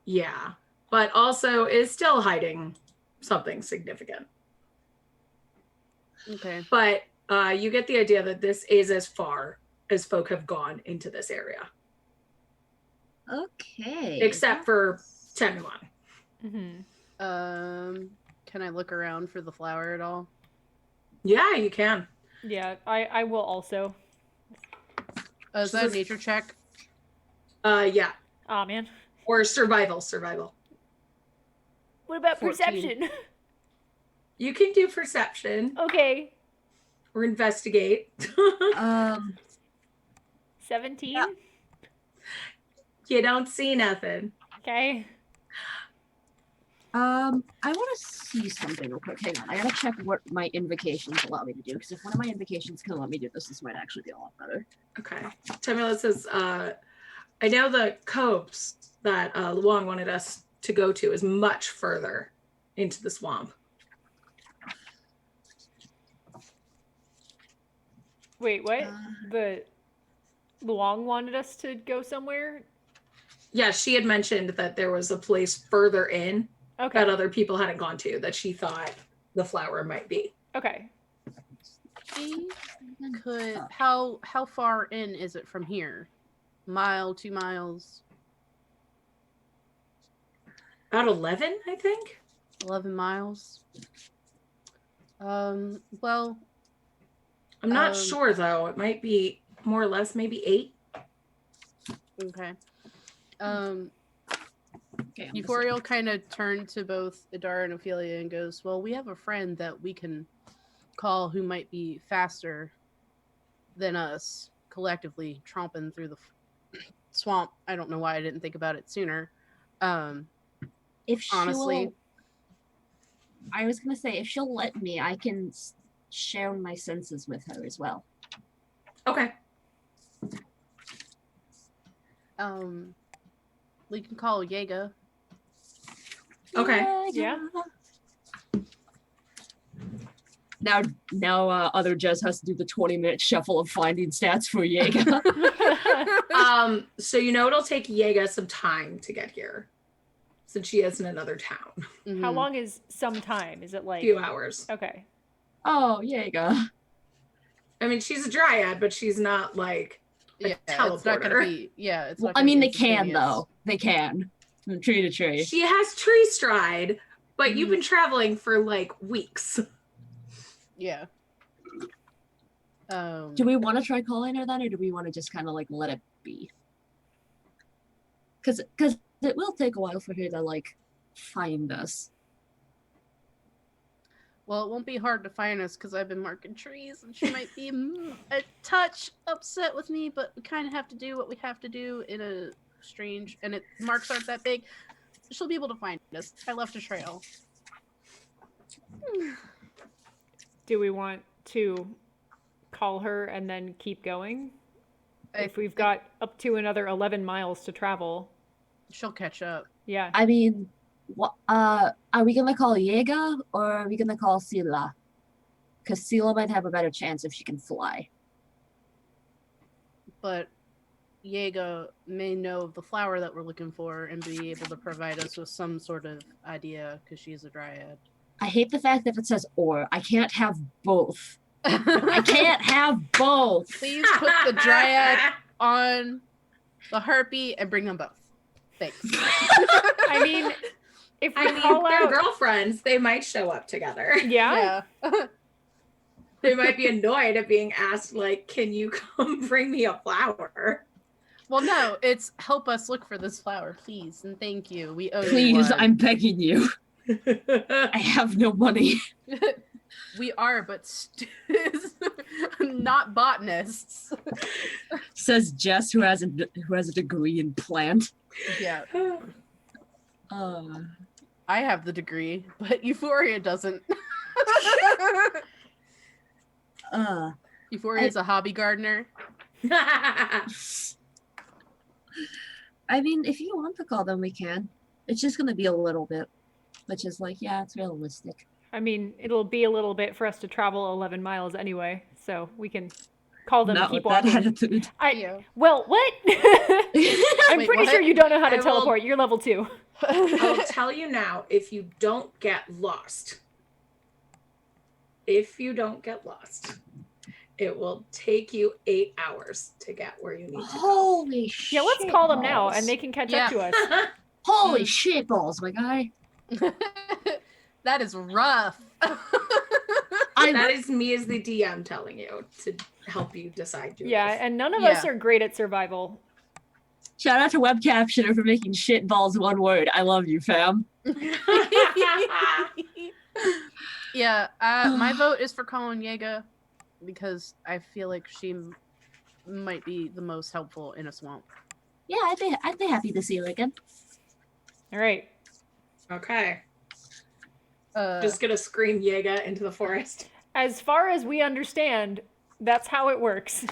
Speaker 2: Yeah, but also is still hiding something significant.
Speaker 3: Okay.
Speaker 2: But you get the idea that this is as far as folk have gone into this area.
Speaker 4: Okay.
Speaker 2: Except for Temuan.
Speaker 1: Mm-hmm.
Speaker 3: Can I look around for the flower at all?
Speaker 2: Yeah, you can.
Speaker 1: Yeah, I will also.
Speaker 3: Is that a nature check?
Speaker 2: Yeah.
Speaker 1: Aw, man.
Speaker 2: Or survival.
Speaker 1: What about
Speaker 3: 14.
Speaker 1: perception?
Speaker 2: You can do perception
Speaker 1: Okay.
Speaker 2: or investigate.
Speaker 1: 17?
Speaker 4: Yeah.
Speaker 2: You don't see nothing.
Speaker 1: Okay.
Speaker 4: I want to see something real quick. Hang on, I gotta check what my invocations allow me to do, because if one of my invocations can let me do this might actually be a lot better.
Speaker 2: Okay. Temula says, I know the copse that Luong wanted us to go to is much further into the swamp.
Speaker 1: Wait, what? The Luong wanted us to go somewhere?
Speaker 2: Yeah, she had mentioned that there was a place further in
Speaker 1: Okay.
Speaker 2: that other people hadn't gone to that she thought the flower might be.
Speaker 1: Okay.
Speaker 3: She could. How far in is it from here? Mile, 2 miles,
Speaker 2: About 11, I think.
Speaker 3: 11 miles. Well,
Speaker 2: I'm not sure though. It might be more or less, maybe 8.
Speaker 3: okay.
Speaker 4: Okay,
Speaker 3: Euphorial kind of turned to both Idara and Ophelia and goes, well, we have a friend that we can call who might be faster than us collectively tromping through the swamp. I don't know why I didn't think about it sooner.
Speaker 4: if
Speaker 3: honestly.
Speaker 4: I was gonna say, if she'll let me, I can share my senses with her as well.
Speaker 2: Okay.
Speaker 3: We can call Jaega.
Speaker 2: Okay.
Speaker 1: Yeah.
Speaker 4: Now, other Jez has to do the 20-minute shuffle of finding stats for Jaega.
Speaker 2: So it'll take Jaega some time to get here, since she is in another town.
Speaker 3: Mm-hmm.
Speaker 1: How long is some time? Is it
Speaker 2: A
Speaker 1: like
Speaker 2: few hours.
Speaker 1: Okay.
Speaker 4: Oh, Jaega.
Speaker 2: I mean, she's a dryad, but she's not like a teleporter.
Speaker 3: It's not gonna be. Yeah, it's.
Speaker 4: Well,
Speaker 3: not
Speaker 4: I
Speaker 3: gonna
Speaker 4: mean,
Speaker 3: be
Speaker 4: they can
Speaker 3: instantaneous.
Speaker 4: though. They can from tree to tree.
Speaker 2: She has tree stride, but you've been traveling for like weeks.
Speaker 3: Yeah.
Speaker 4: Do we want to try calling her then, or do we want to just kind of like let it be? Because it will take a while for her to like find us.
Speaker 3: Well, it won't be hard to find us because I've been marking trees, and she might be a touch upset with me, but we kind of have to do what we have to do in a strange, and marks aren't that big. She'll be able to find us. I left a trail.
Speaker 1: Do we want to call her and then keep going? If we've got up to another 11 miles to travel.
Speaker 3: She'll catch up.
Speaker 1: Yeah.
Speaker 4: I mean, what? Are we gonna call Jaega or are we gonna call Sila? Because Sila might have a better chance if she can fly.
Speaker 3: But Jaega may know of the flower that we're looking for and be able to provide us with some sort of idea because she's a dryad.
Speaker 4: I hate the fact that it says or. I can't have both. I can't have both.
Speaker 3: Please put the dryad on the harpy and bring them both. Thanks.
Speaker 1: I mean, if we call
Speaker 2: they're
Speaker 1: out
Speaker 2: girlfriends, they might show up together.
Speaker 1: Yeah.
Speaker 2: They might be annoyed at being asked, like, can you come bring me a flower?
Speaker 3: Well, no, it's help us look for this flower, please, and thank you. We owe you
Speaker 4: Please,
Speaker 3: one.
Speaker 4: I'm begging you. I have no money.
Speaker 3: We are, but not botanists.
Speaker 4: Says Jess, who has a degree in plant.
Speaker 3: Yeah,
Speaker 4: Uh,
Speaker 3: I have the degree, but Euphoria doesn't. Euphoria's a hobby gardener.
Speaker 4: I mean, if you want to call them, we can. It's just gonna be a little bit, which is like, yeah, it's realistic.
Speaker 1: I mean, it'll be a little bit for us to travel 11 miles anyway, so we can call them
Speaker 4: Not
Speaker 1: and keep
Speaker 4: with that
Speaker 1: walking.
Speaker 4: attitude.
Speaker 3: Yeah.
Speaker 1: Well, what? I'm
Speaker 3: Wait,
Speaker 1: pretty
Speaker 3: what?
Speaker 1: sure you don't know how to
Speaker 2: I will-
Speaker 1: teleport. You're level 2.
Speaker 2: I'll tell you now, if you don't get lost, it will take you 8 hours to get where you need to go.
Speaker 4: Holy shit.
Speaker 1: Yeah, let's call them now,
Speaker 4: balls.
Speaker 1: and they can catch
Speaker 3: Yeah.
Speaker 1: up to us.
Speaker 4: Holy shit balls, my guy.
Speaker 3: That is rough.
Speaker 2: That is me as the DM telling you to help you decide your
Speaker 1: Yeah,
Speaker 2: life.
Speaker 1: and none of us are great at survival.
Speaker 4: Shout out to Web Captioner for making shit balls one word. I love you, fam.
Speaker 3: Yeah, my vote is for Colin Yeager because I feel like she might be the most helpful in a swamp.
Speaker 4: Yeah, I'd be happy to see you again.
Speaker 1: All right.
Speaker 2: Okay. Just gonna scream Yega into the forest.
Speaker 1: As far as we understand, that's how it works.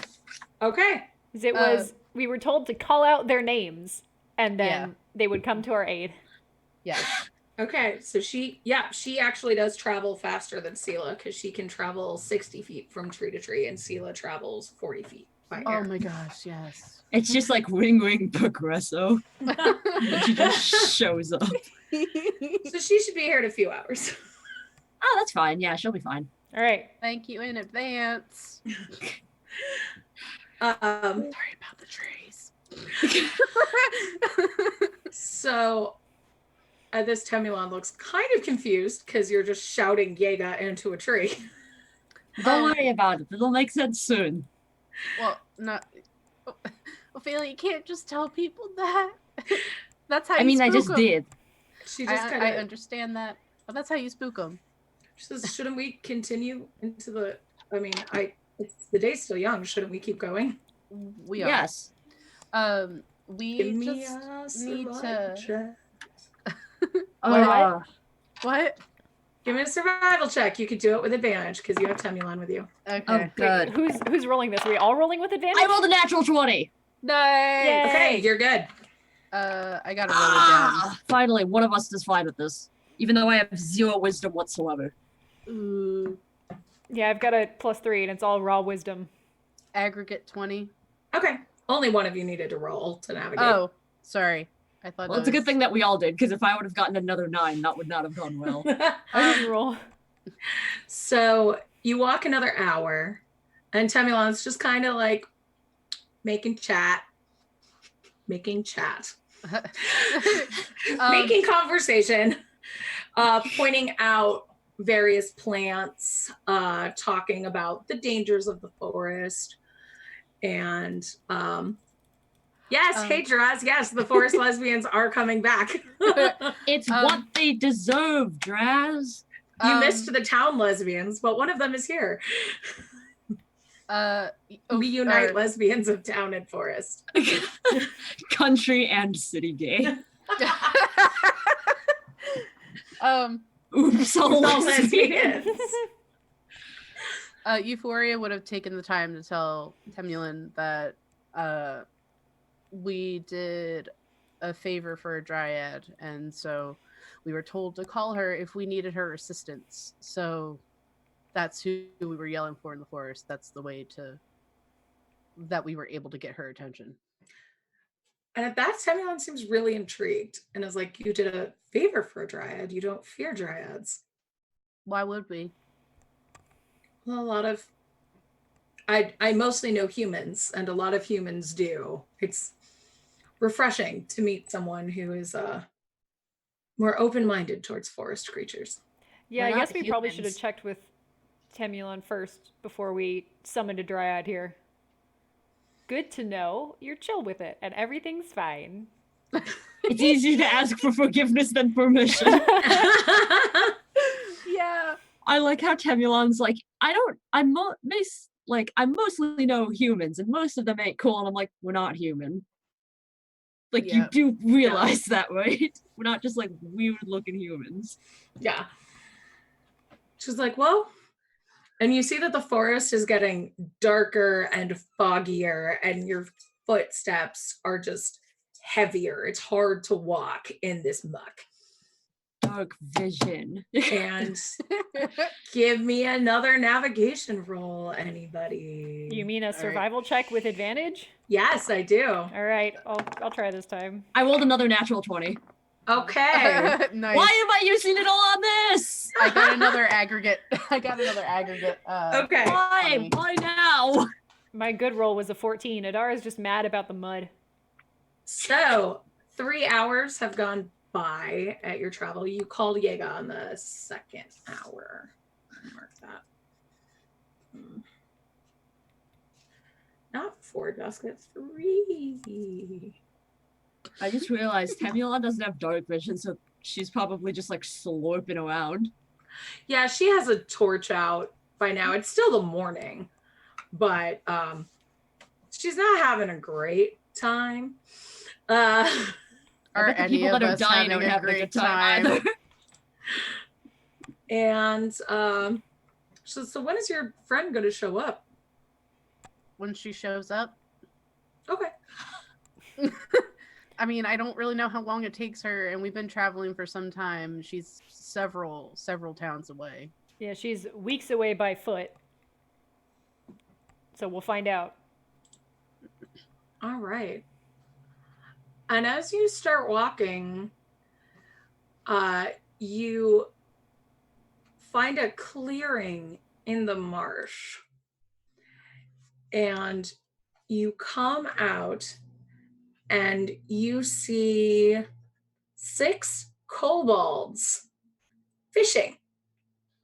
Speaker 2: Okay.
Speaker 1: It was we were told to call out their names, and then they would come to our aid.
Speaker 3: Yeah.
Speaker 2: Okay, so she actually does travel faster than Sela because she can travel 60 feet from tree to tree, and Sela travels 40 feet by air.
Speaker 3: Oh my gosh, yes.
Speaker 4: It's just like Ring Ring Progresso. She just shows up.
Speaker 2: So she should be here in a few hours.
Speaker 4: Oh, that's fine. Yeah, she'll be fine.
Speaker 1: All right.
Speaker 3: Thank you in advance.
Speaker 2: Um,
Speaker 3: Sorry about the trees.
Speaker 2: So this Temulon looks kind of confused because you're just shouting Yega into a tree.
Speaker 4: Don't worry about it. It'll make sense soon.
Speaker 3: Well, not. Ophelia, you can't just tell people that. That's how
Speaker 4: I
Speaker 3: you
Speaker 4: mean, I
Speaker 3: spook
Speaker 4: just
Speaker 3: 'em.
Speaker 4: did.
Speaker 2: She just kind
Speaker 3: I
Speaker 2: of
Speaker 3: understand that, but that's how you spook them.
Speaker 2: says, "Shouldn't we continue into the? I mean, the day's still young. Shouldn't we keep going?
Speaker 3: We are.
Speaker 4: Yes.
Speaker 3: We
Speaker 2: Give me
Speaker 3: just
Speaker 2: a
Speaker 3: need
Speaker 2: survival
Speaker 3: to.
Speaker 2: check.
Speaker 3: What?
Speaker 2: Give me a survival check. You could do it with advantage because you have Temulon with you.
Speaker 3: Okay.
Speaker 4: Oh, good.
Speaker 1: Who's rolling this? Are we all rolling with advantage?
Speaker 4: I rolled a natural 20.
Speaker 3: Nice.
Speaker 1: Yay.
Speaker 2: Okay, you're good.
Speaker 3: I gotta roll it down.
Speaker 4: Finally, one of us is fine with this. Even though I have 0 wisdom whatsoever.
Speaker 3: Ooh.
Speaker 1: Yeah, I've got a +3, and it's all raw wisdom.
Speaker 3: Aggregate 20.
Speaker 2: Okay, only one of you needed to roll to navigate.
Speaker 3: Oh, sorry. I thought.
Speaker 4: Well, it's a good thing that we all did, because if I would have gotten another 9, that would not have gone well.
Speaker 1: I didn't roll.
Speaker 2: So you walk another hour, and Temulon's just kind of like making chat, making conversation, pointing out various plants, talking about the dangers of the forest, and yes, hey Draz, yes, the forest lesbians are coming back.
Speaker 4: It's what they deserve, Draz.
Speaker 2: You missed the town lesbians, but one of them is here. We unite lesbians of town and forest.
Speaker 4: Country and city gay. Oops, all lesbians.
Speaker 3: Euphoria would have taken the time to tell Temulin that we did a favor for a dryad, and so we were told to call her if we needed her assistance. So that's who we were yelling for in the forest. That's the way that we were able to get her attention.
Speaker 2: And at that, Temulon seems really intrigued and is like, you did a favor for a dryad. You don't fear dryads.
Speaker 3: Why would we?
Speaker 2: Well, I mostly know humans, and a lot of humans do. It's refreshing to meet someone who is more open-minded towards forest creatures.
Speaker 1: Yeah,
Speaker 4: We're
Speaker 1: I
Speaker 4: not
Speaker 1: guess we probably should have
Speaker 4: humans.
Speaker 1: checked with Temulon first before we summoned a dryad here. Good to know you're chill with it and everything's fine.
Speaker 4: It's easier to ask for forgiveness than permission.
Speaker 3: Yeah.
Speaker 4: I like how Temulon's like, I mostly know humans, and most of them ain't cool, and I'm like, we're not human. Like, you
Speaker 3: Yeah.
Speaker 4: do realize that, right? We're not just like weird-looking humans.
Speaker 2: Yeah. She's like, well, and you see that the forest is getting darker and foggier, and your footsteps are just heavier. It's hard to walk in this muck.
Speaker 4: Dark vision.
Speaker 2: And give me another navigation roll, anybody.
Speaker 1: You mean a
Speaker 3: right.
Speaker 1: survival check with advantage?
Speaker 2: Yes, I do.
Speaker 1: All right, I'll try this time.
Speaker 4: I rolled another natural 20.
Speaker 2: Okay.
Speaker 3: Nice.
Speaker 4: Why am I using it all on this?
Speaker 3: I got another aggregate.
Speaker 2: Okay.
Speaker 4: Why?
Speaker 3: funny.
Speaker 4: Why now?
Speaker 1: My good roll was a 14. Adara's just mad about the mud.
Speaker 2: So 3 hours have gone by at your travel. You called Yega on the 2nd hour. Mark that. Not 4 dusk, it's 3.
Speaker 4: I just realized Temula doesn't have dark vision, so she's probably just like slurping around.
Speaker 2: Yeah, she has a torch out by now. It's still the morning, but she's not having a great time.
Speaker 3: Are
Speaker 4: bet the
Speaker 3: any
Speaker 4: people
Speaker 3: of
Speaker 4: that are
Speaker 3: us
Speaker 4: dying
Speaker 3: having
Speaker 4: aren't
Speaker 3: a
Speaker 4: having a
Speaker 3: great
Speaker 4: good time
Speaker 3: time?
Speaker 4: either.
Speaker 2: And so when is your friend going to show up?
Speaker 3: When she shows up?
Speaker 2: Okay.
Speaker 3: I mean, I don't really know how long it takes her, and we've been traveling for some time. She's several towns away.
Speaker 1: Yeah, she's weeks away by foot. So we'll find out.
Speaker 2: All right. And as you start walking, you find a clearing in the marsh. And you come out and you see 6 kobolds fishing.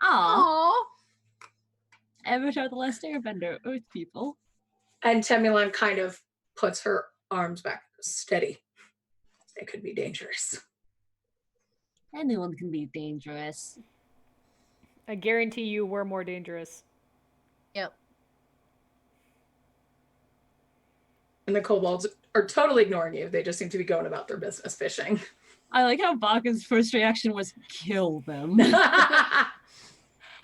Speaker 4: Aw,
Speaker 3: Aww.
Speaker 4: Avatar the Last Airbender, Earth people.
Speaker 2: And Temulan kind of puts her arms back. Steady. They could be dangerous.
Speaker 4: Anyone can be dangerous.
Speaker 1: I guarantee you we're more dangerous.
Speaker 3: Yep.
Speaker 2: And the kobolds are totally ignoring you. They just seem to be going about their business fishing.
Speaker 4: I like how Baka's first reaction was kill them.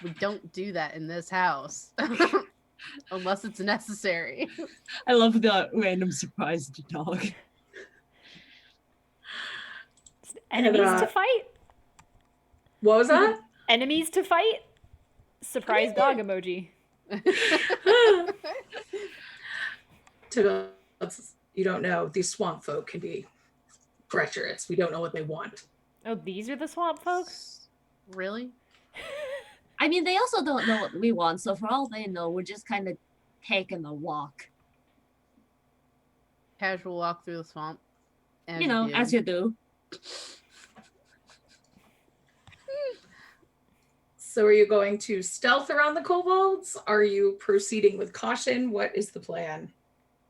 Speaker 3: We don't do that in this house. Unless it's necessary.
Speaker 4: I love the random surprised dog.
Speaker 1: Enemies
Speaker 2: And,
Speaker 1: to fight?
Speaker 2: What was that?
Speaker 1: Enemies to fight? Surprise dog emoji.
Speaker 2: You don't know. These swamp folk can be treacherous. We don't know what they want.
Speaker 1: Oh, these are the swamp folks?
Speaker 3: Really?
Speaker 4: I mean, they also don't know what we want, so for all they know, we're just kind of taking a walk.
Speaker 3: Casual walk through the swamp.
Speaker 4: You know, as you do.
Speaker 2: So are you going to stealth around the kobolds? Are you proceeding with caution? What is the plan?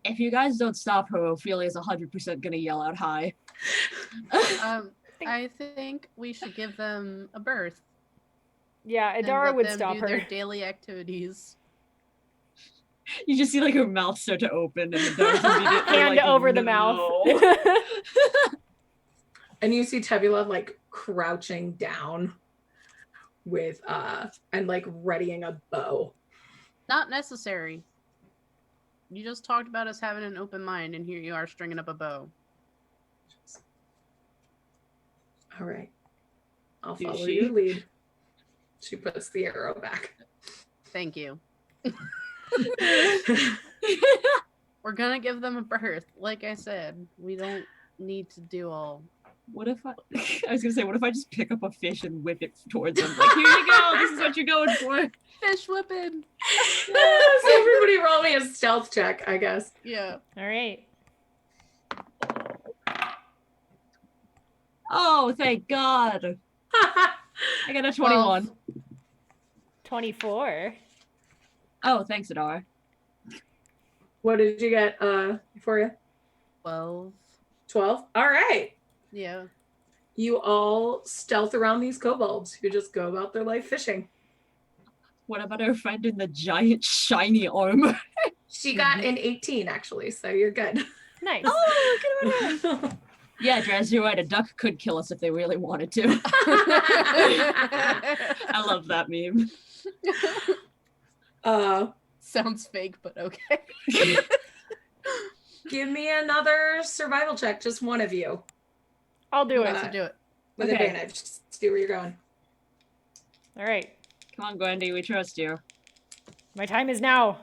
Speaker 4: If you guys don't stop her, Ophelia's 100% gonna yell out hi.
Speaker 3: I think we should give them a berth.
Speaker 1: Yeah,
Speaker 3: and
Speaker 1: Adara
Speaker 3: let
Speaker 1: would
Speaker 3: them
Speaker 1: stop
Speaker 3: do
Speaker 1: her.
Speaker 3: their daily activities.
Speaker 4: You just see like her mouth start to open and the dog's immediately
Speaker 1: Hand
Speaker 4: like,
Speaker 1: over the
Speaker 4: "No."
Speaker 1: mouth.
Speaker 2: And you see Tebula like crouching down with and like readying a bow.
Speaker 3: Not necessary. You just talked about us having an open mind, and here you are stringing up a bow.
Speaker 2: All right. I'll
Speaker 4: Do
Speaker 2: follow
Speaker 4: she?
Speaker 2: your lead. She puts the arrow back.
Speaker 3: Thank you. We're gonna give them a berth. Like I said, we don't need to do all.
Speaker 4: What if I was gonna say, what if I just pick up a fish and whip it towards them? Like, here you go, this is what you're going for.
Speaker 3: Fish whipping!
Speaker 2: So everybody roll me a stealth check, I guess.
Speaker 3: Yeah.
Speaker 1: All right.
Speaker 4: Oh, thank God. I got a 21.
Speaker 1: 24.
Speaker 4: Oh, thanks, Adar.
Speaker 2: What did you get for you?
Speaker 3: 12.
Speaker 2: 12? All right.
Speaker 3: Yeah.
Speaker 2: You all stealth around these kobolds who just go about their life fishing.
Speaker 4: What about our friend in the giant shiny armor?
Speaker 2: She got an 18 actually, so you're good.
Speaker 1: Nice.
Speaker 4: Oh, look at her. Yeah, Draz, you're right. A duck could kill us if they really wanted to. I love that meme.
Speaker 3: Sounds fake, but okay.
Speaker 2: Give me another survival check, just one of you.
Speaker 1: I'll do
Speaker 3: Who
Speaker 1: it.
Speaker 3: wants to do it?
Speaker 2: With
Speaker 1: Okay.
Speaker 2: advantage. Just see where you're going.
Speaker 1: All right.
Speaker 4: Come on, Gwendy, we trust you.
Speaker 1: My time is now.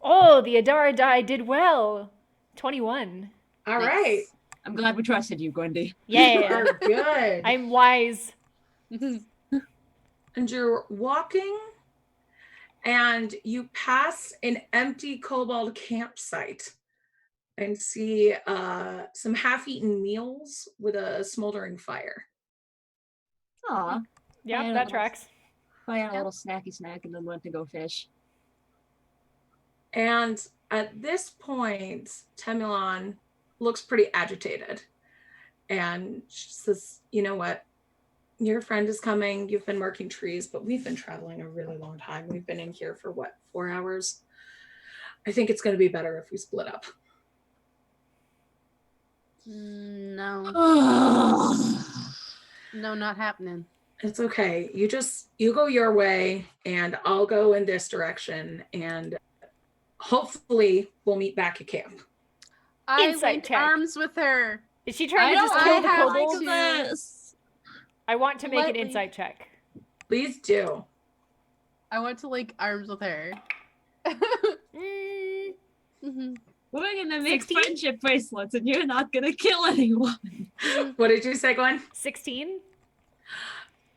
Speaker 1: Oh, the Adara die did well. 21.
Speaker 2: All
Speaker 4: Nice.
Speaker 2: right.
Speaker 4: I'm glad we trusted you, Gwendy.
Speaker 2: You
Speaker 1: Yeah.
Speaker 2: are good.
Speaker 1: I'm wise.
Speaker 2: and you're walking, and you pass an empty kobold campsite and see some half-eaten meals with a smoldering fire.
Speaker 4: Aw.
Speaker 1: Yep, that tracks.
Speaker 4: I had a little snacky snack and then went to go fish.
Speaker 2: And at this point, Temulon looks pretty agitated. And she says, you know what? Your friend is coming. You've been marking trees, but we've been traveling a really long time. We've been in here for what, 4 hours? I think it's going to be better if we split up.
Speaker 3: No. No, not happening.
Speaker 2: It's okay. You go your way and I'll go in this direction, and hopefully we'll meet back at camp.
Speaker 3: I
Speaker 1: Insight
Speaker 3: linked
Speaker 1: check.
Speaker 3: arms with her.
Speaker 1: Is she trying to just
Speaker 3: don't
Speaker 1: kill the
Speaker 3: have
Speaker 1: kobold?
Speaker 4: this.
Speaker 1: I want to make an
Speaker 3: Lightly.
Speaker 1: insight check.
Speaker 2: Please do.
Speaker 3: I want to link arms with her.
Speaker 1: Mm,
Speaker 4: We're gonna make
Speaker 1: 16?
Speaker 4: friendship bracelets and you're not gonna kill anyone.
Speaker 2: What did you say, Gwen?
Speaker 1: 16?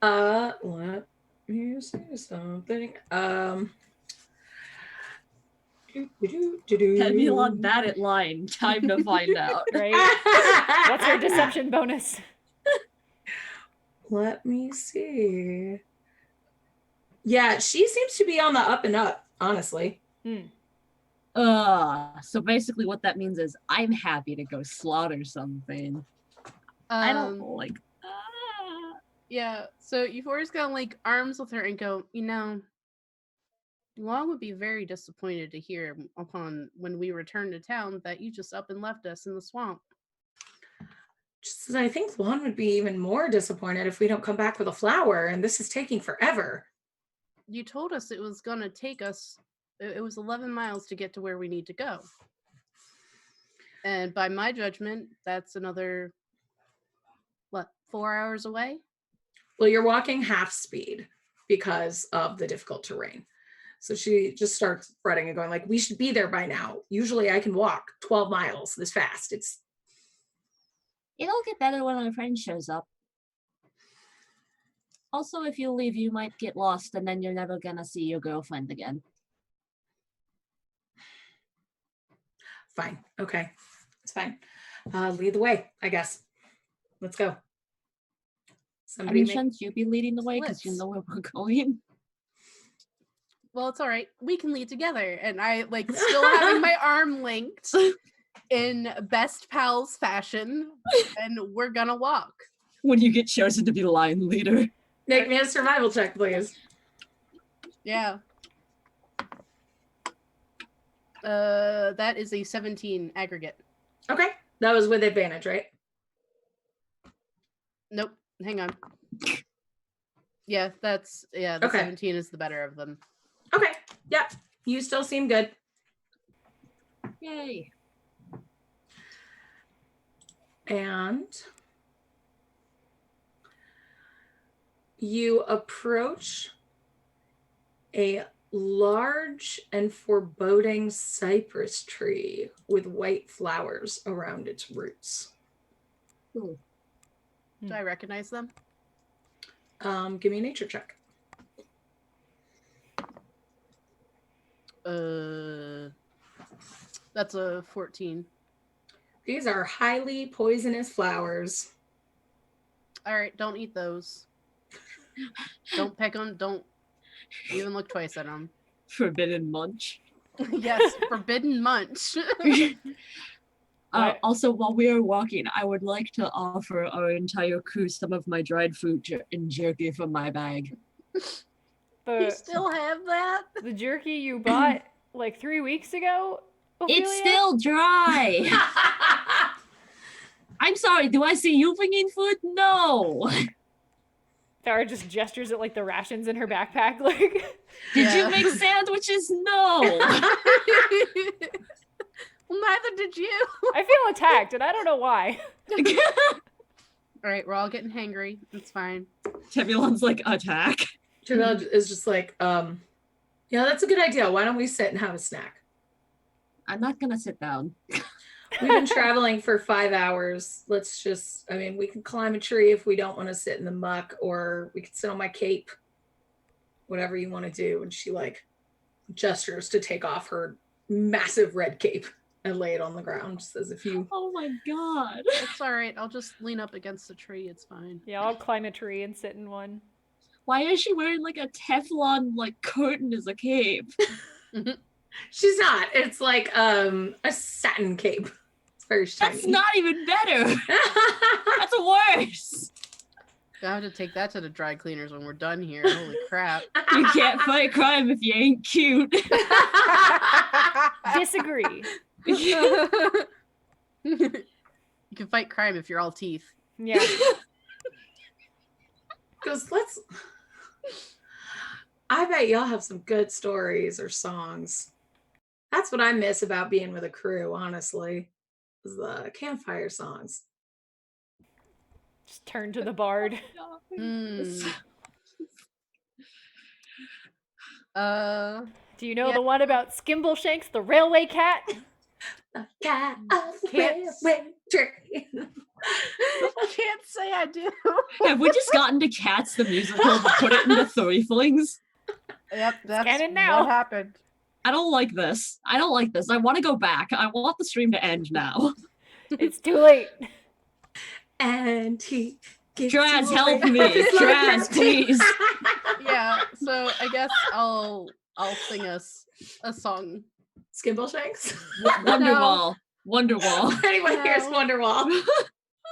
Speaker 2: Let me say something.
Speaker 4: Temulon bad at lying. Time to find out.
Speaker 1: Right? What's her deception bonus?
Speaker 2: Let me see. Yeah, she seems to be on the up and up, honestly.
Speaker 4: So basically what that means is I'm happy to go slaughter something. I don't like
Speaker 3: Yeah, so Euphoria's gonna link arms with her and go, Long would be very disappointed to hear upon when we return to town that you just up and left us in the swamp.
Speaker 2: Just as I think Juan would be even more disappointed if we don't come back with a flower, and this is taking forever.
Speaker 3: You told us it was gonna take us, it was 11 miles to get to where we need to go. And by my judgment, that's another, 4 hours away?
Speaker 2: Well, you're walking half speed because of the difficult terrain. So she just starts fretting and going like, we should be there by now. Usually I can walk 12 miles this fast.
Speaker 4: It'll get better when our friend shows up. Also, if you leave, you might get lost and then you're never gonna see your girlfriend again.
Speaker 2: Fine. Okay. It's fine. Lead the way, I guess. Let's go. Somebody
Speaker 4: Shouldn't you be leading the way because you
Speaker 3: Let's.
Speaker 4: know where we're going?
Speaker 3: Well, it's all right. We can lead together. And I still having my arm linked in best pals fashion, and we're gonna walk.
Speaker 4: When you get chosen to be line leader.
Speaker 2: Make me a survival check, please.
Speaker 3: Yeah. That is a 17 aggregate.
Speaker 2: Okay. That was with advantage, right?
Speaker 3: Nope. Hang on. Yeah, the
Speaker 2: Okay.
Speaker 3: 17 is the better of them.
Speaker 2: Okay. Yep. You still seem good.
Speaker 4: Yay.
Speaker 2: And you approach a large and foreboding cypress tree with white flowers around its roots.
Speaker 4: Ooh.
Speaker 3: Do I recognize them?
Speaker 2: Give me a nature check.
Speaker 3: That's a 14.
Speaker 2: These are highly poisonous flowers.
Speaker 3: All right, don't eat those. Don't peck them. Don't even look twice at them.
Speaker 4: Forbidden munch.
Speaker 3: Yes, forbidden munch.
Speaker 4: Also, while we are walking, I would like to offer our entire crew some of my dried fruit and jerky from my bag.
Speaker 3: You still have that?
Speaker 1: The jerky you bought 3 weeks ago? Ophelia?
Speaker 4: It's still dry. I'm sorry, do I see you bringing food? No.
Speaker 1: Tara just gestures at the rations in her backpack.
Speaker 4: Did you make sandwiches? No.
Speaker 3: Well, neither did you.
Speaker 1: I feel attacked, and I don't know why.
Speaker 3: All right, we're all getting hangry. It's fine.
Speaker 4: Temulon's attack.
Speaker 2: Jamil is just yeah, that's a good idea. Why don't we sit and have a snack?
Speaker 4: I'm not gonna sit down.
Speaker 2: We've been traveling for 5 hours. Let's just, we can climb a tree if we don't want to sit in the muck, or we can sit on my cape. whatever you want to do. And she like gestures to take off her massive red cape and lay it on the ground, just as if you.
Speaker 4: Oh my god.
Speaker 3: It's all right. I'll just lean up against a tree. It's fine.
Speaker 1: Yeah, I'll climb a tree and sit in one.
Speaker 4: Why is she wearing like a Teflon like curtain as a cape?
Speaker 2: She's not. It's like a satin cape. It's very shiny.
Speaker 4: That's not even better. That's worse.
Speaker 3: I have to take that to the dry cleaners when we're done here. Holy crap.
Speaker 4: You can't fight crime if you ain't cute.
Speaker 1: Disagree.
Speaker 3: You can fight crime if you're all teeth.
Speaker 1: Yeah.
Speaker 2: Because I bet y'all have some good stories or songs. That's what I miss about being with a crew, honestly, is the campfire songs.
Speaker 1: Just turn to the bard.
Speaker 3: Mm.
Speaker 1: Do you know
Speaker 3: Yeah.
Speaker 1: the one about Skimbleshanks, the railway cat?
Speaker 2: The cat of the
Speaker 3: Can't-
Speaker 2: railway train.
Speaker 3: I can't say I do.
Speaker 4: Have we just gotten to Cats the musical and put it into Threeflings?
Speaker 3: Yep, that's
Speaker 1: canon now.
Speaker 3: what happened.
Speaker 4: I don't like this. I don't like this. I want to go back. I want the stream to end now.
Speaker 1: It's too late.
Speaker 2: And he gives
Speaker 4: Draz,
Speaker 2: you
Speaker 4: help
Speaker 2: away.
Speaker 4: me. Draz, please.
Speaker 3: Yeah, so I guess I'll sing us a song.
Speaker 2: Skimbleshanks.
Speaker 4: Wonderwall. Wonderwall.
Speaker 2: Anyone here's
Speaker 3: No.
Speaker 2: Wonderwall.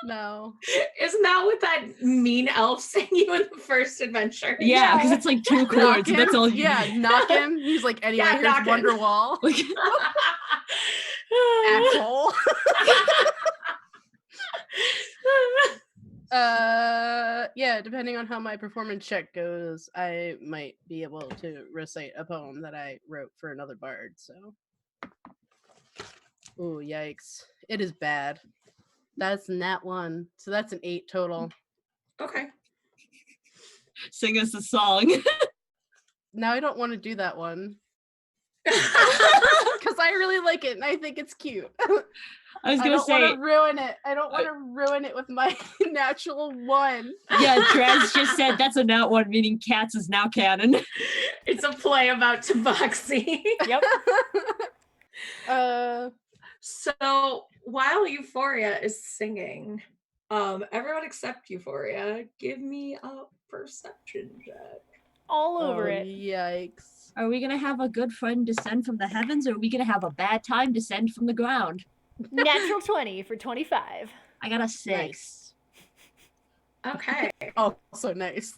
Speaker 3: No.
Speaker 2: Isn't that what that mean elf sang you in the first adventure?
Speaker 4: Yeah, because it's like two chords. and that's all you
Speaker 3: Yeah,
Speaker 4: need.
Speaker 3: knock him. He's like, anyway,
Speaker 2: Yeah,
Speaker 3: here's
Speaker 2: knock him.
Speaker 3: Wonderwall.
Speaker 4: Like,
Speaker 3: Asshole. Yeah, depending on how my performance check goes, I might be able to recite a poem that I wrote for another bard, so. Ooh, yikes. It is bad. That's nat 1. So that's an 8 total.
Speaker 2: Okay.
Speaker 4: sing us a song.
Speaker 3: Now I don't want to do that one. Because I really like it and I think it's cute.
Speaker 4: I was
Speaker 3: I
Speaker 4: gonna
Speaker 3: don't
Speaker 4: say,
Speaker 3: want to ruin it. I don't want to ruin it with my natural 1.
Speaker 4: yeah, Draz just said that's a nat 1, meaning Cats is now canon.
Speaker 2: It's a play about Tabaxi.
Speaker 1: Yep.
Speaker 2: So while Euphoria is singing, everyone except Euphoria, give me a perception check.
Speaker 1: All over it.
Speaker 3: Yikes.
Speaker 4: Are we gonna have a good friend descend from the heavens, or are we gonna have a bad time descend from the ground?
Speaker 1: Natural 20 for 25.
Speaker 4: I got a 6.
Speaker 3: Nice.
Speaker 2: Okay.
Speaker 3: Oh, so nice.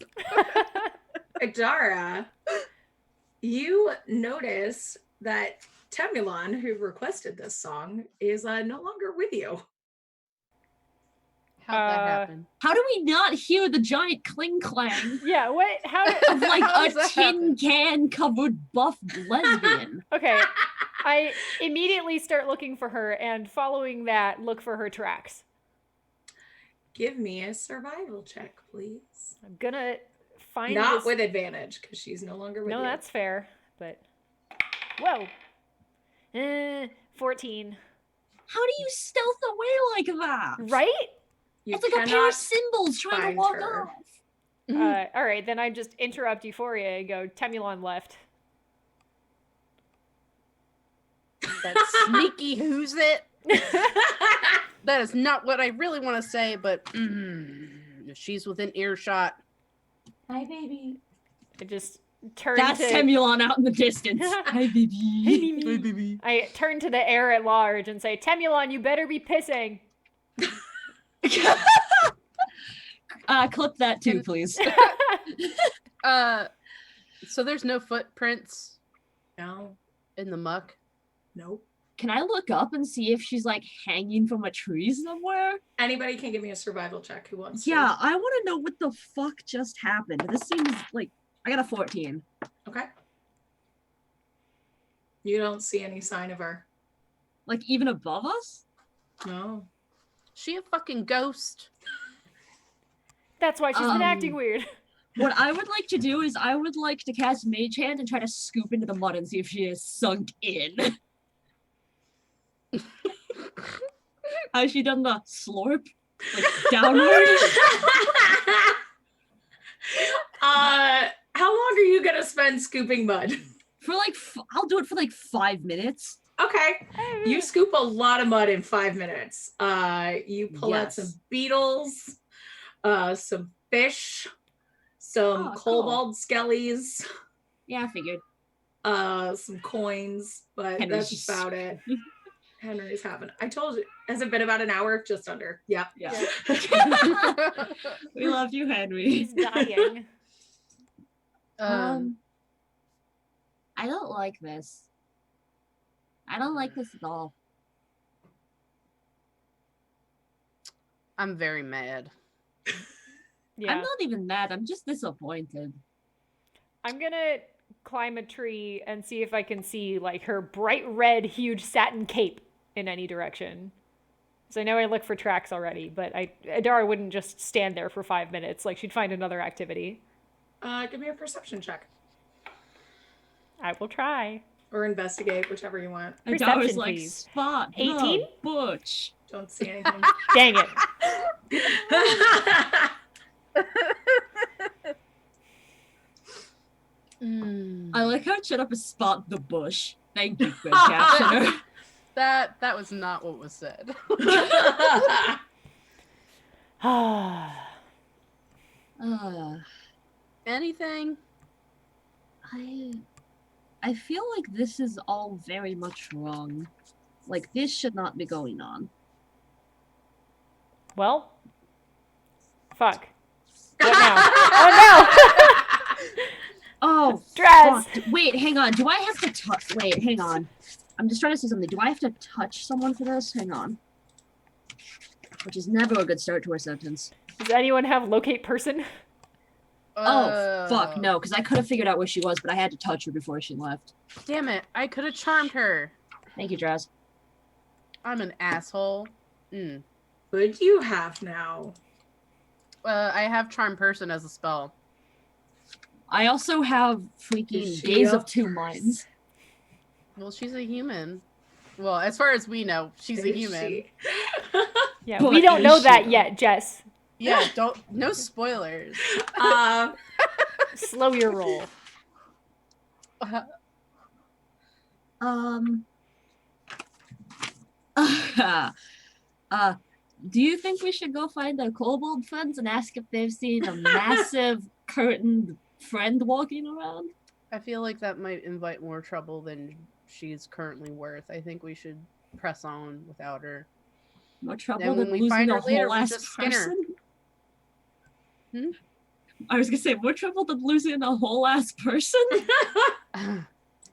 Speaker 2: Adara, you notice that Temulon, who requested this song, is no longer with you.
Speaker 3: How'd that happen?
Speaker 4: How do we not hear the giant cling clang
Speaker 1: Yeah, what? How did.
Speaker 4: of like
Speaker 3: How
Speaker 4: a
Speaker 3: does that
Speaker 4: tin
Speaker 3: happen?
Speaker 4: can covered buff lesbian?
Speaker 1: Okay. I immediately start looking for her, and following that, look for her tracks.
Speaker 2: Give me a survival check, please.
Speaker 1: I'm gonna find
Speaker 2: Not
Speaker 1: this.
Speaker 2: with advantage, because she's no longer with
Speaker 1: No,
Speaker 2: you.
Speaker 1: that's fair, but. Whoa. 14.
Speaker 4: How do you stealth away like that?
Speaker 1: Right?
Speaker 2: You
Speaker 4: It's like a pair of
Speaker 2: cannot
Speaker 4: cymbals trying to
Speaker 2: find
Speaker 4: walk
Speaker 2: her.
Speaker 4: off.
Speaker 1: All right, then I just interrupt Euphoria and go, Temulon left.
Speaker 3: That sneaky who's it? That is not what I really want to say, but if she's within earshot.
Speaker 2: Hi, baby.
Speaker 1: I just turn
Speaker 4: That's
Speaker 1: to.
Speaker 4: Temulon out in the distance. Hi, baby.
Speaker 1: Hey, Mimi. I turn to the air at large and say, Temulon, you better be pissing.
Speaker 4: Clip that too, please.
Speaker 3: So there's no footprints
Speaker 2: No.
Speaker 3: in the muck.
Speaker 2: Nope.
Speaker 4: Can I look up and see if she's like hanging from a tree somewhere?
Speaker 2: Anybody can give me a survival check who wants to.
Speaker 4: Yeah, I want to know what the fuck just happened. This seems like I got a 14.
Speaker 2: Okay. You don't see any sign of her.
Speaker 4: Like even above us?
Speaker 2: No.
Speaker 3: She a fucking ghost.
Speaker 1: That's why she's been acting
Speaker 4: Um,
Speaker 1: weird.
Speaker 4: What I would like to do is I would like to cast Mage Hand and try to scoop into the mud and see if she is sunk in. Has she done the slurp? Like downward?
Speaker 2: How long are you gonna spend scooping mud?
Speaker 4: For like, I'll do it for like 5 minutes.
Speaker 2: Okay. You scoop a lot of mud in 5 minutes. You pull out some
Speaker 4: Yes.
Speaker 2: beetles, some fish, some
Speaker 4: Oh, cool.
Speaker 2: kobold skellies,
Speaker 4: Yeah, I figured.
Speaker 2: some coins, but
Speaker 4: Henry's
Speaker 2: that's
Speaker 4: just
Speaker 2: about it. Henry's having. I told you. Has it been about an hour? Just under. Yeah.
Speaker 4: Yeah. We love you, Henry.
Speaker 1: He's dying.
Speaker 4: I don't like this. I don't like this at all.
Speaker 3: I'm very mad.
Speaker 1: Yeah.
Speaker 4: I'm not even mad. I'm just disappointed.
Speaker 1: I'm gonna climb a tree and see if I can see like her bright red, huge satin cape in any direction. So I know I look for tracks already, but Adara wouldn't just stand there for 5 minutes. Like she'd find another activity.
Speaker 2: Give me a perception check
Speaker 1: I will try.
Speaker 2: or investigate, whichever you want.
Speaker 1: Perception,
Speaker 4: Adara's like,
Speaker 1: please.
Speaker 4: spot
Speaker 1: 18?
Speaker 4: the butch.
Speaker 2: Don't see anything.
Speaker 1: Dang it.
Speaker 4: I like how it shut up as spot the bush. Thank you, good captioner.
Speaker 3: That was not what was said.
Speaker 4: uh,
Speaker 3: Anything?
Speaker 4: I feel like this is all very much wrong. Like, this should not be going on.
Speaker 1: Well, fuck. What now? Oh
Speaker 4: Oh,
Speaker 1: Draz!
Speaker 4: fuck. Wait, hang on. Do I have to touch? Wait, hang on. I'm just trying to say something. Do I have to touch someone for this? Hang on. Which is never a good start to a sentence.
Speaker 1: no! Does anyone have locate person?
Speaker 4: Oh, fuck, no, because I could have figured out where she was, but I had to touch her before she left.
Speaker 3: Damn it! I could have charmed her.
Speaker 4: Thank you, Draz.
Speaker 3: I'm an asshole.
Speaker 2: What do you have now?
Speaker 3: I have charm person as a spell.
Speaker 4: I also have freaking
Speaker 2: Is she
Speaker 4: Days
Speaker 2: a
Speaker 4: of Two Minds.
Speaker 3: Well, she's a human. Well, as far as we know, she's a
Speaker 2: Is
Speaker 3: human.
Speaker 2: she?
Speaker 1: Yeah,
Speaker 4: What
Speaker 1: we don't
Speaker 4: is
Speaker 1: know
Speaker 4: she?
Speaker 1: that yet, Jess.
Speaker 3: Yeah, no spoilers.
Speaker 1: Slow your roll.
Speaker 4: Do you think we should go find our kobold friends and ask if they've seen a massive curtained friend walking around?
Speaker 3: I feel like that might invite more trouble than she's currently worth. I think we should press on without her.
Speaker 4: More trouble
Speaker 3: Then when
Speaker 4: than
Speaker 3: we
Speaker 4: losing
Speaker 3: find
Speaker 4: a
Speaker 3: her later,
Speaker 4: whole
Speaker 3: we'll
Speaker 4: ass
Speaker 3: just skin her.
Speaker 4: person? I was gonna say, more trouble than losing a whole ass person?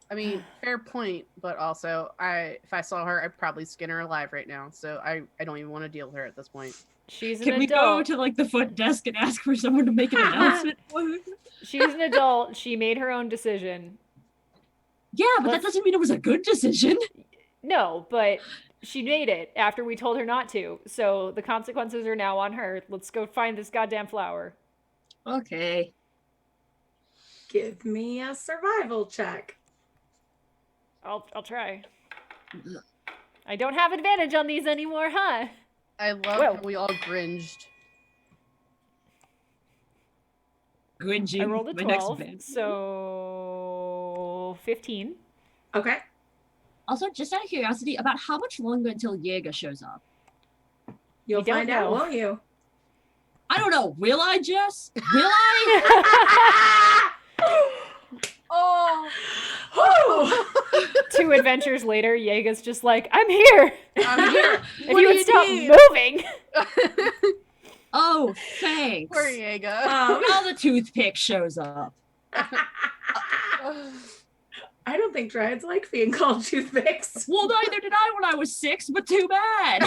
Speaker 3: I mean, fair point, but also, if I saw her, I'd probably skin her alive right now. So I don't even want to deal with her at this point.
Speaker 1: She's an
Speaker 4: Can we go
Speaker 1: adult.
Speaker 4: to like the front desk and ask for someone to make an announcement for her?
Speaker 1: She's an adult. She made her own decision.
Speaker 4: Yeah, but
Speaker 1: Let's-
Speaker 4: that doesn't mean it was a good decision.
Speaker 1: No, but she made it after we told her not to. So the consequences are now on her. Let's go find this goddamn flower.
Speaker 4: Okay.
Speaker 2: Give me a survival check.
Speaker 1: I'll try. I don't have advantage on these anymore, huh?
Speaker 3: I love
Speaker 1: Whoa.
Speaker 3: how we all cringed.
Speaker 4: Gringing.
Speaker 1: I rolled a
Speaker 4: my next
Speaker 1: 12,
Speaker 4: band.
Speaker 1: so 15.
Speaker 2: Okay.
Speaker 4: Also, just out of curiosity, about how much longer until Jaeger shows up?
Speaker 2: You'll
Speaker 1: don't
Speaker 2: find out,
Speaker 1: know.
Speaker 2: won't you?
Speaker 4: I don't know. Will I, Jess? Will I?
Speaker 3: Oh!
Speaker 2: Whew.
Speaker 1: 2 adventures later, Yega's just like, I'm here!
Speaker 3: I'm here.
Speaker 1: If
Speaker 3: What
Speaker 1: you
Speaker 3: do
Speaker 1: would stop
Speaker 3: need?
Speaker 1: moving!
Speaker 4: Oh, thanks.
Speaker 3: Poor Jaeger.
Speaker 4: Now the toothpick shows up.
Speaker 2: I don't think dryads like being called toothpicks.
Speaker 4: Well, neither did I when I was 6, but too bad.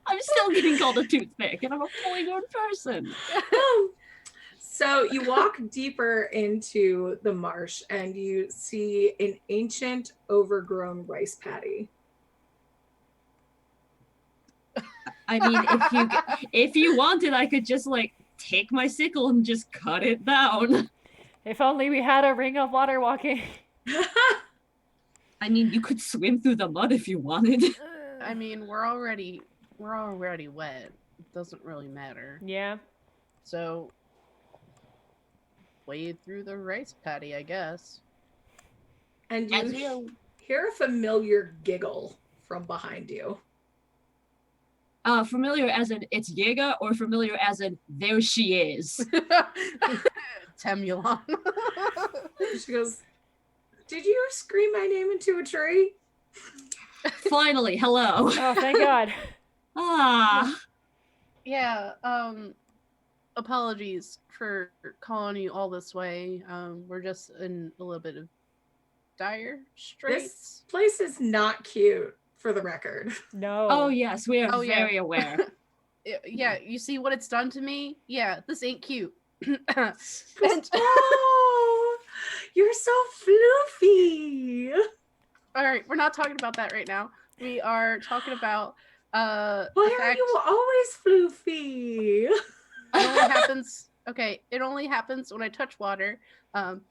Speaker 4: I'm still getting called a toothpick, and I'm a fully grown person.
Speaker 2: So you walk deeper into the marsh and you see an ancient overgrown rice paddy.
Speaker 4: I mean, if you wanted, I could just like take my sickle and just cut it down.
Speaker 1: If only we had a ring of water walking.
Speaker 4: I mean, you could swim through the mud if you wanted.
Speaker 3: I mean, we're already wet. It doesn't really matter.
Speaker 1: Yeah.
Speaker 3: So wade through the rice paddy, I guess.
Speaker 2: And
Speaker 4: As
Speaker 2: you
Speaker 4: we
Speaker 2: hear a familiar giggle from behind you.
Speaker 4: familiar as in it's Jaeger or familiar as in there she is?
Speaker 3: Temulon.
Speaker 2: She goes, "Did you scream my name into a tree?"
Speaker 4: Finally, hello.
Speaker 1: Oh, thank God.
Speaker 4: Ah,
Speaker 3: Yeah, apologies for calling you all this way. We're just in a little bit of dire straits.
Speaker 2: This place is not cute, for the record.
Speaker 1: No.
Speaker 4: oh yes, we are
Speaker 3: Oh, yeah.
Speaker 4: very aware.
Speaker 3: Yeah, you see what it's done to me? Yeah, this ain't cute.
Speaker 2: And, oh, you're so floofy.
Speaker 3: All right, we're not talking about that right now. We are talking about
Speaker 2: Why
Speaker 3: the
Speaker 2: are
Speaker 3: fact
Speaker 2: you always floofy?
Speaker 3: it only happens. Okay, it only happens when I touch water.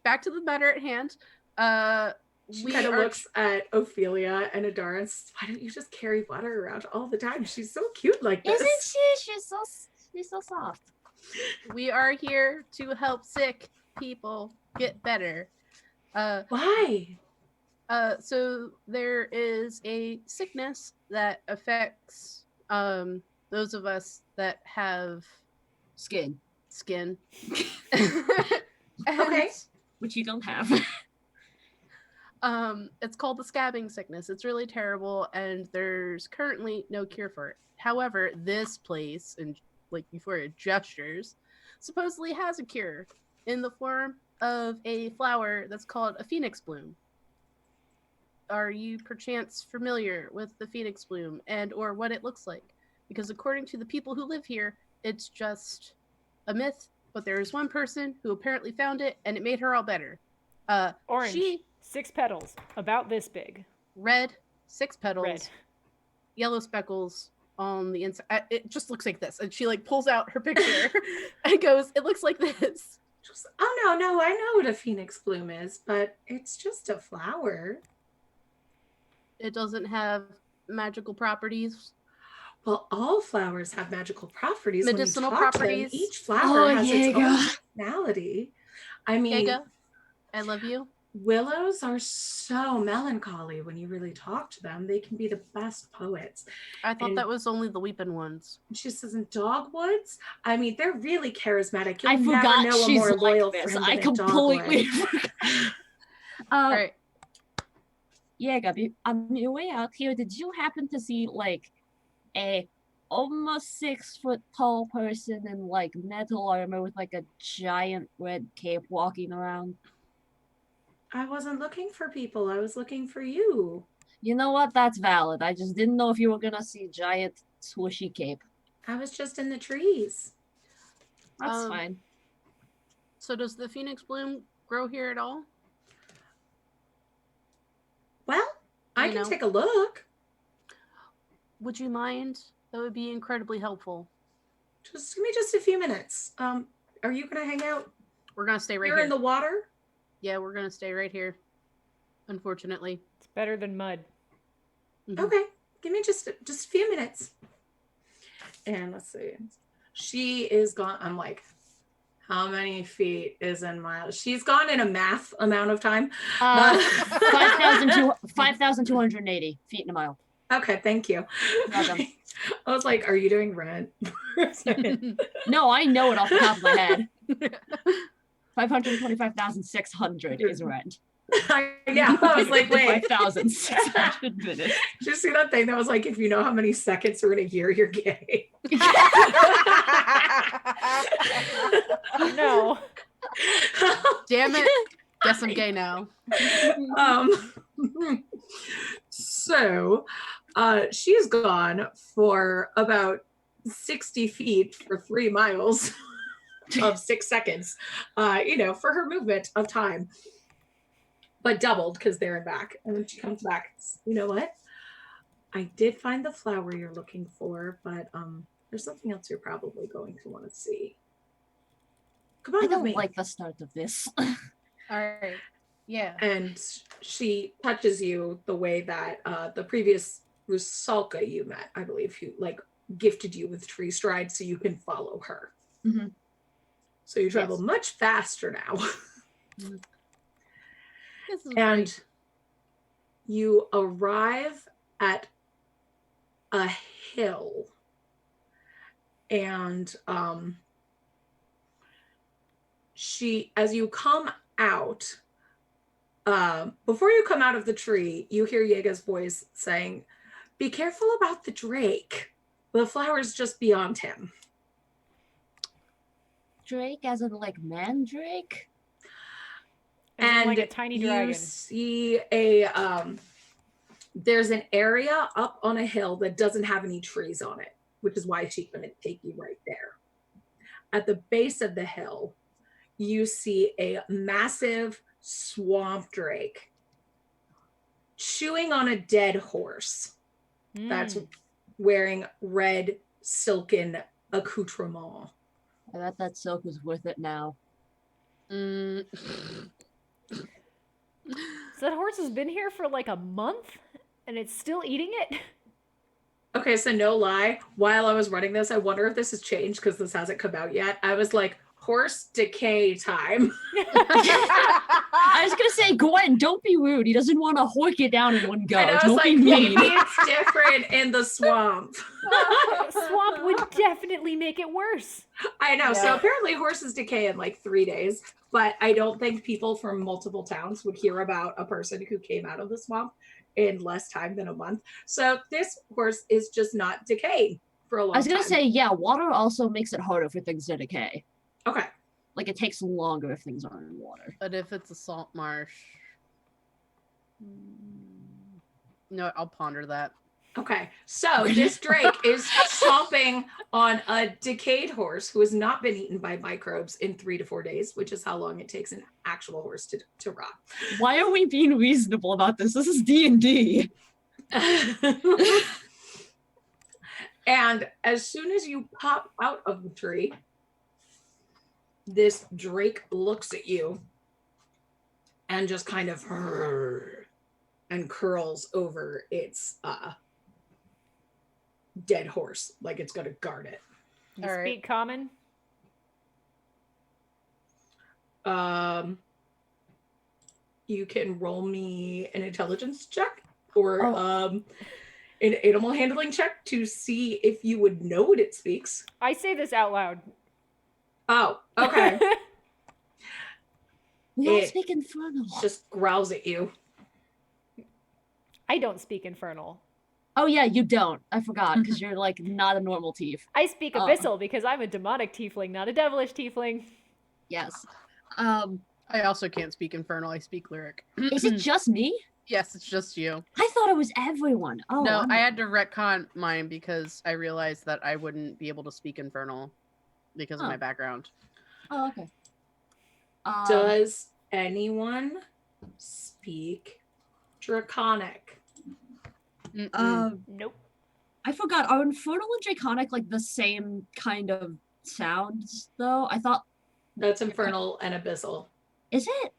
Speaker 3: Back to the matter at hand.
Speaker 2: She
Speaker 3: We
Speaker 2: kind of
Speaker 3: are
Speaker 2: looks at Ophelia and Adara and says, "Why don't you just carry water around all the time? She's so cute like this."
Speaker 4: Isn't she? She's so soft.
Speaker 3: we are here to help sick people get better.
Speaker 2: Why?
Speaker 3: So there is a sickness that affects those of us that have
Speaker 4: Skin,
Speaker 3: skin.
Speaker 2: Okay.
Speaker 4: which you don't have.
Speaker 3: It's called the scabbing sickness. It's really terrible, and there's currently no cure for it. However, this place, and like Euphoria Gestures, supposedly has a cure in the form of a flower that's called a phoenix bloom. Are you perchance familiar with the phoenix bloom and or what it looks like? Because according to the people who live here, it's just a myth, but there is one person who apparently found it and it made her all better.
Speaker 1: Orange.
Speaker 3: She
Speaker 1: 6 petals. About this big.
Speaker 3: red, 6 petals,
Speaker 1: Red.
Speaker 3: yellow speckles on the inside. It just looks like this. And she like pulls out her picture and goes, "It looks like this."
Speaker 2: Just, oh no, I know what a phoenix bloom is, but it's just a flower.
Speaker 3: It doesn't have magical properties.
Speaker 2: Well, all flowers have magical properties.
Speaker 3: Medicinal
Speaker 2: when you talk
Speaker 3: properties.
Speaker 2: To them, each flower has its
Speaker 4: Jaeger.
Speaker 2: own personality. I mean,
Speaker 3: Kega, I love you.
Speaker 2: willows are so melancholy when you really talk to them. They can be the best poets.
Speaker 3: I thought
Speaker 2: And
Speaker 3: that was only the weeping ones.
Speaker 2: she says, in dogwoods, I mean, they're really charismatic. You'll
Speaker 4: I
Speaker 2: never
Speaker 4: forgot
Speaker 2: know a
Speaker 4: she's
Speaker 2: more loyal
Speaker 4: like this.
Speaker 2: friend
Speaker 4: I
Speaker 2: than a
Speaker 4: completely
Speaker 2: dogwood.
Speaker 4: forgot.
Speaker 3: All right.
Speaker 4: Jaeger, on your way out here, did you happen to see like a almost 6 foot tall person in like metal armor with like a giant red cape walking around?
Speaker 2: I wasn't looking for people. I was looking for you.
Speaker 4: You know what? That's valid. I just didn't know if you were gonna see giant swooshy cape.
Speaker 2: I was just in the trees.
Speaker 4: That's fine.
Speaker 3: So does the phoenix bloom grow here at all?
Speaker 2: Well, I
Speaker 3: You
Speaker 2: can
Speaker 3: know.
Speaker 2: take a look.
Speaker 3: Would you mind? That would be incredibly helpful.
Speaker 2: Just give me just a few minutes. Are you gonna hang out
Speaker 3: We're gonna stay right
Speaker 2: here
Speaker 3: here.
Speaker 2: in the water?
Speaker 3: Yeah, we're gonna stay right here. Unfortunately.
Speaker 1: It's better than mud.
Speaker 3: Mhm.
Speaker 2: Okay, give me just a few minutes. And let's see. She is gone. I'm like, how many feet is in miles? She's gone in a math amount of time.
Speaker 4: 5,280 feet in a mile.
Speaker 2: Okay, thank you.
Speaker 4: Welcome.
Speaker 2: I was like, are you doing rent?
Speaker 4: No, I know it off the top of my head. 525,600 is rent.
Speaker 2: Yeah, I was like, wait.
Speaker 4: 5,600 minutes.
Speaker 2: Did you see that thing that was like, if you know how many seconds are in a year, you're gay?
Speaker 1: No.
Speaker 3: Damn it. Guess I'm gay now.
Speaker 2: So she's gone for about 60 feet for 3 miles of 6 seconds, for her movement of time, but doubled because there and back. And then she comes back. You know what? I did find the flower you're looking for, but there's something else you're probably going to want to see. Come on
Speaker 4: I
Speaker 2: with
Speaker 4: don't
Speaker 2: me.
Speaker 4: like the start of this.
Speaker 3: All right. Yeah.
Speaker 2: And she touches you the way that the previous Rusalka you met, I believe, who like gifted you with tree stride so you can follow her.
Speaker 4: Mm-hmm.
Speaker 2: So you travel
Speaker 3: Yes.
Speaker 2: much faster now.
Speaker 3: This is
Speaker 2: And
Speaker 3: great.
Speaker 2: you arrive at a hill. And as you come out, before you come out of the tree, you hear Yega's voice saying, "Be careful about the drake. The flower's just beyond him."
Speaker 4: Drake, as in like mandrake?
Speaker 1: As in, like
Speaker 2: And
Speaker 1: a tiny
Speaker 2: you
Speaker 1: dragon.
Speaker 2: see there's an area up on a hill that doesn't have any trees on it, which is why she couldn't take you right there. At the base of the hill, you see a massive swamp drake chewing on a dead horse that's wearing red silken accoutrement.
Speaker 4: I bet that silk was worth it now.
Speaker 3: Mm.
Speaker 1: So that horse has been here for like a month and it's still eating it?
Speaker 2: Okay, so no lie, while I was running this, I wonder if this has changed because this hasn't come out yet. I was like, horse decay time.
Speaker 4: I was gonna say, Gwen, don't be rude. He doesn't want to hork it down in one go.
Speaker 2: And I was
Speaker 4: Don't
Speaker 2: like,
Speaker 4: be mean.
Speaker 2: maybe it's different in the swamp.
Speaker 1: Swamp would definitely make it worse.
Speaker 2: I know. So
Speaker 3: Yeah.
Speaker 2: apparently horses decay in like 3 days, but I don't think people from multiple towns would hear about a person who came out of the swamp in less time than a month. So this horse is just not decayed for a long time.
Speaker 4: I was gonna say, yeah, water also makes it harder for things to decay.
Speaker 2: Okay.
Speaker 4: Like it takes longer if things aren't in water.
Speaker 3: But if it's a salt marsh, no, I'll ponder that.
Speaker 2: Okay. So this drake is stomping on a decayed horse who has not been eaten by microbes in 3 to 4 days, which is how long it takes an actual horse to rot.
Speaker 4: Why are we being reasonable about this? This is D&D.
Speaker 2: And as soon as you pop out of the tree, this drake looks at you and just kind of and curls over its dead horse like it's going to guard it.
Speaker 1: You
Speaker 3: All right.
Speaker 1: speak common?
Speaker 2: You can roll me an intelligence check or
Speaker 4: Oh.
Speaker 2: an animal handling check to see if you would know what it speaks.
Speaker 1: I say this out loud.
Speaker 2: Oh, okay.
Speaker 4: We all
Speaker 2: It
Speaker 4: speak infernal.
Speaker 2: Just growls at you.
Speaker 1: I don't speak infernal.
Speaker 4: Oh yeah, you don't. I forgot, because you're like not a normal tief.
Speaker 1: I speak
Speaker 4: Oh.
Speaker 1: abyssal because I'm a demonic tiefling, not a devilish tiefling.
Speaker 4: Yes.
Speaker 3: I also can't speak infernal. I speak lyric.
Speaker 4: Is it just me?
Speaker 3: Yes, it's just you.
Speaker 4: I thought it was everyone. Oh
Speaker 3: No,
Speaker 4: I'm-
Speaker 3: I had to retcon mine because I realized that I wouldn't be able to speak infernal because of
Speaker 4: Oh.
Speaker 3: my background.
Speaker 4: Oh, okay.
Speaker 2: Does anyone speak Draconic?
Speaker 1: Nope.
Speaker 4: I forgot. Are infernal and draconic like the same kind of sounds though? I thought.
Speaker 2: That's Infernal and Abyssal.
Speaker 4: Is it?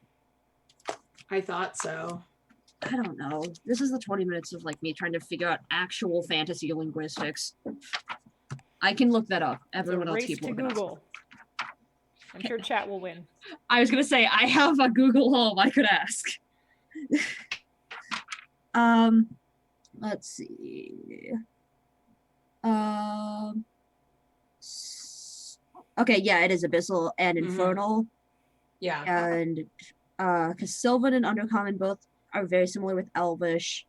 Speaker 2: I thought so.
Speaker 4: I don't know. This is the 20 minutes of like me trying to figure out actual fantasy linguistics. I can look that up.
Speaker 1: It's a
Speaker 4: Everyone else
Speaker 1: race
Speaker 4: keep
Speaker 1: to
Speaker 4: looking up.
Speaker 1: Google. I'm sure chat will win.
Speaker 4: I was gonna say I have a Google Home. I could ask. Let's see. Okay, yeah, it is abyssal and
Speaker 2: Mhm.
Speaker 4: infernal,
Speaker 2: Yeah.
Speaker 4: and because Sylvan and Undercommon both are very similar with Elvish.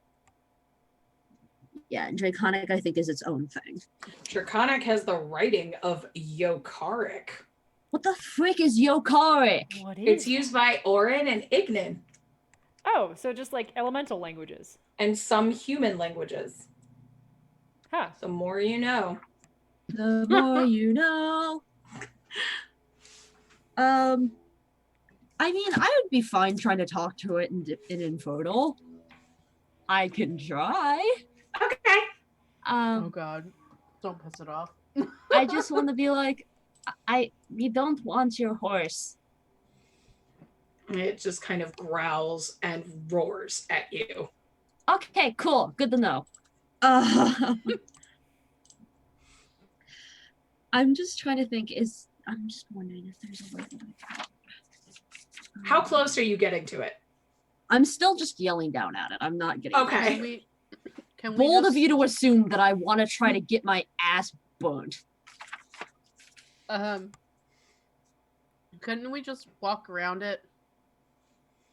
Speaker 4: Yeah, and Draconic I think is its own thing.
Speaker 2: Draconic has the writing of Yokaric.
Speaker 4: What the frick is Yokaric?
Speaker 1: What is
Speaker 2: It's used by Orin and Ignan
Speaker 1: Oh, so just like elemental languages.
Speaker 2: and some human languages.
Speaker 1: Huh.
Speaker 2: The more you know.
Speaker 4: The more you know. I mean, I would be fine trying to talk to it in infernal. I can try.
Speaker 2: Okay.
Speaker 3: Oh god. Don't piss it off.
Speaker 4: I just want to be like, we don't want your horse.
Speaker 2: It just kind of growls and roars at you.
Speaker 4: Okay, cool. Good to know. I'm just trying to think, I'm just wondering if there's a way that I can.
Speaker 2: How close are you getting to it?
Speaker 4: I'm still just yelling down at it. I'm not getting
Speaker 2: Okay.
Speaker 3: Can we
Speaker 4: bold
Speaker 3: just,
Speaker 4: of you to assume that I want to try to get my ass burned.
Speaker 3: couldn't we just walk around it?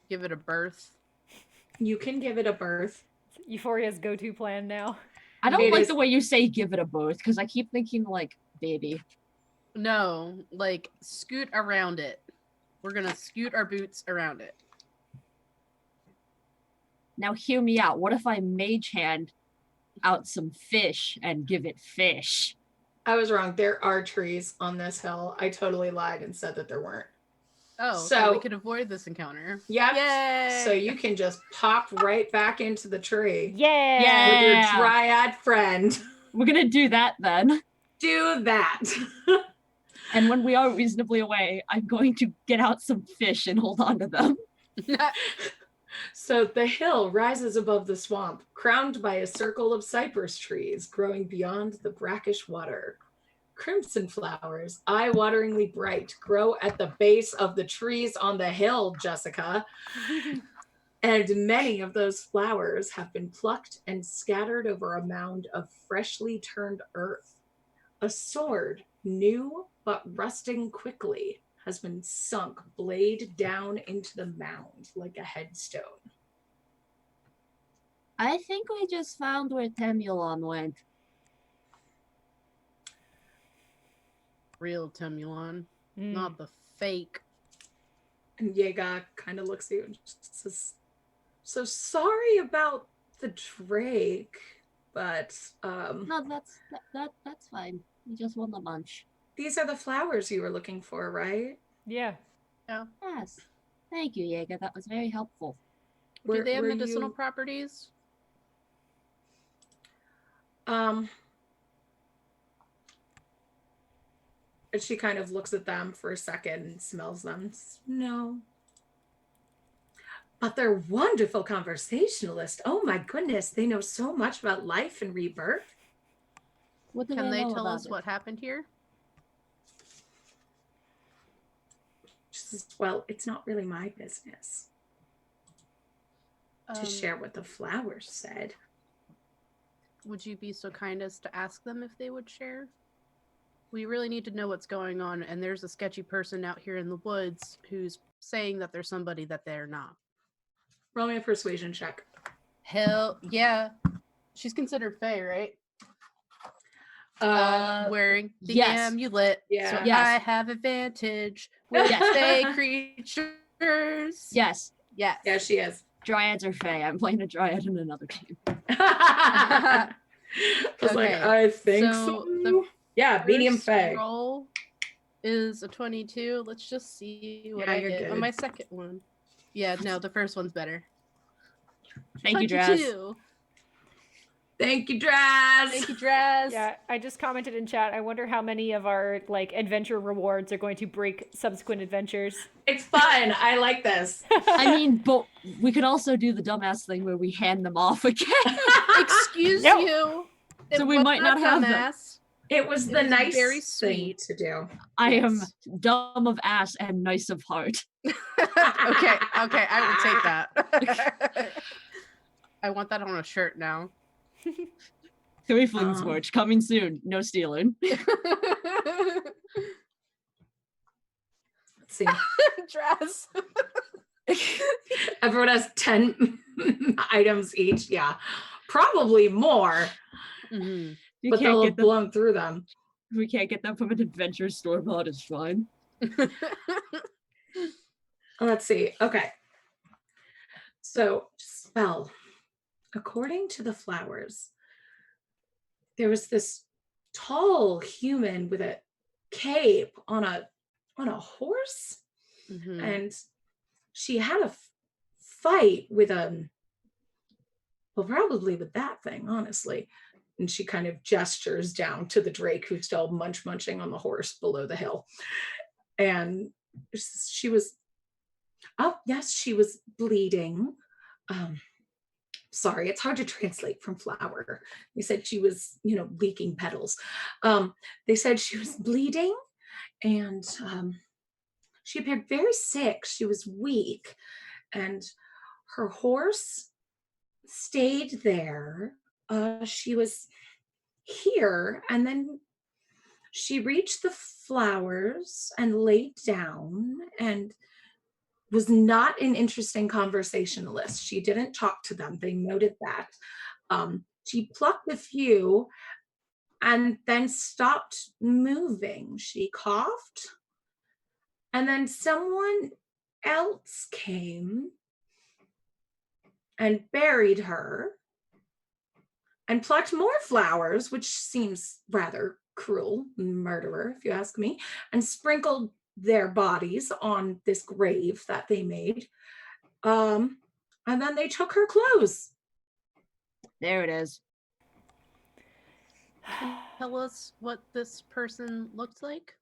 Speaker 3: Give it a berth?
Speaker 2: You can give it a birth.
Speaker 1: Euphoria's go-to plan now.
Speaker 4: I don't
Speaker 2: It
Speaker 4: like
Speaker 2: is-
Speaker 4: the way you say give it a birth because I keep thinking like baby.
Speaker 3: No, like scoot around it. We're gonna scoot our boots around it.
Speaker 4: Now hear me out. What if I mage hand out some fish and give it fish?
Speaker 2: I was wrong. There are trees on this hill. I totally lied and said that there weren't.
Speaker 3: Oh, so
Speaker 2: So-
Speaker 3: we could avoid this encounter.
Speaker 2: Yep.
Speaker 3: Yay!
Speaker 2: So you can just pop right back into the tree
Speaker 1: Yeah.
Speaker 2: with your
Speaker 4: Yeah.
Speaker 2: dryad friend.
Speaker 4: We're gonna do that then.
Speaker 2: Do that.
Speaker 4: And when we are reasonably away, I'm going to get out some fish and hold on to them.
Speaker 2: So the hill rises above the swamp, crowned by a circle of cypress trees growing beyond the brackish water. Crimson flowers, eye-wateringly bright, grow at the base of the trees on the hill, Jessica. And many of those flowers have been plucked and scattered over a mound of freshly turned earth. A sword, new but rusting quickly, has been sunk blade down into the mound like a headstone.
Speaker 4: I think we just found where Temulon went.
Speaker 3: Real Temulon,
Speaker 1: Mm.
Speaker 3: not the fake.
Speaker 2: And Yega kind of looks at you and just says, "So sorry about the Drake, but
Speaker 4: No, that's fine. We just want a bunch.
Speaker 2: these are the flowers you were looking for, right?"
Speaker 1: Yeah.
Speaker 4: Yes. Thank you, Jaeger. That was very helpful.
Speaker 3: Do they have
Speaker 2: were
Speaker 3: medicinal
Speaker 2: you-
Speaker 3: properties?
Speaker 2: And she kind of looks at them for a second and smells them. No. But they're wonderful conversationalists. Oh my goodness, they know so much about life and rebirth.
Speaker 4: What do
Speaker 3: Can they
Speaker 4: know
Speaker 3: tell
Speaker 4: about
Speaker 3: us
Speaker 4: it?
Speaker 3: what happened here?
Speaker 2: She says, well, it's not really my business to share what the flowers said.
Speaker 3: Would you be so kind as to ask them if they would share? We really need to know what's going on, and there's a sketchy person out here in the woods who's saying that there's somebody that they're not.
Speaker 2: Roll me a persuasion check.
Speaker 3: Hell yeah. She's considered Fae, right? Wearing the
Speaker 4: yes.
Speaker 3: amulet.
Speaker 2: Yeah.
Speaker 3: So
Speaker 4: Yes.
Speaker 3: I have advantage with
Speaker 4: Yes.
Speaker 3: Fae creatures.
Speaker 4: Yes.
Speaker 3: Yes.
Speaker 2: Yeah, she is.
Speaker 4: Dryads are Fae. I'm playing a Dryad in another game.
Speaker 2: I was like,
Speaker 3: Okay,
Speaker 2: I think
Speaker 3: so
Speaker 2: so.
Speaker 3: the
Speaker 2: Yeah, medium
Speaker 3: First
Speaker 2: Fae.
Speaker 3: roll is a 22. Let's just see what
Speaker 2: Yeah,
Speaker 3: I
Speaker 2: you're
Speaker 3: get
Speaker 2: good.
Speaker 3: on my second one. Yeah, no, the first one's better.
Speaker 4: Thank you, Draz.
Speaker 3: 22.
Speaker 2: Thank you, Draz.
Speaker 3: Thank you, Draz.
Speaker 1: Yeah, I just commented in chat. I wonder how many of our like adventure rewards are going to break subsequent adventures.
Speaker 2: It's fun. I like this.
Speaker 4: I mean, but we could also do the dumbass thing where we hand them off again.
Speaker 3: Excuse
Speaker 1: No.
Speaker 3: you.
Speaker 4: So
Speaker 3: It
Speaker 4: we
Speaker 3: was
Speaker 4: might not have them.
Speaker 3: dumbass.
Speaker 2: It was
Speaker 3: It
Speaker 2: the
Speaker 3: was
Speaker 2: nice
Speaker 3: very
Speaker 2: thing
Speaker 3: sweet.
Speaker 2: to do.
Speaker 4: I am
Speaker 2: Yes.
Speaker 4: dumb of ass and nice of heart.
Speaker 3: Okay, I will take that. I want that on a shirt now.
Speaker 4: Threeflings merch coming soon. No stealing.
Speaker 2: Let's see.
Speaker 3: Dress.
Speaker 2: Everyone has 10 items each. Yeah. Probably more,
Speaker 3: Mhm.
Speaker 4: You
Speaker 2: but
Speaker 4: can't
Speaker 2: they'll
Speaker 4: get
Speaker 2: have
Speaker 4: them.
Speaker 2: blown through them.
Speaker 4: We can't get them from an adventure store, but it's fine.
Speaker 2: Let's see. Okay. So, spell. According to the flowers, there was this tall human with a cape on a horse,
Speaker 3: Mhm.
Speaker 2: and she had a fight with well, probably with that thing, honestly. And she kind of gestures down to the Drake who's still munching on the horse below the hill. And she was, oh, yes, she was bleeding. Sorry, it's hard to translate from flower. They said she was, leaking petals. They said she was bleeding and she appeared very sick. She was weak, and her horse stayed there. She was here, and then she reached the flowers and laid down and was not an interesting conversationalist. She didn't talk to them. They noted that. She plucked a few and then stopped moving. She coughed, and then someone else came and buried her and plucked more flowers, which seems rather cruel, murderer, if you ask me, and sprinkled their bodies on this grave that they made. And then they took her clothes.
Speaker 4: There it is.
Speaker 3: Tell us what this person looked like.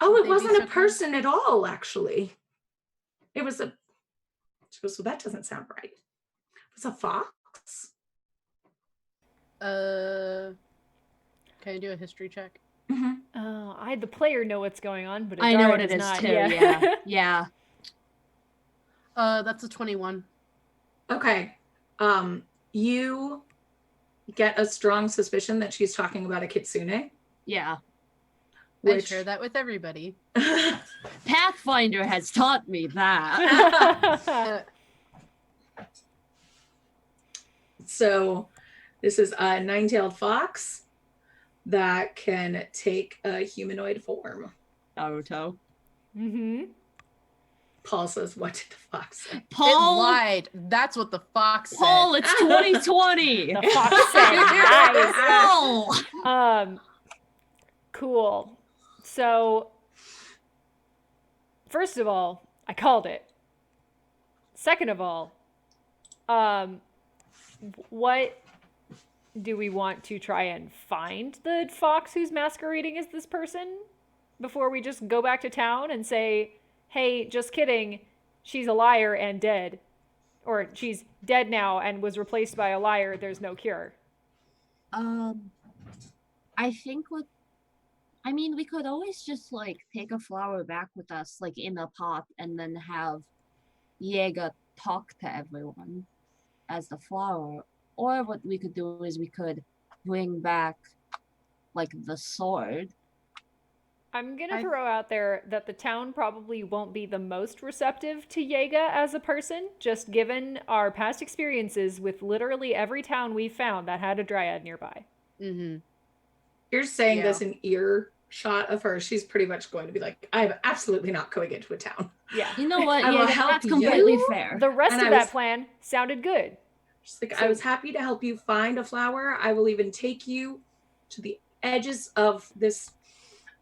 Speaker 2: Oh,
Speaker 3: Would
Speaker 2: it
Speaker 3: they be
Speaker 2: wasn't
Speaker 3: so
Speaker 2: a
Speaker 3: kind?
Speaker 2: person at all, actually. It was a. She goes, well, that doesn't sound right. It was a fox.
Speaker 3: Can I do a history check?
Speaker 2: Mm-hmm.
Speaker 1: I, the player, know what's going on, but
Speaker 4: I know
Speaker 1: Adara
Speaker 4: what it
Speaker 1: does
Speaker 4: is
Speaker 1: not.
Speaker 4: too.
Speaker 1: Yeah.
Speaker 4: Yeah.
Speaker 3: That's a 21.
Speaker 2: Okay. You get a strong suspicion that she's talking about a kitsune.
Speaker 4: Yeah.
Speaker 3: I share that with everybody.
Speaker 4: Pathfinder has taught me that.
Speaker 2: So this is a nine-tailed fox that can take a humanoid form.
Speaker 4: Naruto.
Speaker 1: Mm-hmm.
Speaker 2: Paul says, what did the fox say?
Speaker 3: It
Speaker 4: Paul,
Speaker 3: lied. That's what the fox said.
Speaker 4: Paul, it's 2020.
Speaker 1: The fox said nice.
Speaker 4: Paul.
Speaker 1: Cool. So, first of all, I called it. Second of all, what do we want to try and find the fox who's masquerading as this person before we just go back to town and say, hey, just kidding, she's a liar and dead. Or she's dead now and was replaced by a liar, there's no cure.
Speaker 4: I think we could always just like take a flower back with us, like in a pot, and then have Yeager talk to everyone as the flower. Or what we could do is we could bring back like the sword.
Speaker 1: I'm gonna throw out there that the town probably won't be the most receptive to Yeager as a person, just given our past experiences with literally every town we've found that had a dryad nearby.
Speaker 3: Mm-hmm.
Speaker 2: You're saying this in earshot of her. She's pretty much going to be like, I'm absolutely not going into a town.
Speaker 1: Yeah.
Speaker 4: You know what?
Speaker 2: I will
Speaker 4: Yeah,
Speaker 2: help
Speaker 4: that's
Speaker 2: you.
Speaker 4: completely fair.
Speaker 1: The rest
Speaker 2: And
Speaker 1: of
Speaker 2: I
Speaker 1: that
Speaker 2: was-
Speaker 1: plan sounded good.
Speaker 2: She's like, I was happy to help you find a flower. I will even take you to the edges of this.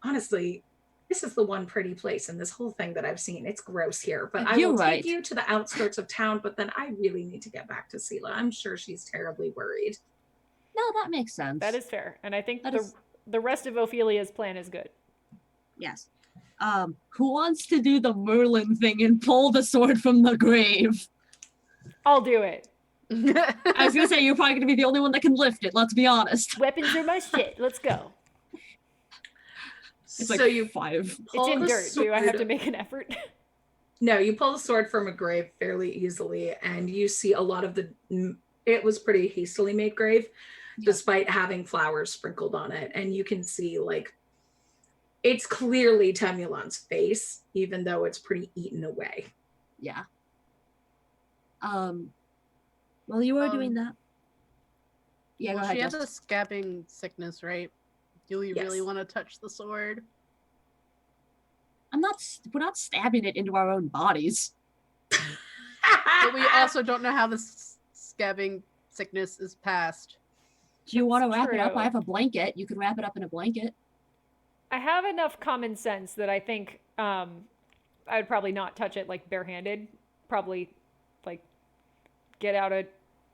Speaker 2: Honestly, this is the one pretty place in this whole thing that I've seen. It's gross here, but I
Speaker 4: You're
Speaker 2: will
Speaker 4: right.
Speaker 2: take you to the outskirts of town. But then I really need to get back to Sela. I'm sure she's terribly worried.
Speaker 4: No, that makes sense.
Speaker 1: That is fair. And I think
Speaker 4: That is-
Speaker 1: the rest of Ophelia's plan is good.
Speaker 4: Yes. Who wants to do the Merlin thing and pull the sword from the grave?
Speaker 1: I'll do it.
Speaker 4: I was gonna say, you're probably gonna be the only one that can lift it, let's be honest.
Speaker 1: Weapons are my shit. Let's go.
Speaker 4: It's
Speaker 2: so
Speaker 4: like
Speaker 2: you
Speaker 4: 5.
Speaker 2: pull
Speaker 1: It's in
Speaker 2: the
Speaker 1: dirt. Do I have
Speaker 2: sword-
Speaker 1: to make an effort?
Speaker 2: No, you pull the sword from a grave fairly easily, and you see a lot of the. It was pretty hastily made grave, despite having flowers sprinkled on it, and you can see like it's clearly Temulan's face, even though it's pretty eaten away.
Speaker 4: Yeah. Well, you were doing that. Yeah,
Speaker 3: Well,
Speaker 4: go ahead,
Speaker 3: she has
Speaker 4: Jess.
Speaker 3: a scabbing sickness, right? Do we really
Speaker 2: Yes.
Speaker 3: want to touch the sword?
Speaker 4: We're not stabbing it into our own bodies.
Speaker 3: But we also don't know how this scabbing sickness is passed.
Speaker 4: Do you want to
Speaker 1: That's
Speaker 4: wrap it up?
Speaker 1: true.
Speaker 4: I have a blanket. You could wrap it up in a blanket.
Speaker 1: I have enough common sense that I think I would probably not touch it like barehanded. Probably like get out a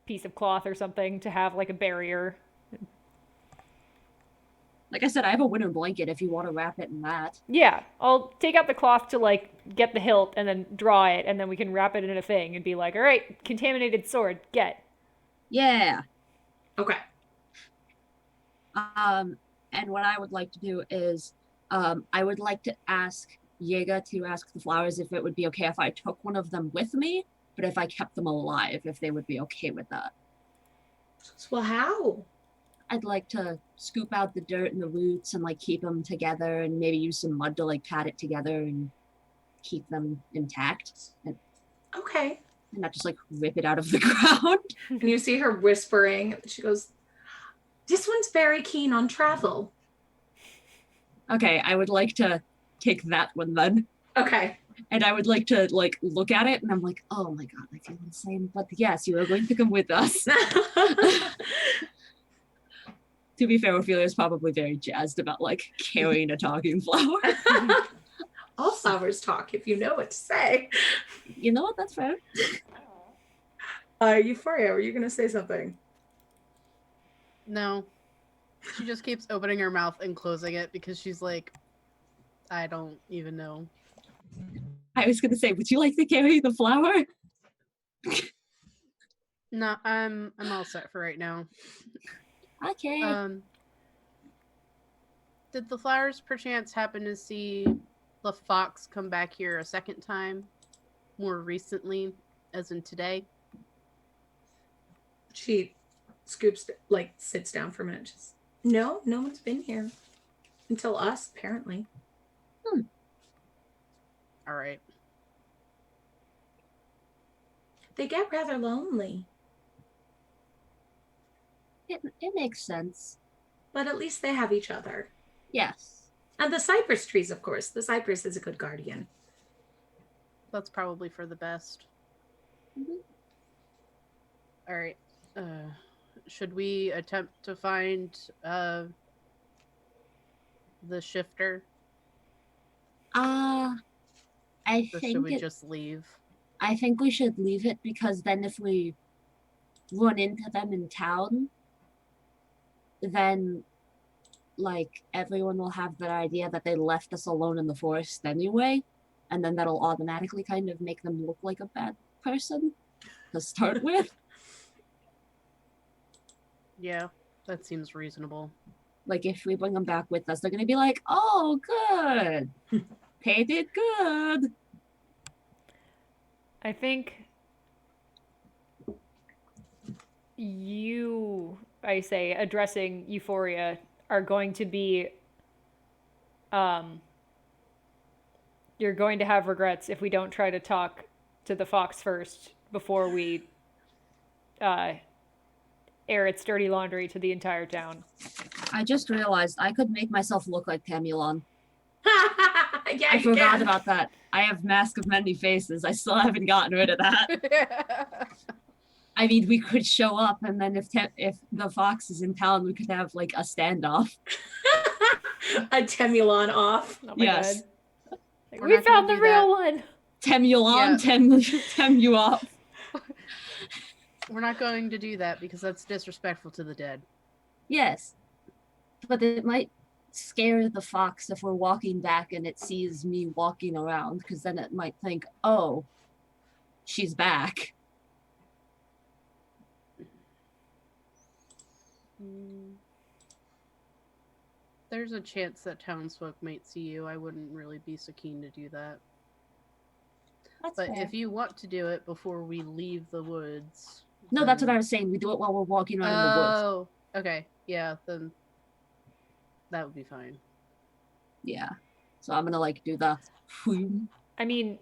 Speaker 1: piece of cloth or something to have like a barrier.
Speaker 4: Like I said, I have a winter blanket if you want to wrap it in that.
Speaker 1: Yeah, I'll take out the cloth to like get the hilt and then draw it, and then we can wrap it in a thing and be like, all right, contaminated sword, get.
Speaker 4: Yeah.
Speaker 2: Okay.
Speaker 4: And what I would like to do is I would like to ask Yega to ask the flowers if it would be okay if I took one of them with me, but if I kept them alive, if they would be okay with that.
Speaker 2: Well, how?
Speaker 4: I'd like to scoop out the dirt and the roots and like keep them together and maybe use some mud to like pat it together and keep them intact and
Speaker 2: Okay.
Speaker 4: not just like rip it out of the ground.
Speaker 2: And you see her whispering. She goes, "This one's very keen on travel."
Speaker 4: Okay, I would like to take that one then.
Speaker 2: Okay.
Speaker 4: And I would like to like look at it and I'm like, oh my god, I feel insane. But yes, you are going to come with us. To be fair, Ophelia's probably very jazzed about like carrying a talking flower.
Speaker 2: All flowers talk if you know what to say.
Speaker 4: You know what? That's fair.
Speaker 2: Euphoria, were you going to say something?
Speaker 3: No. She just keeps opening her mouth and closing it because she's like, I don't even know.
Speaker 4: I was gonna say, would you like to carry the flower?
Speaker 3: No, I'm all set for right now.
Speaker 4: Okay.
Speaker 3: Did the flowers perchance happen to see the fox come back here a second time more recently, as in today?
Speaker 2: She scoops, like, sits down for a minute. Just, no one's been here. Until us, apparently.
Speaker 3: All right.
Speaker 2: They get rather lonely.
Speaker 4: It makes sense.
Speaker 2: But at least they have each other.
Speaker 4: Yes.
Speaker 2: And the cypress trees, of course. The cypress is a good guardian.
Speaker 3: That's probably for the best.
Speaker 4: Mhm.
Speaker 3: All right. Should we attempt to find the shifter,
Speaker 4: I
Speaker 3: or should
Speaker 4: think
Speaker 3: we just leave?
Speaker 4: I think we should leave it because then if we run into them in town, then like everyone will have the idea that they left us alone in the forest anyway, and then that'll automatically kind of make them look like a bad person to start with.
Speaker 3: Yeah, that seems reasonable.
Speaker 4: Like if we bring them back with us, they're gonna be like, "Oh, good, Pay did good."
Speaker 1: I think you, I say, addressing Euphoria, are going to be, you're going to have regrets if we don't try to talk to the fox first before we air its dirty laundry to the entire town.
Speaker 4: I just realized I could make myself look like Tamulon.
Speaker 2: Yeah,
Speaker 4: I
Speaker 2: you
Speaker 4: forgot
Speaker 2: can.
Speaker 4: about that. I have Mask of Many Faces. I still haven't gotten rid of that. I mean, we could show up, and then if the fox is in town, we could have like a standoff.
Speaker 2: A Temulon off.
Speaker 1: Oh my
Speaker 4: Yes.
Speaker 1: god. Like,
Speaker 3: We're
Speaker 1: we
Speaker 3: not gonna
Speaker 1: found the
Speaker 3: do
Speaker 1: real
Speaker 3: that.
Speaker 1: one!
Speaker 4: Temulon, tem you up.
Speaker 3: We're not going to do that because that's disrespectful to the dead.
Speaker 4: Yes, but it might scare the fox if we're walking back and it sees me walking around, because then it might think, oh, she's back.
Speaker 3: There's a chance that townsfolk might see you. I wouldn't really be so keen to do that.
Speaker 4: That's
Speaker 3: But
Speaker 4: fair.
Speaker 3: if you want to do it before we leave the woods...
Speaker 4: No, that's what I
Speaker 3: then-
Speaker 4: was saying. We do it while we're walking around in the woods.
Speaker 3: Oh, okay. Yeah, then that would be fine.
Speaker 4: Yeah. So I'm gonna like do the
Speaker 1: I mean,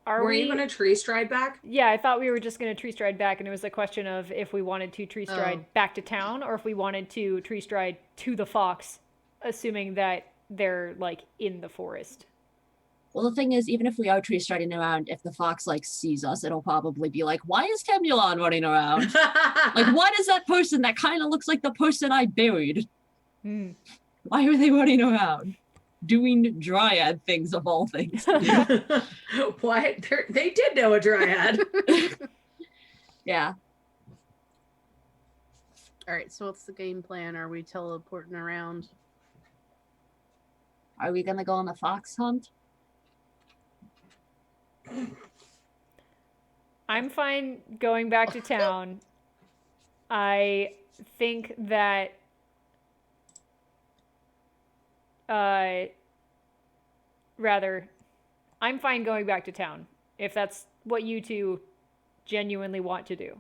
Speaker 1: are
Speaker 2: Were
Speaker 1: we...
Speaker 2: you going to tree stride back?
Speaker 1: Yeah, I thought we were just going to tree stride back, and it was a question of if we wanted to tree stride
Speaker 3: Oh.
Speaker 1: back to town, or if we wanted to tree stride to the fox, assuming that they're, like, in the forest.
Speaker 4: Well, the thing is, even if we are tree striding around, if the fox like sees us, it'll probably be like, "Why is Temulon running around? Like, what is that person that kind of looks like the person I buried?
Speaker 1: Hmm.
Speaker 4: Why are they running around, doing dryad things of all things?"
Speaker 2: What? They did know a dryad.
Speaker 4: Yeah.
Speaker 3: All right, so what's the game plan? Are we teleporting around?
Speaker 4: Are we gonna go on a fox hunt?
Speaker 1: I'm fine going back to town. I think that rather, I'm fine going back to town if that's what you two genuinely want to do.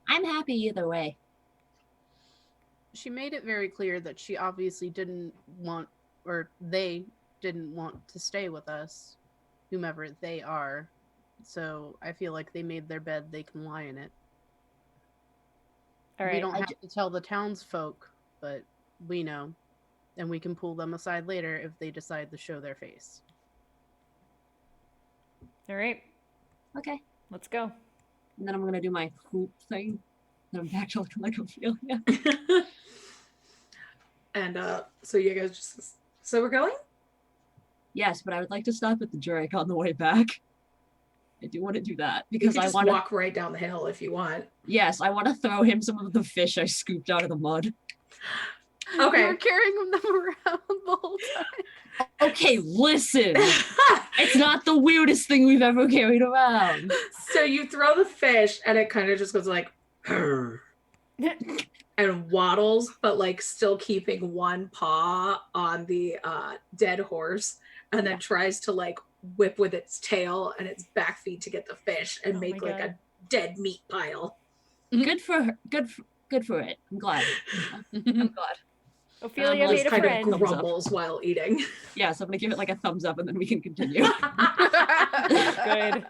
Speaker 4: I'm happy either way.
Speaker 3: She made it very clear that she obviously didn't want, or they didn't want to stay with us, whomever they are. So I feel like they made their bed, they can lie in it.
Speaker 1: All
Speaker 3: We
Speaker 1: right.
Speaker 3: don't have to tell the townsfolk, but we know. And we can pull them aside later if they decide to show their face.
Speaker 1: All right.
Speaker 4: Okay.
Speaker 1: Let's go.
Speaker 4: And then I'm gonna do my hoop thing. And I'm back to looking like Ophelia.
Speaker 2: And so you guys just so we're going?
Speaker 4: Yes, but I would like to stop at the Drake on the way back. I do want to do that
Speaker 2: You
Speaker 4: because
Speaker 2: can
Speaker 4: I
Speaker 2: just
Speaker 4: want to.
Speaker 2: walk right down the hill if you want.
Speaker 4: Yes, I want to throw him some of the fish I scooped out of the mud.
Speaker 2: Okay.
Speaker 3: You were carrying them around the whole time.
Speaker 4: Okay, listen. It's not the weirdest thing we've ever carried around.
Speaker 2: So you throw the fish and it kind of just goes like and waddles, but like still keeping one paw on the dead horse, and then tries to like whip with its tail and its back feet to get the fish and
Speaker 1: Oh
Speaker 2: make
Speaker 1: my
Speaker 2: like
Speaker 1: God.
Speaker 2: a dead meat pile.
Speaker 4: Good for her. Good for it. I'm glad. I'm glad.
Speaker 1: Ophelia
Speaker 4: Just
Speaker 1: made a
Speaker 2: Kind
Speaker 1: friend.
Speaker 2: of grumbles while eating.
Speaker 4: Yes, I'm gonna give it like a thumbs up and then we can continue.
Speaker 1: Good.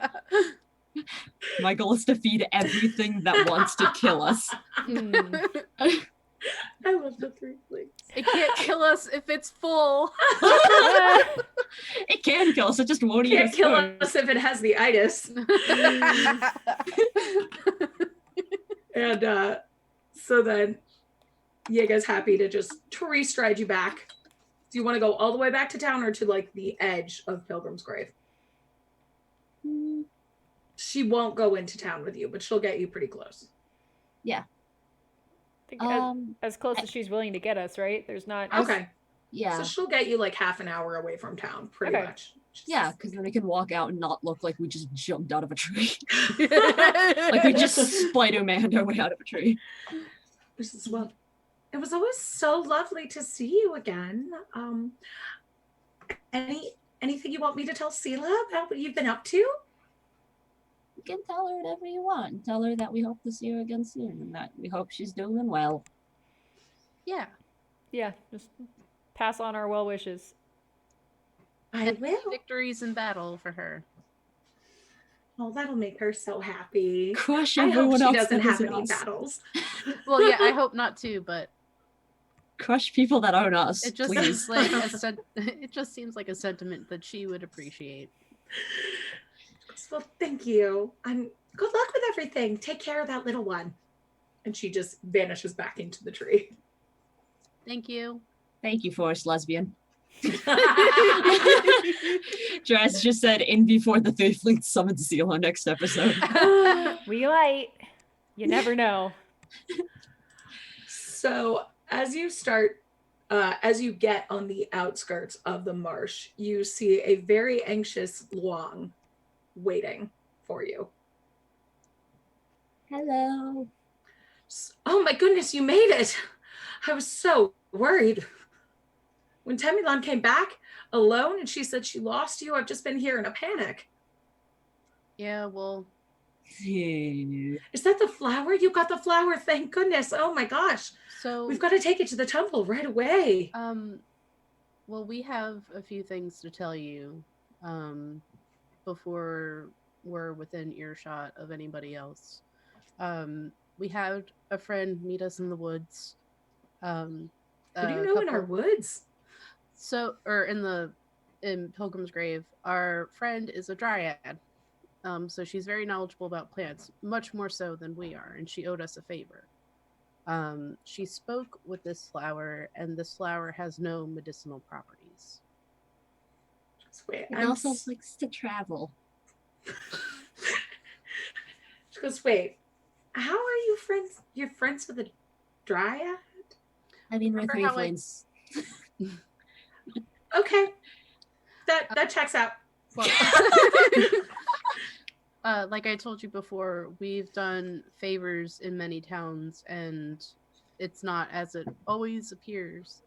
Speaker 4: My goal is to feed everything that wants to kill us.
Speaker 1: Hmm.
Speaker 2: I love the Threeflings.
Speaker 3: It can't kill us if it's full.
Speaker 4: It can kill us, it just won't eat
Speaker 2: Can't
Speaker 4: us
Speaker 2: kill
Speaker 4: first.
Speaker 2: us if it has the itis. And so then you guys happy to just tree stride you back. Do you want to go all the way back to town or to like the edge of Pilgrim's Grave?
Speaker 4: Mm,
Speaker 2: She won't go into town with you, but she'll get you pretty close.
Speaker 4: Yeah.
Speaker 1: I think as close as she's willing to get us, right? There's not.
Speaker 2: Okay.
Speaker 4: Yeah.
Speaker 2: So she'll get you like half an hour away from town, pretty
Speaker 1: Okay.
Speaker 2: much.
Speaker 4: Yeah, because then we can walk out and not look like we just jumped out of a tree. Like we just Spider-Man our way out of a tree.
Speaker 2: This is well. It was always so lovely to see you again. Anything you want me to tell Sela about what you've been up to?
Speaker 4: You can tell her whatever you want. Tell her that we hope to see her again soon and that we hope she's doing well.
Speaker 3: Yeah.
Speaker 1: Yeah, just pass on our well wishes.
Speaker 2: I will.
Speaker 3: Victories in battle for her.
Speaker 2: Oh, that'll make her so happy.
Speaker 4: Crush
Speaker 2: I hope
Speaker 4: everyone
Speaker 2: she
Speaker 4: else
Speaker 2: doesn't
Speaker 4: that
Speaker 2: have
Speaker 4: isn't
Speaker 2: any
Speaker 4: us.
Speaker 2: battles.
Speaker 3: Well, yeah, I hope not too, but
Speaker 4: Crush people that aren't us,
Speaker 3: it just
Speaker 4: please.
Speaker 3: seems like it just seems like a sentiment that she would appreciate.
Speaker 2: Well, thank you. And good luck with everything. Take care of that little one. And she just vanishes back into the tree.
Speaker 3: Thank you.
Speaker 4: Thank you, Forest Lesbian. Draz just said in before the Threeflings summon Zelo next episode.
Speaker 1: We might. You never know.
Speaker 2: So as you start, as you get on the outskirts of the marsh, you see a very anxious Luang waiting for you.
Speaker 4: Hello.
Speaker 2: Oh my goodness, you made it. I was so worried. When Temilon came back alone and she said she lost you, I've just been here in a panic.
Speaker 3: Yeah, well,
Speaker 2: Is that the flower? You got the flower, thank goodness. Oh my gosh.
Speaker 3: so
Speaker 2: We've got to take it to the temple right away.
Speaker 3: well, we have a few things to tell you before we're within earshot of anybody else. We had a friend meet us in the woods.
Speaker 2: Who do you know in our woods?
Speaker 3: So, or in Pilgrim's Grave, our friend is a dryad. So she's very knowledgeable about plants, much more so than we are, and she owed us a favor. She spoke with this flower, and this flower has no medicinal properties.
Speaker 2: Just wait.
Speaker 4: It also likes to travel.
Speaker 2: She goes, wait, how are you friends? You're friends with a dryad?
Speaker 4: I mean, we're
Speaker 3: Remember how
Speaker 4: Threeflings.
Speaker 2: Okay. That checks out.
Speaker 3: Well, like I told you before, we've done favors in many towns, and it's not as it always appears.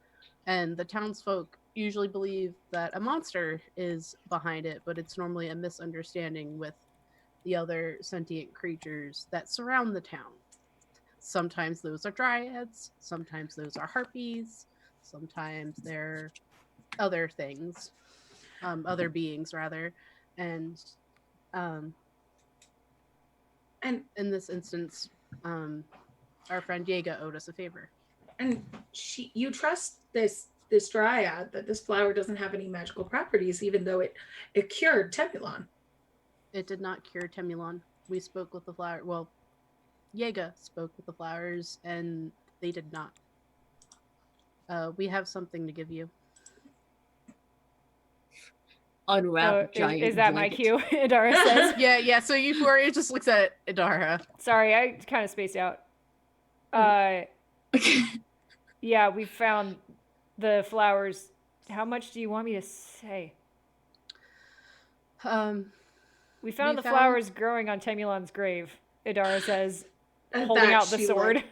Speaker 3: And the townsfolk usually believe that a monster is behind it, but it's normally a misunderstanding with the other sentient creatures that surround the town. Sometimes those are dryads, sometimes those are harpies, sometimes they're other things, other beings rather. And
Speaker 2: And
Speaker 3: in this instance, our friend Yeaga owed us a favor.
Speaker 2: and you trust this dryad that this flower doesn't have any magical properties, even though it cured Temulon.
Speaker 3: It did not cure Temulon. We spoke with the flower. Well, Yeaga spoke with the flowers, and they did not. We have something to give you.
Speaker 4: Unwrap giant.
Speaker 1: Is that my
Speaker 4: blanket.
Speaker 1: cue? Idara says.
Speaker 3: Yeah. So Euphoria just looks at Idara.
Speaker 1: Sorry, I kind of spaced out. Yeah, we found the flowers. How much do you want me to say? We found the flowers growing on Temulon's grave, Idara says, holding out the sword.
Speaker 2: Like,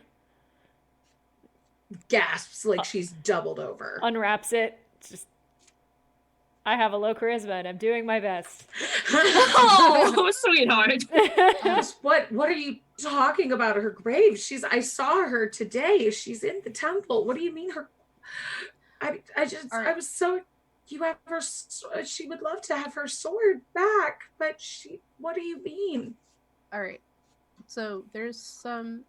Speaker 2: gasps like she's doubled over.
Speaker 1: Unwraps it. Just, I have a low charisma and I'm doing my best.
Speaker 4: Oh, sweetheart.
Speaker 2: What are you talking about? Her grave? I saw her today. She's in the temple. What do you mean her? I was so. You have her. She would love to have her sword back, but what do you mean?
Speaker 3: All right. So there's some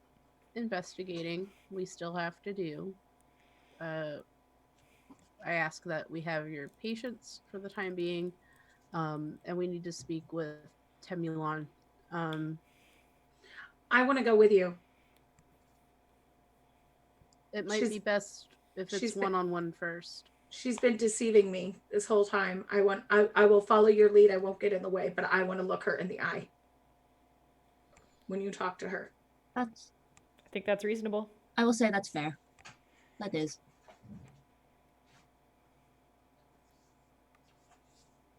Speaker 3: investigating we still have to do. I ask that we have your patience for the time being, and we need to speak with Temulon.
Speaker 2: I want to go with you.
Speaker 3: It might be best if it's one-on-one first.
Speaker 2: She's been deceiving me this whole time. I will follow your lead. I won't get in the way, but I want to look her in the eye when you talk to her.
Speaker 1: I think that's reasonable.
Speaker 4: I will say that's fair. That is.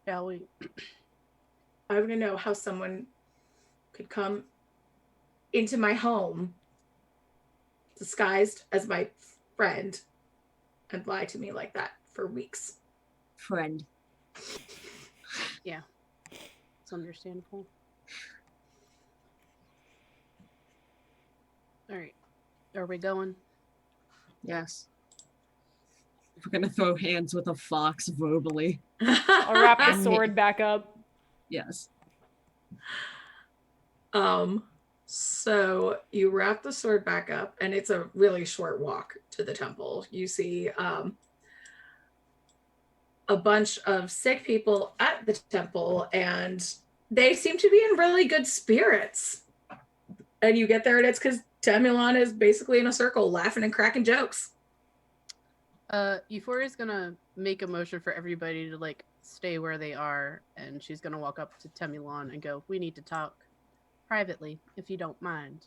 Speaker 3: Shall we?
Speaker 2: I want to know how someone could come into my home disguised as my friend and lie to me like that for weeks.
Speaker 4: Friend.
Speaker 3: Yeah. It's understandable. All right. Are we going?
Speaker 4: Yes. We're gonna throw hands with a fox verbally.
Speaker 1: I'll wrap the sword back up.
Speaker 4: Yes.
Speaker 2: So you wrap the sword back up, and it's a really short walk to the temple. You see a bunch of sick people at the temple, and they seem to be in really good spirits. And you get there, and it's because Temulon is basically in a circle, laughing and cracking jokes.
Speaker 3: Euphoria is gonna make a motion for everybody to stay where they are, and she's gonna walk up to Temulon and go, "We need to talk privately, if you don't mind."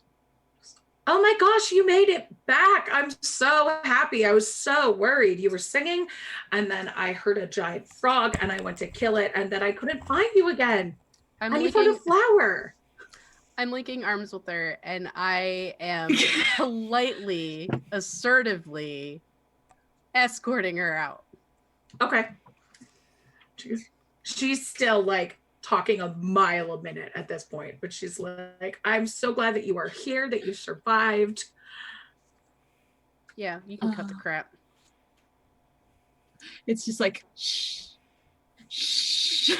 Speaker 2: Oh my gosh, you made it back. I'm so happy. I was so worried. You were singing, and then I heard a giant frog, and I went to kill it, and then I couldn't find you again. And you found a flower.
Speaker 3: I'm linking arms with her, and I am politely, assertively escorting her out.
Speaker 2: Okay. She's still talking a mile a minute at this point, but she's like, I'm so glad that you are here, that you survived.
Speaker 3: Yeah, you can cut the crap.
Speaker 4: It's just like, shh. Shh.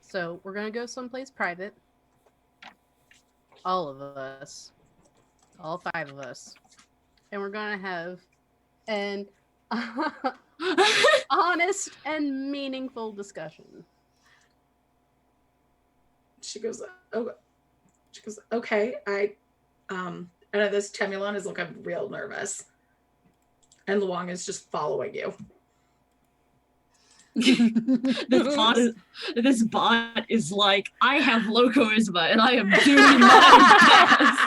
Speaker 3: So we're gonna go someplace private. All of us. All 5 of us. And we're gonna have an honest and meaningful discussion.
Speaker 2: She goes, okay. And this Temulon is looking real nervous. And Luong is just following you.
Speaker 4: This bot is like, I have low charisma and I am doing my best.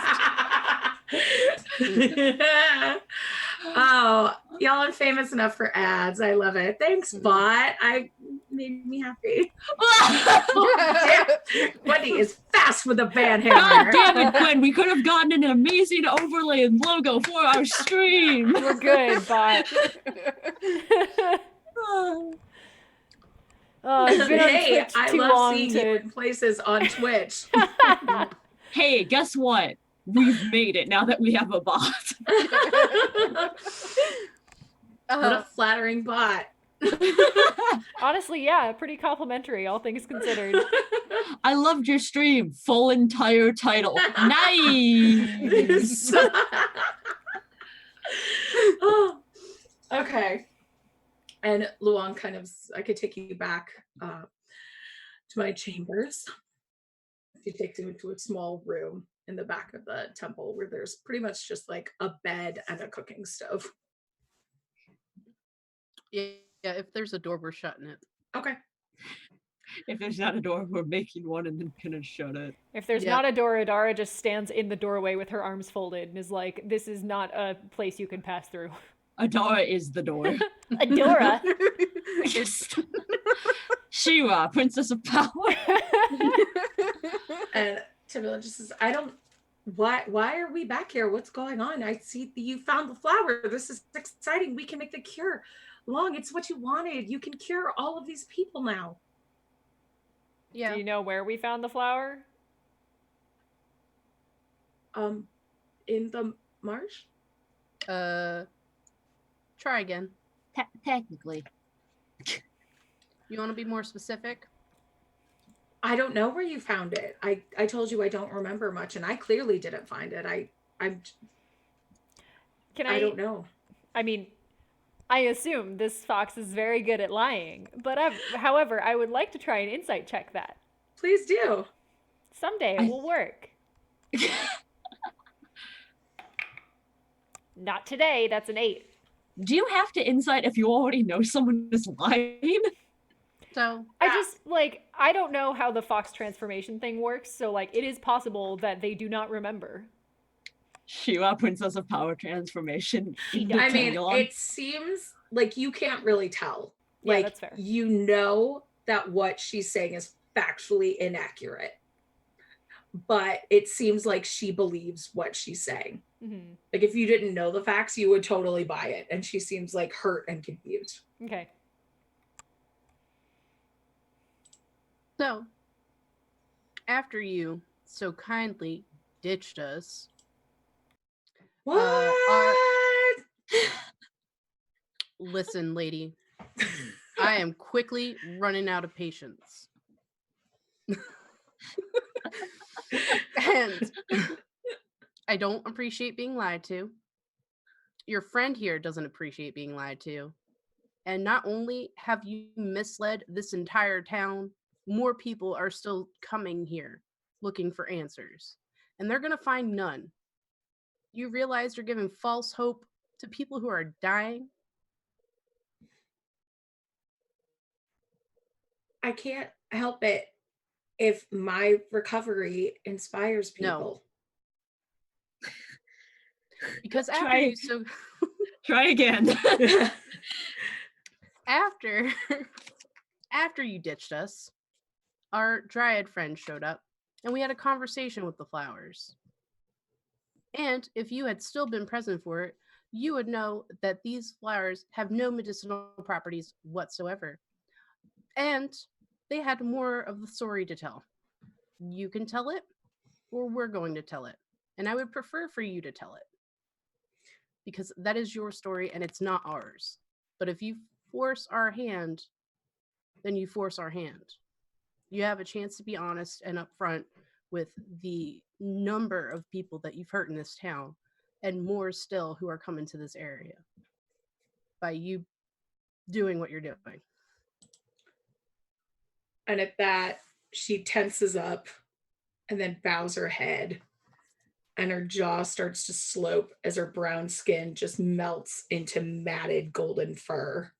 Speaker 2: Oh, y'all are famous enough for ads. I love it. Thanks, bot. made me happy. Damn. Wendy is fast with a van hammer.
Speaker 4: God damn it, Gwen! We could have gotten an amazing overlay and logo for our stream.
Speaker 1: We're good, bot. I've been on
Speaker 2: Hey,
Speaker 1: Twitch
Speaker 2: I
Speaker 1: too
Speaker 2: love
Speaker 1: long
Speaker 2: seeing you in places on Twitch.
Speaker 4: Hey, guess what? We've made it now that we have a bot.
Speaker 2: What a flattering bot.
Speaker 1: Honestly, yeah, pretty complimentary, all things considered.
Speaker 4: I loved your stream. Full entire title. Nice.
Speaker 2: Oh, okay. And Luong I could take you back to my chambers. She takes you into a small room in the back of the temple where there's pretty much just like a bed and a cooking stove.
Speaker 3: Yeah, if there's a door, we're shutting it.
Speaker 2: Okay.
Speaker 4: If there's not a door, we're making one and then gonna shut it.
Speaker 1: If there's not a door, Adara just stands in the doorway with her arms folded and is like, this is not a place you can pass through.
Speaker 4: Adara is the door.
Speaker 1: Adora?
Speaker 4: Shira, Princess of Power.
Speaker 2: And Timberland just says, why are we back here? What's going on? I see you found the flower. This is exciting. We can make the cure. Long, it's what you wanted. You can cure all of these people now.
Speaker 3: Yeah.
Speaker 1: Do you know where we found the flower?
Speaker 2: In the marsh?
Speaker 3: Try again.
Speaker 4: Technically.
Speaker 3: You want to be more specific?
Speaker 2: I don't know where you found it. I told you I don't remember much, and I clearly didn't find it. I don't know.
Speaker 1: I mean, I assume this fox is very good at lying, but however, I would like to try and insight check that.
Speaker 2: Please do.
Speaker 1: Someday it will work. Not today, that's an 8.
Speaker 4: Do you have to insight if you already know someone is lying?
Speaker 3: So
Speaker 1: I don't know how the fox transformation thing works, so like it is possible that they do not remember.
Speaker 4: Shira, Princess of Power transformation.
Speaker 2: I mean, it seems like you can't really tell.
Speaker 1: Yeah,
Speaker 2: Like,
Speaker 1: that's fair.
Speaker 2: you know that what she's saying is factually inaccurate, but it seems like she believes what she's saying.
Speaker 1: Mm-hmm.
Speaker 2: Like, if you didn't know the facts, you would totally buy it. And she seems like hurt and confused.
Speaker 1: Okay.
Speaker 3: So, after you so kindly ditched us,
Speaker 2: What?
Speaker 3: listen, lady, I am quickly running out of patience. And I don't appreciate being lied to. Your friend here doesn't appreciate being lied to. And not only have you misled this entire town, more people are still coming here looking for answers. And they're going to find none. You realize you're giving false hope to people who are dying?
Speaker 2: I can't help it if my recovery inspires people.
Speaker 3: No. Because
Speaker 4: Try again.
Speaker 3: After you ditched us, our dryad friend showed up and we had a conversation with the flowers. And if you had still been present for it, you would know that these flowers have no medicinal properties whatsoever. And they had more of the story to tell. You can tell it, or we're going to tell it. And I would prefer for you to tell it. Because that is your story and it's not ours. But if you force our hand, then you force our hand. You have a chance to be honest and upfront with the number of people that you've hurt in this town, and more still who are coming to this area by you doing what you're doing.
Speaker 2: And at that, she tenses up and then bows her head, and her jaw starts to slope as her brown skin just melts into matted golden fur.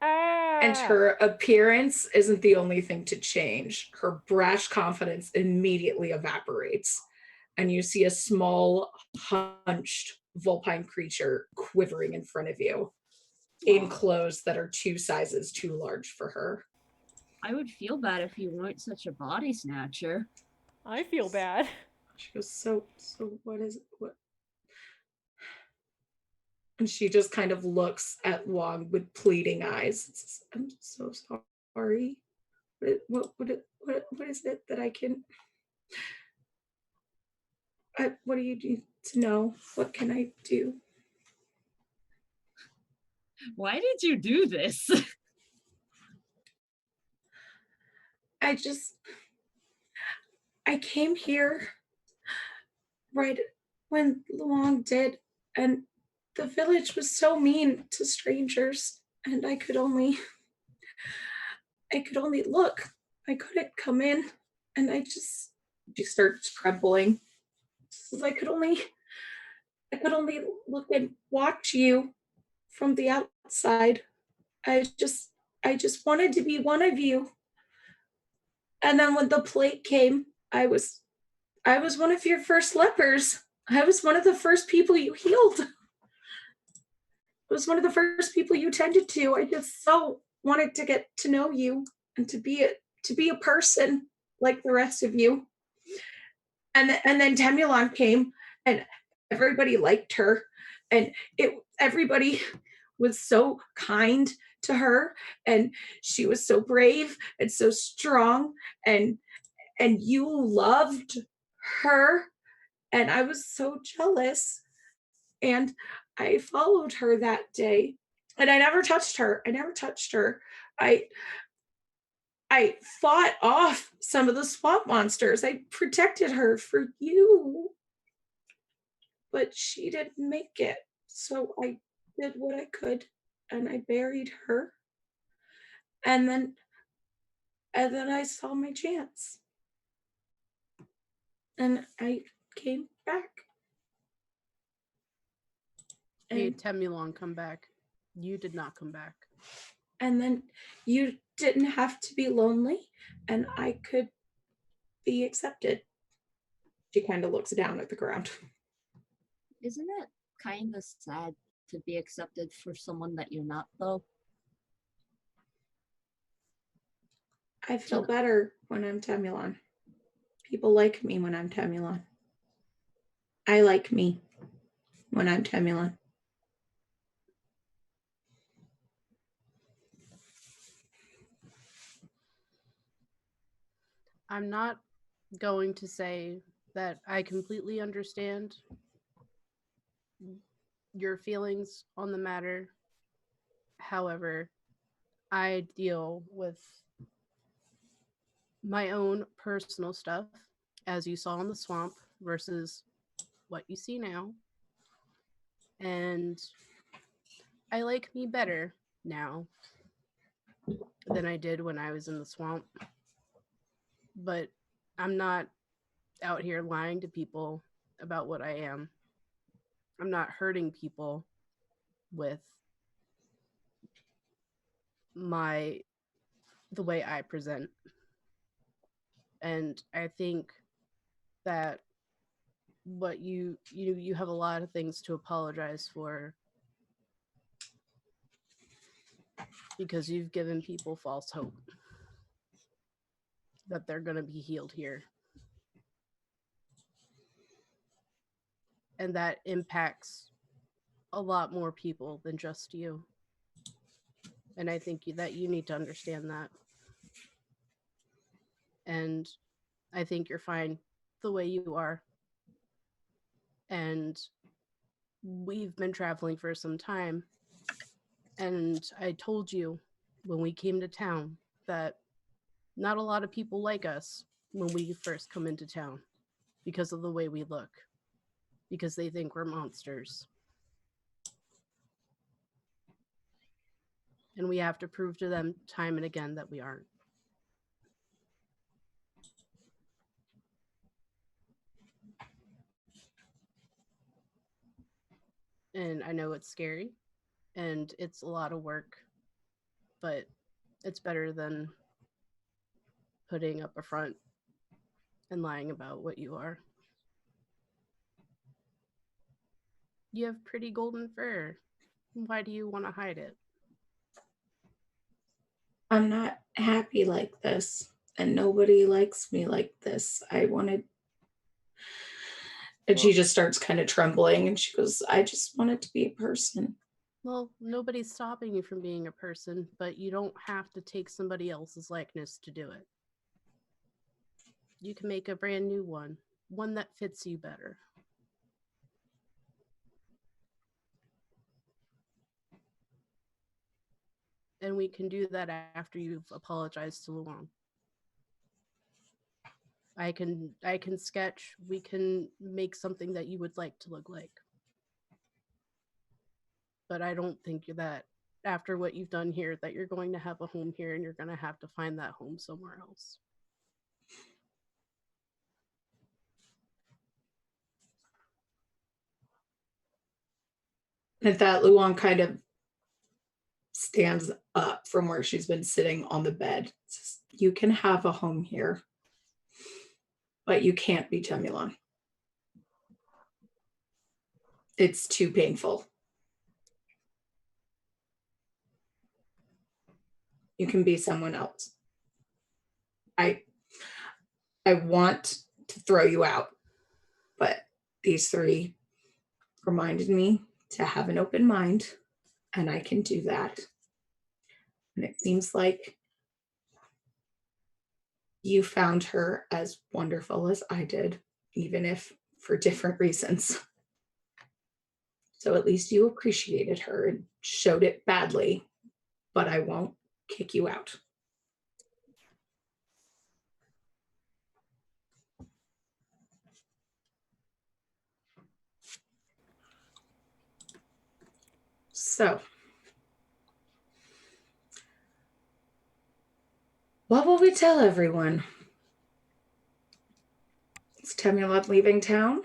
Speaker 2: And her appearance isn't the only thing to change. Her brash confidence immediately evaporates, and you see a small, hunched vulpine creature quivering in front of you. in clothes that are 2 sizes too large for her.
Speaker 4: I would feel bad if you weren't such a body snatcher.
Speaker 1: I feel bad.
Speaker 2: She goes, so what is it? What? And she just kind of looks at Wong with pleading eyes. Says, I'm so sorry. What is it that I can? What do you need to know? What can I do?
Speaker 4: Why did you do this?
Speaker 2: I came here right when Luong did, and the village was so mean to strangers, and I could only look. I couldn't come in, and she starts trembling. I could only look and watch you from the outside. I just wanted to be one of you. And then when the plague came, I was one of your first lepers. I was one of the first people you healed. I was one of the first people you tended to. I just so wanted to get to know you and to be a person like the rest of you. And then Temulon came, and everybody liked her, and everybody was so kind to her, and she was so brave and so strong, and you loved her, and I was so jealous, and I followed her that day, and I never touched her. I fought off some of the swamp monsters. I protected her for you, but she didn't make it. So I did what I could, and I buried her. And then I saw my chance. And I came back.
Speaker 3: Made Temulon come back. You did not come back.
Speaker 2: And then you didn't have to be lonely, and I could be accepted. She kind of looks down at the ground.
Speaker 4: Isn't it kind of sad to be accepted for someone that you're not, though?
Speaker 2: I feel better when I'm Temulon. People like me when I'm Temulon. I like me when I'm Temulon.
Speaker 3: I'm not going to say that I completely understand your feelings on the matter. However, I deal with my own personal stuff, as you saw in the swamp, versus what you see now. And I like me better now than I did when I was in the swamp. But I'm not out here lying to people about what I am. I'm not hurting people with the way I present. And I think that what you have a lot of things to apologize for, because you've given people false hope that they're going to be healed here. And that impacts a lot more people than just you. And I think that you need to understand that. And I think you're fine the way you are. And we've been traveling for some time. And I told you when we came to town that not a lot of people like us when we first come into town because of the way we look, because they think we're monsters. And we have to prove to them time and again that we aren't. And I know it's scary and it's a lot of work, but it's better than putting up a front and lying about what you are. You have pretty golden fur. Why do you want to hide it?
Speaker 2: I'm not happy like this, and nobody likes me like this. I wanted. And she just starts kind of trembling and she goes, I just wanted to be a person.
Speaker 3: Well, nobody's stopping you from being a person, but you don't have to take somebody else's likeness to do it. You can make a brand new one that fits you better. And we can do that after you've apologized to Luong. I can sketch. We can make something that you would like to look like. But I don't think that after what you've done here, that you're going to have a home here and you're going to have to find that home somewhere else.
Speaker 2: At that, Luong kind of stands up from where she's been sitting on the bed. Says, you can have a home here, but you can't be Temulon. It's too painful. You can be someone else. I want to throw you out, but these three reminded me to have an open mind, and I can do that. And it seems like you found her as wonderful as I did, even if for different reasons. So at least you appreciated her and showed it badly, but I won't kick you out. So, what will we tell everyone? Is Temulon leaving town?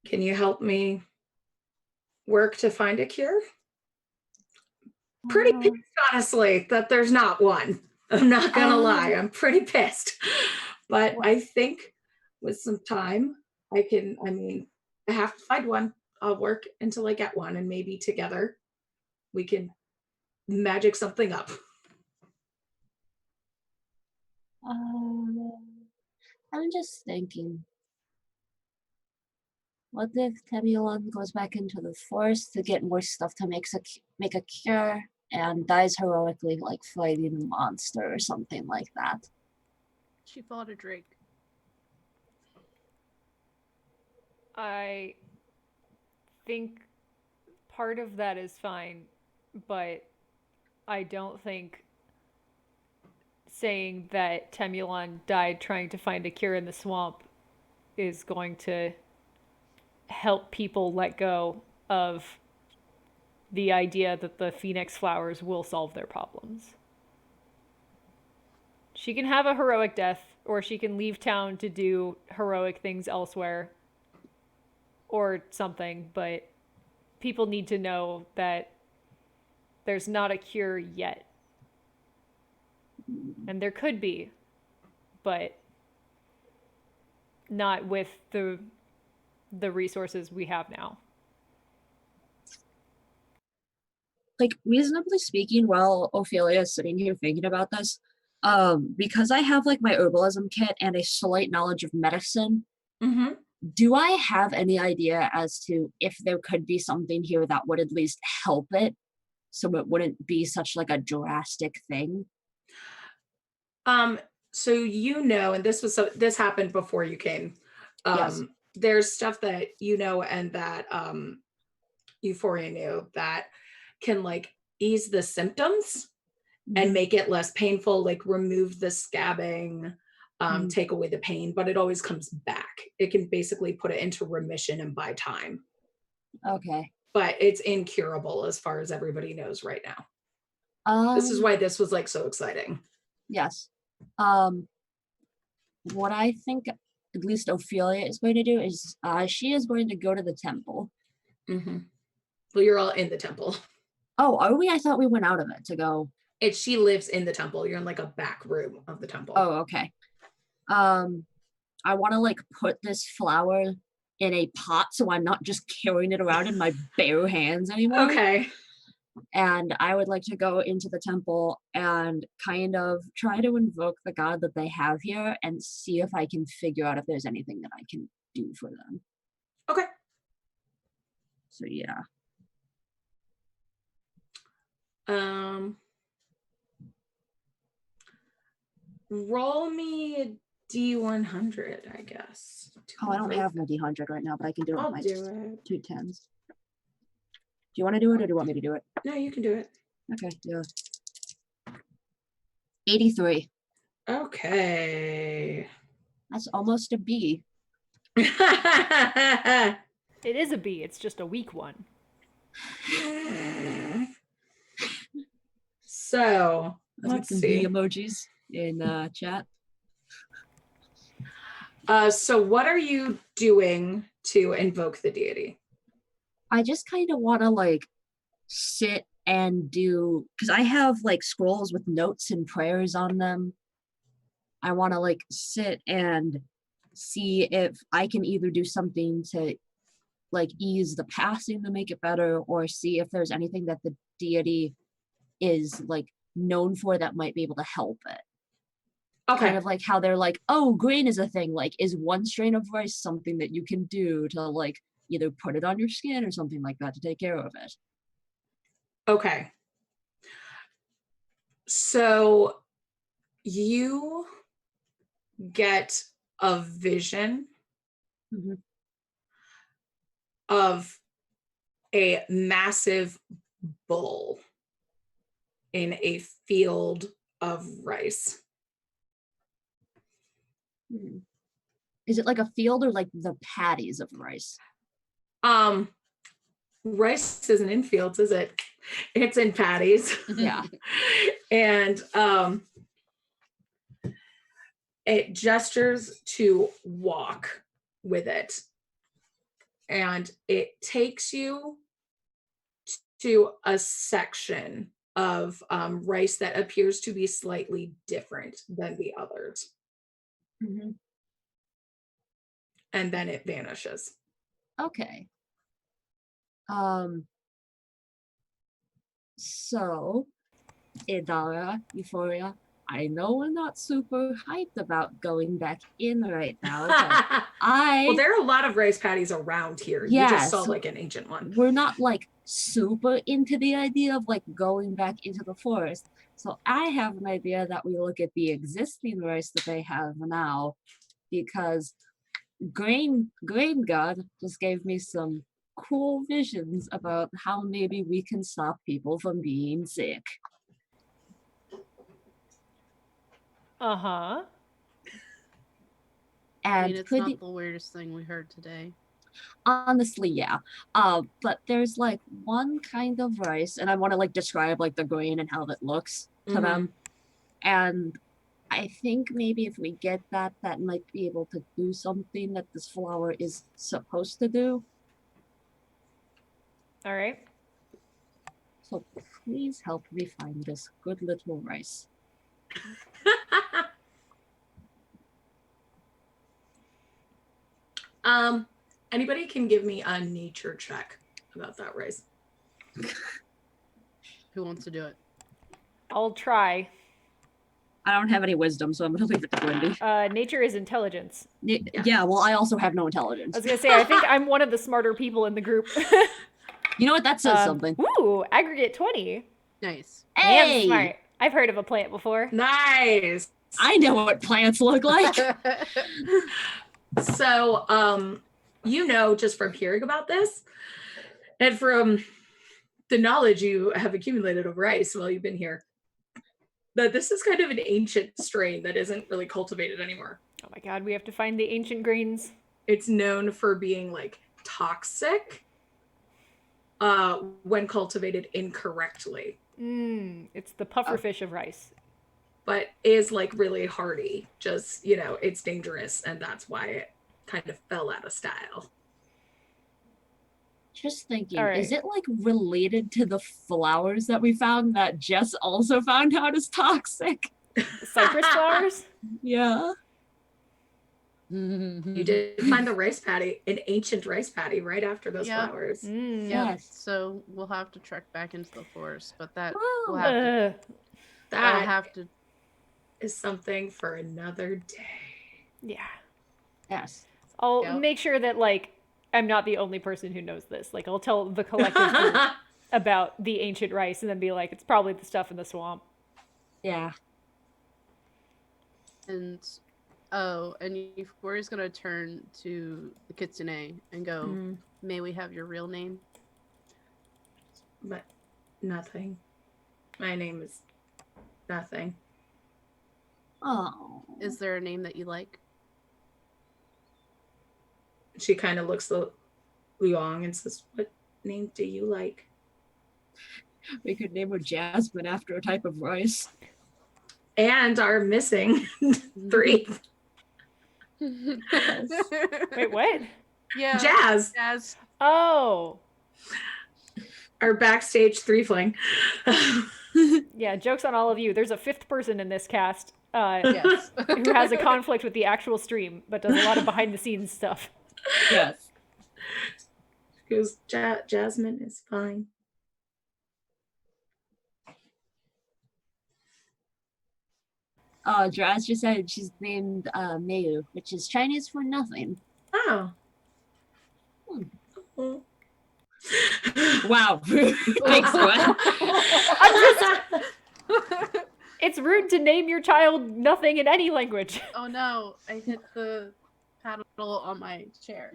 Speaker 2: Can you help me work to find a cure? Pretty pissed, honestly, that there's not one. I'm not gonna lie, I'm pretty pissed. But I think with some time, I have to find one. I'll work until I get one, and maybe together we can magic something up.
Speaker 4: I'm just thinking, what if Temulon goes back into the forest to get more stuff to make a cure and dies heroically, like fighting a monster or something like that?
Speaker 3: She fought a drake.
Speaker 1: I think part of that is fine, but I don't think saying that Temulon died trying to find a cure in the swamp is going to help people let go of the idea that the phoenix flowers will solve their problems. She can have a heroic death, or she can leave town to do heroic things elsewhere, or something, but people need to know that there's not a cure yet. And there could be, but not with the resources we have now.
Speaker 4: Like, reasonably speaking, while Ophelia is sitting here thinking about this, because I have like my herbalism kit and a slight knowledge of medicine, do I have any idea as to if there could be something here that would at least help it, so it wouldn't be such like a drastic thing?
Speaker 2: So and this happened before you came.
Speaker 4: Yes.
Speaker 2: There's stuff that and that Euphoria knew that can like ease the symptoms and make it less painful, like remove the scabbing, take away the pain, but it always comes back. It can basically put it into remission and buy time.
Speaker 4: Okay.
Speaker 2: But it's incurable as far as everybody knows right now. This is why this was like so exciting.
Speaker 4: Yes. What I think at least Ophelia is going to do is she is going to go to the temple.
Speaker 2: Well, you're all in the temple.
Speaker 4: Oh, are we? I thought we went out of it to go.
Speaker 2: She lives in the temple. You're in like a back room of the temple.
Speaker 4: Oh, okay. I want to like put this flower in a pot so I'm not just carrying it around in my bare hands anymore.
Speaker 2: Okay.
Speaker 4: And I would like to go into the temple and kind of try to invoke the god that they have here and see if I can figure out if there's anything that I can do for them.
Speaker 2: Okay.
Speaker 4: So yeah.
Speaker 2: Roll me a D100, I guess.
Speaker 4: Oh, I don't have my D100 right now, but I can do it
Speaker 2: I'll
Speaker 4: with my
Speaker 2: do it.
Speaker 4: 2 10s. Do you want to do it or do you want me to do it?
Speaker 2: No, you can do it.
Speaker 4: Okay, yeah. 83.
Speaker 2: Okay.
Speaker 4: That's almost a B.
Speaker 1: It is a B. It's just a weak one.
Speaker 2: So
Speaker 4: Let's
Speaker 2: let's
Speaker 4: some
Speaker 2: see.
Speaker 4: B emojis in chat.
Speaker 2: So what are you doing to invoke the deity?
Speaker 4: I just kind of want to like sit and do, because I have like scrolls with notes and prayers on them. I want to like sit and see if I can either do something to like ease the passing to make it better, or see if there's anything that the deity is like known for that might be able to help it.
Speaker 2: Okay.
Speaker 4: Kind of like how they're like, oh, grain is a thing. Like, is one strain of rice something that you can do to like either put it on your skin or something like that to take care of it?
Speaker 2: Okay. So you get a vision
Speaker 4: Mhm.
Speaker 2: of a massive bull in a field of rice.
Speaker 4: Hmm. Is it like a field or like the patties of rice?
Speaker 2: Rice isn't in fields, is it? It's in patties.
Speaker 4: Yeah.
Speaker 2: And it gestures to walk with it. And it takes you to a section of rice that appears to be slightly different than the others.
Speaker 4: Mm-hmm.
Speaker 2: And then it vanishes.
Speaker 4: Okay. So, Idara, Euphoria, I know we're not super hyped about going back in right now, but
Speaker 2: Well, there are a lot of rice patties around here. You just saw
Speaker 4: Yes.
Speaker 2: like an ancient one.
Speaker 4: we're not like super into the idea of like going back into the forest. So I have an idea that we look at the existing rice that they have now, because Grain God just gave me some cool visions about how maybe we can stop people from being sick.
Speaker 1: Uh-huh.
Speaker 3: I
Speaker 4: And
Speaker 3: mean, it's
Speaker 4: pretty
Speaker 3: not the weirdest thing we heard today.
Speaker 4: honestly, yeah. But there's like one kind of rice, and I want to like describe like the grain and how it looks to them. And I think maybe if we get that, that might be able to do something that this flower is supposed to do.
Speaker 1: All right.
Speaker 4: So please help me find this good little rice.
Speaker 2: Anybody can give me a nature check about that rice.
Speaker 3: Who wants to do it?
Speaker 1: I'll try.
Speaker 4: I don't have any wisdom, so I'm gonna leave it to Wendy.
Speaker 1: Nature is intelligence.
Speaker 4: Yeah, well, I also have no intelligence.
Speaker 1: I was gonna say, I think I'm one of the smarter people in the group.
Speaker 4: You know what? That says something.
Speaker 1: Ooh, aggregate 20.
Speaker 3: Nice.
Speaker 1: Damn smart. I've heard of a plant before.
Speaker 2: Nice.
Speaker 4: I know what plants look like.
Speaker 2: So, you know, just from hearing about this and from the knowledge you have accumulated of rice while you've been here, that this is kind of an ancient strain that isn't really cultivated anymore.
Speaker 1: Oh my god, we have to find the ancient grains.
Speaker 2: It's known for being like toxic when cultivated incorrectly.
Speaker 1: It's the pufferfish of rice.
Speaker 2: But is like really hardy. Just, you know, it's dangerous, and that's why it kind of fell out of style.
Speaker 4: Just thinking,
Speaker 1: All right.
Speaker 4: is it like related to the flowers that we found that Jess also found out is toxic?
Speaker 1: Cypress flowers?
Speaker 4: Yeah.
Speaker 2: You did find the rice paddy, an ancient rice paddy, right after those
Speaker 3: Yeah.
Speaker 2: flowers.
Speaker 1: Mm.
Speaker 3: Yeah,
Speaker 4: Yes.
Speaker 3: so we'll have to trek back into the forest, but that we'll
Speaker 4: Wow.
Speaker 3: have to, that'll
Speaker 2: That
Speaker 3: have to.
Speaker 2: is something for another day.
Speaker 1: Yeah.
Speaker 4: Yes.
Speaker 1: I'll
Speaker 3: Yep.
Speaker 1: make sure that like I'm not the only person who knows this. Like I'll tell the collective group about the ancient rice and then be like, it's probably the stuff in the swamp.
Speaker 4: Yeah.
Speaker 3: And and Euphoria's gonna turn to the kitsune and go,
Speaker 2: Mm,
Speaker 3: "May we have your real name?"
Speaker 2: but nothing. My name is nothing.
Speaker 4: Oh.
Speaker 3: Is there a name that you like?
Speaker 2: She kind of looks at Luong and says, "What name do you like?"
Speaker 4: We could name her Jasmine after a type of rice.
Speaker 2: And our missing 3.
Speaker 1: Wait, what?
Speaker 3: Yeah.
Speaker 2: Jazz,
Speaker 3: Jazz.
Speaker 1: Oh.
Speaker 2: our backstage threefling.
Speaker 1: Yeah, joke's on all of you. There's a 5th person in this cast
Speaker 3: Yes.
Speaker 1: who has a conflict with the actual stream, but does a lot of behind the scenes stuff.
Speaker 4: Yes.
Speaker 2: Who's Jasmine is fine.
Speaker 4: Draz just said she's named Mayu, which is Chinese for nothing.
Speaker 2: Oh.
Speaker 4: Hmm.
Speaker 2: Oh.
Speaker 4: Wow. Thanks, Gwen.
Speaker 1: It's rude to name your child nothing in any language.
Speaker 3: Oh no! I hit the paddle on my chair.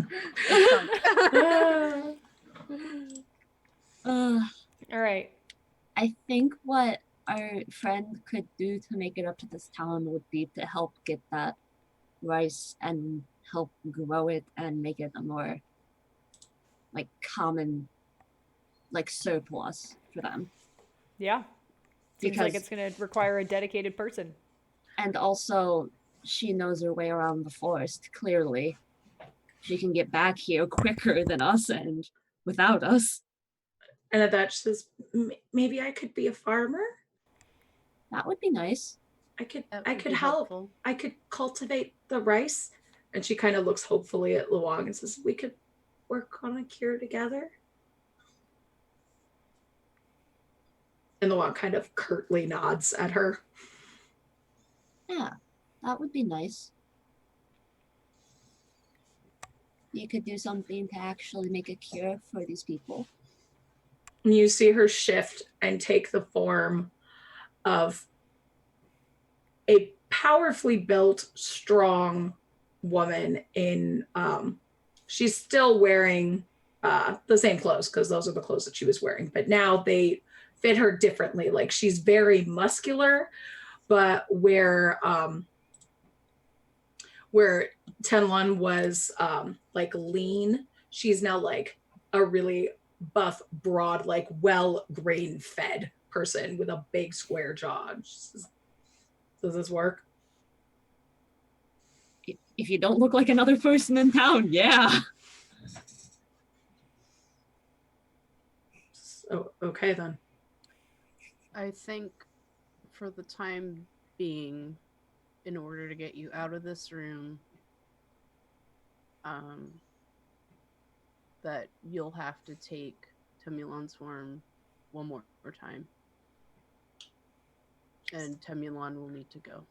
Speaker 4: Uh,
Speaker 1: All right.
Speaker 4: I think what our friend could do to make it up to this town would be to help get that rice and help grow it and make it a more like common like surplus for them.
Speaker 1: Yeah. Seems like
Speaker 4: Because-
Speaker 1: it's going to require a dedicated person.
Speaker 4: And also she knows her way around the forest clearly. She can get back here quicker than us and without us.
Speaker 2: And at that she says, maybe I could be a farmer.
Speaker 4: That would be nice.
Speaker 2: I could
Speaker 3: That
Speaker 2: I
Speaker 3: would
Speaker 2: could
Speaker 3: be
Speaker 2: help.
Speaker 3: helpful.
Speaker 2: I could cultivate the rice. And she kind of looks hopefully at Luong and says, we could work on a cure together. And Luong kind of curtly nods at her.
Speaker 4: Yeah, that would be nice. You could do something to actually make a cure for these people.
Speaker 2: And you see her shift and take the form of a powerfully built, strong woman in she's still wearing the same clothes because those are the clothes that she was wearing, but now they fit her differently. Like she's very muscular, but where Tenlun was like lean, she's now like a really buff, broad, like well grain fed person with a big square jaw. And she says, does this work?
Speaker 4: If you don't look like another person in town, yeah.
Speaker 2: Oh, okay then.
Speaker 3: I think for the time being, in order to get you out of this room, that you'll have to take Temulon's form one more time. And Temulon will need to go.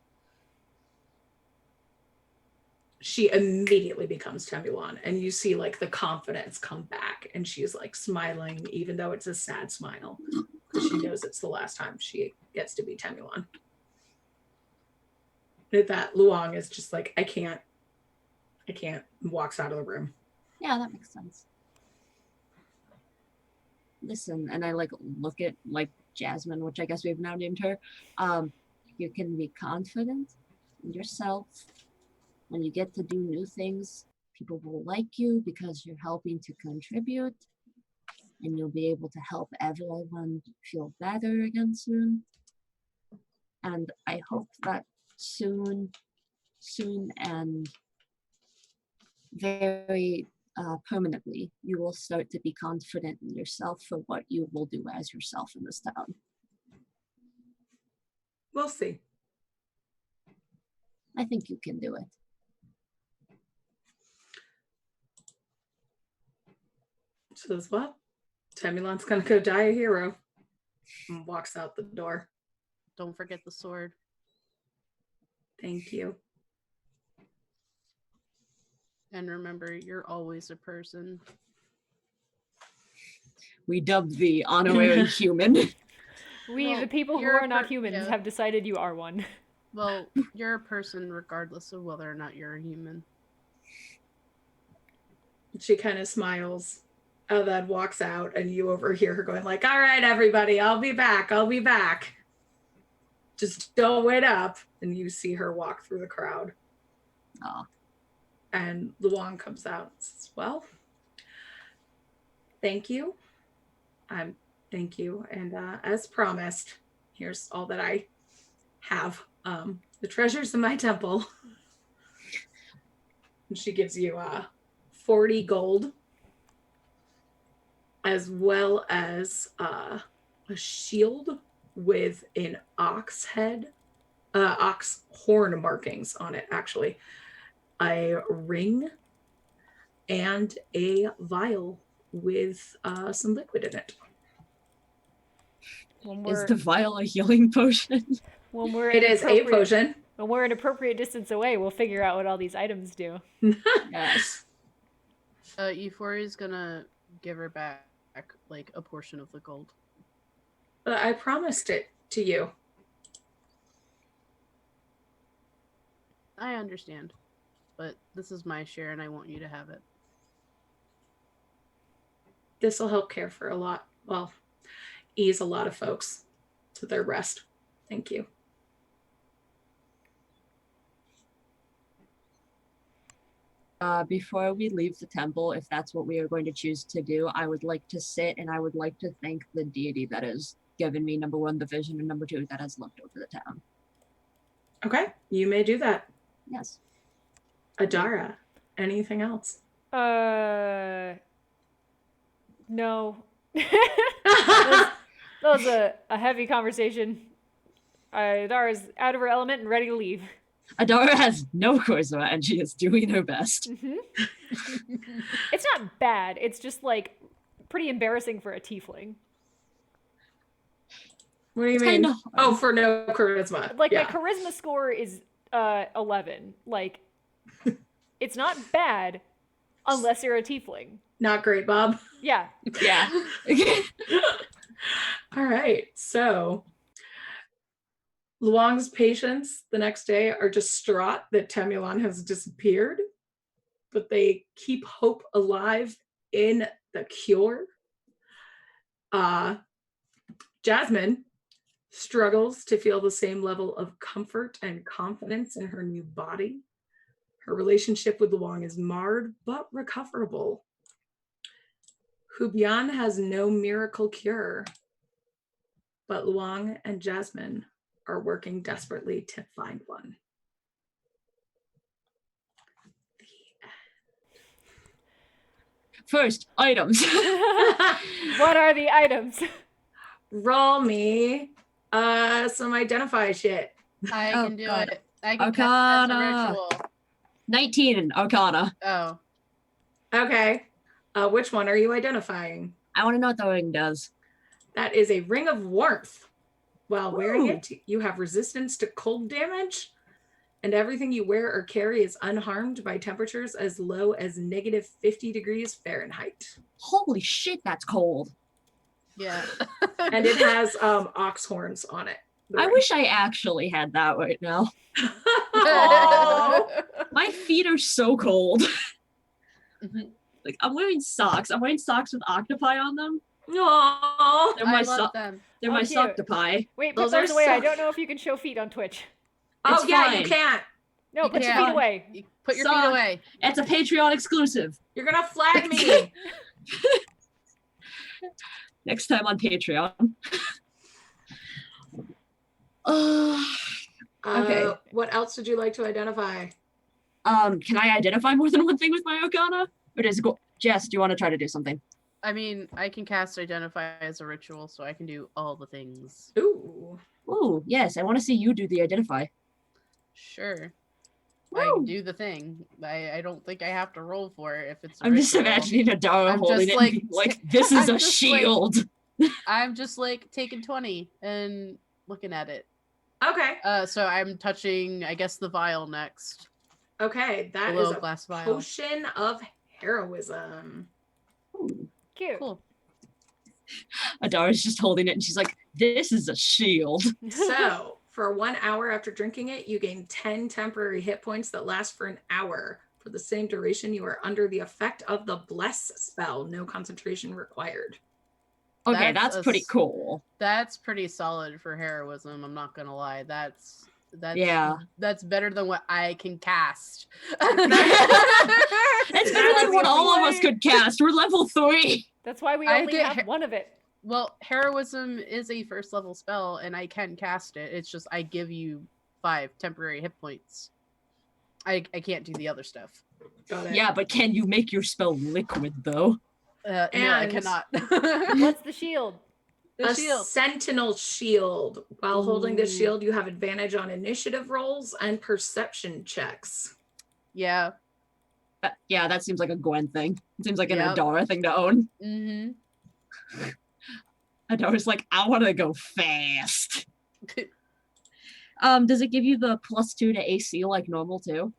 Speaker 2: She immediately becomes Temulon, and you see like the confidence come back, and she's like smiling, even though it's a sad smile, because she knows it's the last time she gets to be Temulon. That Luong is just like, I can't, and walks out of the room.
Speaker 4: Yeah, that makes sense. Listen, and I like look at like Jasmine, which I guess we've now named her. You can be confident in yourself. When you get to do new things, people will like you because you're helping to contribute, and you'll be able to help everyone feel better again soon. And I hope that soon and very permanently, you will start to be confident in yourself for what you will do as yourself in this town.
Speaker 2: We'll see.
Speaker 4: I think you can do it.
Speaker 2: Says, well, Temulon's gonna go die a hero. And walks out the door.
Speaker 3: Don't forget the sword.
Speaker 2: Thank you.
Speaker 3: And remember, you're always a person.
Speaker 4: We dubbed the honorary human.
Speaker 1: We,
Speaker 3: Well,
Speaker 1: the people who
Speaker 3: you're a
Speaker 1: are not
Speaker 3: per-
Speaker 1: humans,
Speaker 3: yeah.
Speaker 1: have decided you are one.
Speaker 3: Well, you're a person regardless of whether or not you're a human.
Speaker 2: She kind of smiles, and then walks out, and you overhear her going like, all right, everybody, I'll be back. Just don't wait up. And you see her walk through the crowd.
Speaker 4: Aw.
Speaker 2: And Luong comes out and says, well, thank you. Thank you. And as promised, here's all that I have. The treasures in my temple. And she gives you 40 gold, as well as a shield with an ox head, ox horn markings on it, actually. A ring and a vial with some liquid in it.
Speaker 4: Is the vial a healing potion?
Speaker 1: When we're
Speaker 2: It is a potion.
Speaker 1: When we're an appropriate distance away, we'll figure out what all these items do.
Speaker 4: Yes.
Speaker 3: Euphoria's gonna give her back like a portion of the gold.
Speaker 2: But I promised it to you.
Speaker 3: I understand, but this is my share, and I want you to have it.
Speaker 2: This will help care for ease a lot of folks to their rest. Thank you.
Speaker 4: Before we leave the temple, if that's what we are going to choose to do, I would like to sit and I would like to thank the deity that has given me, number one, the vision, and number two, that has looked over the town.
Speaker 2: Okay, you may do that.
Speaker 4: Yes.
Speaker 2: Adara, anything else?
Speaker 1: No. That was a heavy conversation. Dara's out of her element and ready to leave.
Speaker 4: Adara has no charisma and she is doing her best.
Speaker 1: It's not bad. It's just like pretty embarrassing for a tiefling.
Speaker 2: What do you mean? Oh, for no charisma.
Speaker 1: Like my charisma score is 11. Like it's not bad unless you're a tiefling.
Speaker 2: Not great, Bob.
Speaker 1: Yeah.
Speaker 4: Yeah.
Speaker 2: All right. So Luong's patients the next day are distraught that Temulon has disappeared, but they keep hope alive in the cure. Jasmine struggles to feel the same level of comfort and confidence in her new body. Her relationship with Luong is marred but recoverable. Hubian has no miracle cure, but Luong and Jasmine are working desperately to find one.
Speaker 4: First, items.
Speaker 1: What are the items?
Speaker 2: Roll me some identify shit.
Speaker 3: I can do
Speaker 4: God.
Speaker 3: it. I can cast as a
Speaker 4: Arcana.
Speaker 3: ritual.
Speaker 4: 19 in Arcana.
Speaker 3: Oh.
Speaker 2: Okay. Which one are you identifying?
Speaker 4: I want to know what the ring does.
Speaker 2: That is a ring of warmth. While wearing it, you have resistance to cold damage, and everything you wear or carry is unharmed by temperatures as low as negative 50 degrees Fahrenheit.
Speaker 4: Holy shit, that's cold.
Speaker 3: Yeah.
Speaker 2: And it has ox horns on it.
Speaker 4: I wish I actually had that right now.
Speaker 2: Oh.
Speaker 4: My feet are so cold. Like, I'm wearing socks. I'm wearing socks with octopi on them.
Speaker 2: Aww.
Speaker 4: They're my
Speaker 3: I love them.
Speaker 4: They're
Speaker 1: Oh,
Speaker 4: my
Speaker 1: cute.
Speaker 4: socktopi.
Speaker 1: Wait, put
Speaker 2: Those
Speaker 1: those
Speaker 2: are
Speaker 1: away. I
Speaker 2: so-
Speaker 1: don't know if you can show feet on Twitch.
Speaker 2: Oh,
Speaker 4: It's
Speaker 2: yeah,
Speaker 4: fine.
Speaker 2: you can't.
Speaker 1: No,
Speaker 3: You
Speaker 1: put your
Speaker 3: can't.
Speaker 1: feet away.
Speaker 3: You put your
Speaker 4: Sock.
Speaker 3: feet away.
Speaker 4: It's a Patreon exclusive.
Speaker 2: You're going to flag me.
Speaker 4: Next time on Patreon. Okay.
Speaker 2: What else did you like to identify?
Speaker 4: Can I identify more than one thing with my Arcana? Or does it go? Jess, do you want to try to do something?
Speaker 3: I mean, I can cast Identify as a ritual, so I can do all the things.
Speaker 2: Ooh.
Speaker 4: Ooh, yes, I want to see you do the identify.
Speaker 3: Sure. I
Speaker 4: Woo!
Speaker 3: do the thing. I don't think I have to roll for it if it's. a
Speaker 4: I'm just
Speaker 3: ritual.
Speaker 4: imagining Adara
Speaker 3: I'm
Speaker 4: holding
Speaker 3: just
Speaker 4: it
Speaker 3: like,
Speaker 4: and being like, this is
Speaker 3: I'm
Speaker 4: a
Speaker 3: just like-
Speaker 4: shield.
Speaker 3: I'm just like taking 20 and looking at it.
Speaker 2: Okay.
Speaker 3: So I'm touching, I guess, the vial next.
Speaker 2: Okay.
Speaker 3: The
Speaker 2: That is
Speaker 3: little
Speaker 2: a
Speaker 3: glass vial.
Speaker 2: potion of heroism.
Speaker 4: Ooh.
Speaker 1: Cute.
Speaker 3: Cool.
Speaker 4: Adara's just holding it and she's like, this is a shield.
Speaker 2: So, for 1 hour after drinking it, you gain 10 temporary hit points that last for an hour. For the same duration, you are under the effect of the Bless spell. No concentration required.
Speaker 4: Okay,
Speaker 3: That's
Speaker 4: that's
Speaker 3: a
Speaker 4: pretty
Speaker 3: s-
Speaker 4: cool.
Speaker 3: That's pretty solid for heroism. I'm not gonna lie. That's
Speaker 4: Yeah.
Speaker 3: That's better than what I can cast.
Speaker 4: It's
Speaker 2: That's
Speaker 4: better than what
Speaker 2: the
Speaker 4: all of
Speaker 2: only
Speaker 4: us
Speaker 2: way.
Speaker 4: could cast. We're level 3.
Speaker 1: That's why we
Speaker 3: I
Speaker 1: only
Speaker 3: get
Speaker 1: have one of it.
Speaker 3: Well, heroism is a first level spell, and I can cast it. It's just I give you 5 temporary hit points. I can't do the other stuff.
Speaker 2: Got it.
Speaker 4: Yeah, but can you make your spell liquid though?
Speaker 3: No, I
Speaker 2: And-
Speaker 3: cannot.
Speaker 1: What's the shield?
Speaker 3: The
Speaker 2: a
Speaker 3: shield.
Speaker 2: sentinel shield. While holding the
Speaker 3: Ooh.
Speaker 2: shield, you have advantage on initiative rolls and perception checks.
Speaker 3: Yeah.
Speaker 4: Yeah, that seems like a Gwen thing. It seems like an
Speaker 3: Yep.
Speaker 4: Adara thing to own.
Speaker 3: Mm-hmm.
Speaker 4: Adara's like, I want to go fast. Does it give you the +2 to AC like normal too?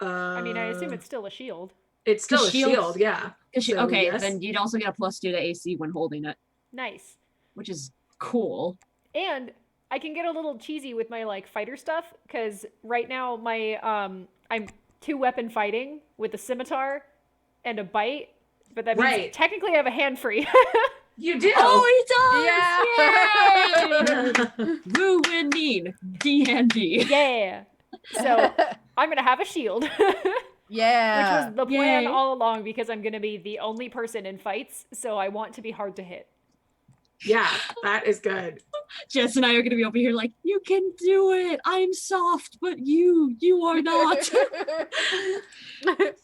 Speaker 1: I mean, I assume it's still a shield.
Speaker 2: It's still a
Speaker 4: shields-
Speaker 2: shield, yeah. So,
Speaker 4: okay,
Speaker 2: yes.
Speaker 4: then you'd also get a +2 to AC when holding it,
Speaker 1: Nice.
Speaker 4: which is cool.
Speaker 1: And I can get a little cheesy with my like fighter stuff because right now my I'm 2-weapon fighting with a scimitar and a bite, but that means
Speaker 2: Right.
Speaker 1: technically I have a hand free.
Speaker 2: You do.
Speaker 4: Oh, he does!
Speaker 3: Yeah.
Speaker 4: Yay! Ruining D&D.
Speaker 1: Yeah. So I'm gonna have a shield,
Speaker 3: Yeah.
Speaker 1: which was the plan
Speaker 4: Yay.
Speaker 1: all along because I'm gonna be the only person in fights, so I want to be hard to hit.
Speaker 2: Yeah, that is good.
Speaker 4: Jess and I are gonna be over here like, you can do it. I'm soft, but you are not.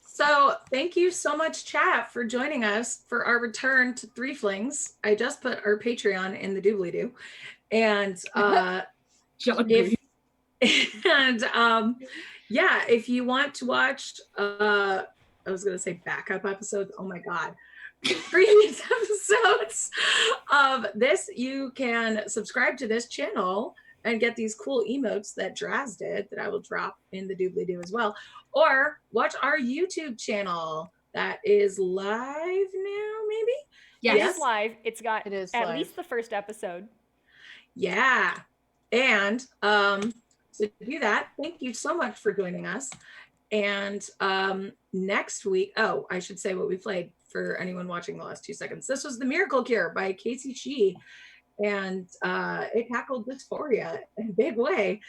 Speaker 2: So thank you so much, chat, for joining us for our return to Threeflings. I just put our Patreon in the doobly-doo. And
Speaker 4: John
Speaker 2: if
Speaker 4: Green.
Speaker 2: yeah, if you want to watch I was gonna say backup episodes. Oh my god. Previous episodes of this, you can subscribe to this channel and get these cool emotes that Draz did that I will drop in the doobly-doo as well. Or watch our YouTube channel that is live now, maybe?
Speaker 1: It
Speaker 2: Yes.
Speaker 1: is live. It's got
Speaker 3: It is
Speaker 1: at
Speaker 3: live.
Speaker 1: least the first episode.
Speaker 2: Yeah. And to do that, thank you so much for joining us. And next week, oh, I should say what we played for anyone watching the last 2 seconds. This was The Miracle Cure by KC Shi. And it tackled dysphoria in a big way.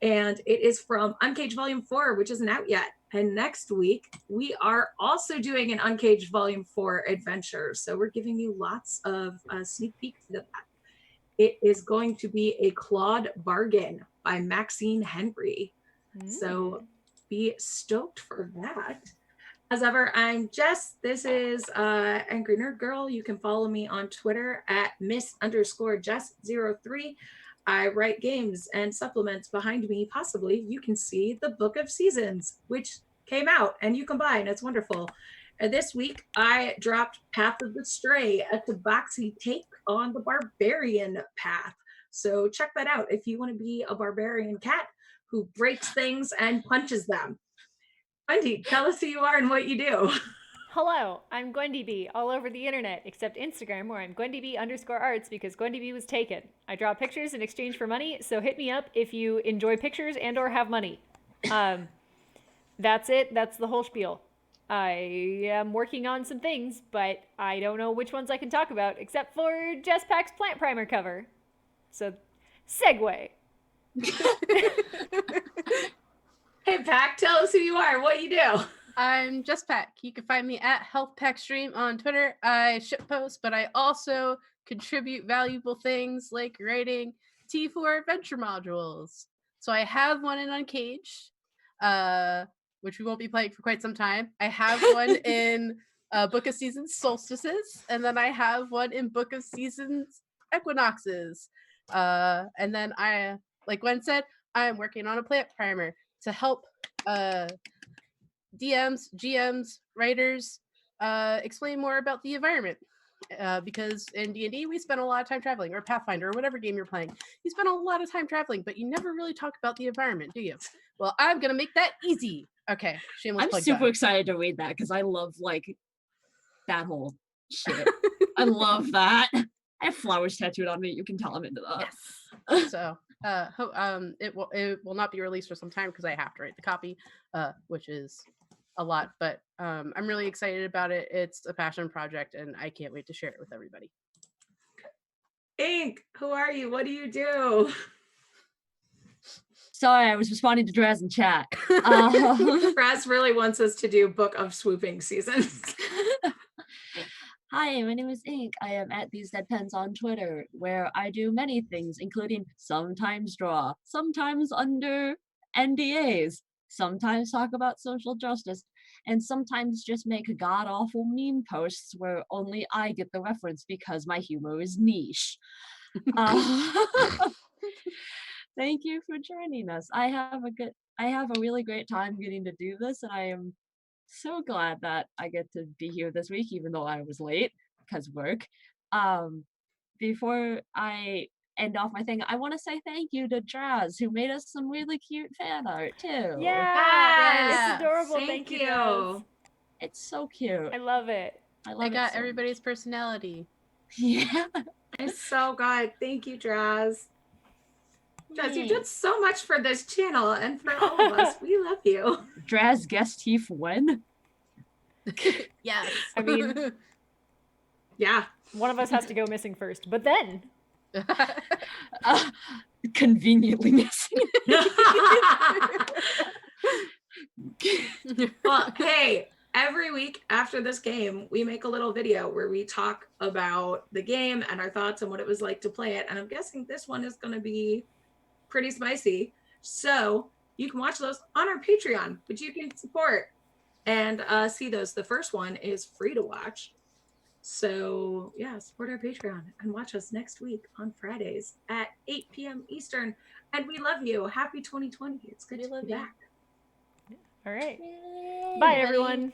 Speaker 2: And it is from Uncaged Volume 4, which isn't out yet. And next week, we are also doing an Uncaged Volume 4 adventure. So we're giving you lots of sneak peeks into that. It is going to be a Claude Bargain by Maxine Henry. So be stoked for that. As ever, I'm Jess. This is Angry Nerd Girl. You can follow me on Twitter at Miss_Jess03. I write games and supplements. Behind me, possibly, you can see the Book of Seasons, which came out, and you can buy, and it's wonderful. And this week, I dropped Path of the Stray, a Tabaxi take on the barbarian path. So check that out if you want to be a barbarian cat who breaks things and punches them. Wendy, tell us who you are and what you do.
Speaker 1: Hello, I'm Gwendy B, all over the internet, except Instagram, where I'm GwendyB_arts because Gwendy B was taken. I draw pictures in exchange for money, so hit me up if you enjoy pictures and or have money. That's it. That's the whole spiel. I am working on some things, but I don't know which ones I can talk about, except for Jess Pack's Plant Primer cover. So, segue.
Speaker 2: Hey, Pack, tell us who you are and what you do.
Speaker 3: I'm Just Pack. You can find me at HealthPackStream on Twitter. I shitpost, but I also contribute valuable things like writing T4 adventure modules. So I have one in Uncaged, which we won't be playing for quite some time. I have one in Book of Seasons Solstices, and then I have one in Book of Seasons Equinoxes. And then I, like Gwen said, I'm working on a plant primer. to help DMs, GMs, writers explain more about the environment. Because in D&D we spend a lot of time traveling, or Pathfinder, or whatever game you're playing. You spend a lot of time traveling, but you never really talk about the environment, do you? Well, I'm gonna make that easy. Okay, shameless
Speaker 4: I'm
Speaker 3: plug
Speaker 4: super
Speaker 3: done.
Speaker 4: excited to read that because I love like that whole shit. I love that. I have flowers tattooed on me. You can tell I'm into that.
Speaker 3: Yes. So it will not be released for some time because I have to write the copy, which is a lot, but I'm really excited about it. It's a passion project and I can't wait to share it with everybody.
Speaker 2: Ink, who are you? What do you do?
Speaker 4: Sorry, I was responding to Draz in chat.
Speaker 2: Raz really wants us to do Book of Swooping seasons.
Speaker 4: Hi, my name is Ink. I am at These Dead Pens on Twitter, where I do many things, including sometimes draw, sometimes under NDAs, sometimes talk about social justice, and sometimes just make god-awful meme posts where only I get the reference because my humor is niche. Thank you for joining us. I have a really great time getting to do this, and I am so glad that I get to be here this week, even though I was late because work. Before I end off my thing, I want to say thank you to Draz, who made us some really cute fan art too.
Speaker 1: Yeah,
Speaker 2: Yes,
Speaker 1: it's adorable.
Speaker 2: thank
Speaker 1: Thank you,
Speaker 2: you.
Speaker 1: Draz.
Speaker 4: It's so cute.
Speaker 1: I love it.
Speaker 4: I
Speaker 3: I
Speaker 4: love it
Speaker 3: got
Speaker 4: so
Speaker 3: everybody's personality.
Speaker 4: Yeah.
Speaker 2: It's so good. Thank you, Draz. Draz, you've done
Speaker 4: Thanks.
Speaker 2: so much for this channel and for all of us. We love you.
Speaker 4: Draz guest Tief when?
Speaker 3: Yes.
Speaker 1: I mean,
Speaker 2: Yeah.
Speaker 1: one of us has to go missing first, but then
Speaker 4: Conveniently missing.
Speaker 2: Well, hey, every week after this game, we make a little video where we talk about the game and our thoughts and what it was like to play it. And I'm guessing this one is going to be pretty spicy. So you can watch those on our Patreon, which you can support and see those. The first one is free to watch. So yeah, support our Patreon and watch us next week on Fridays at 8 p.m. Eastern. And we love you. Happy 2020. It's good
Speaker 3: We
Speaker 2: to
Speaker 3: love
Speaker 2: be
Speaker 3: you.
Speaker 2: back.
Speaker 1: all right.
Speaker 4: Yay.
Speaker 1: Bye,
Speaker 3: Bye.
Speaker 1: everyone.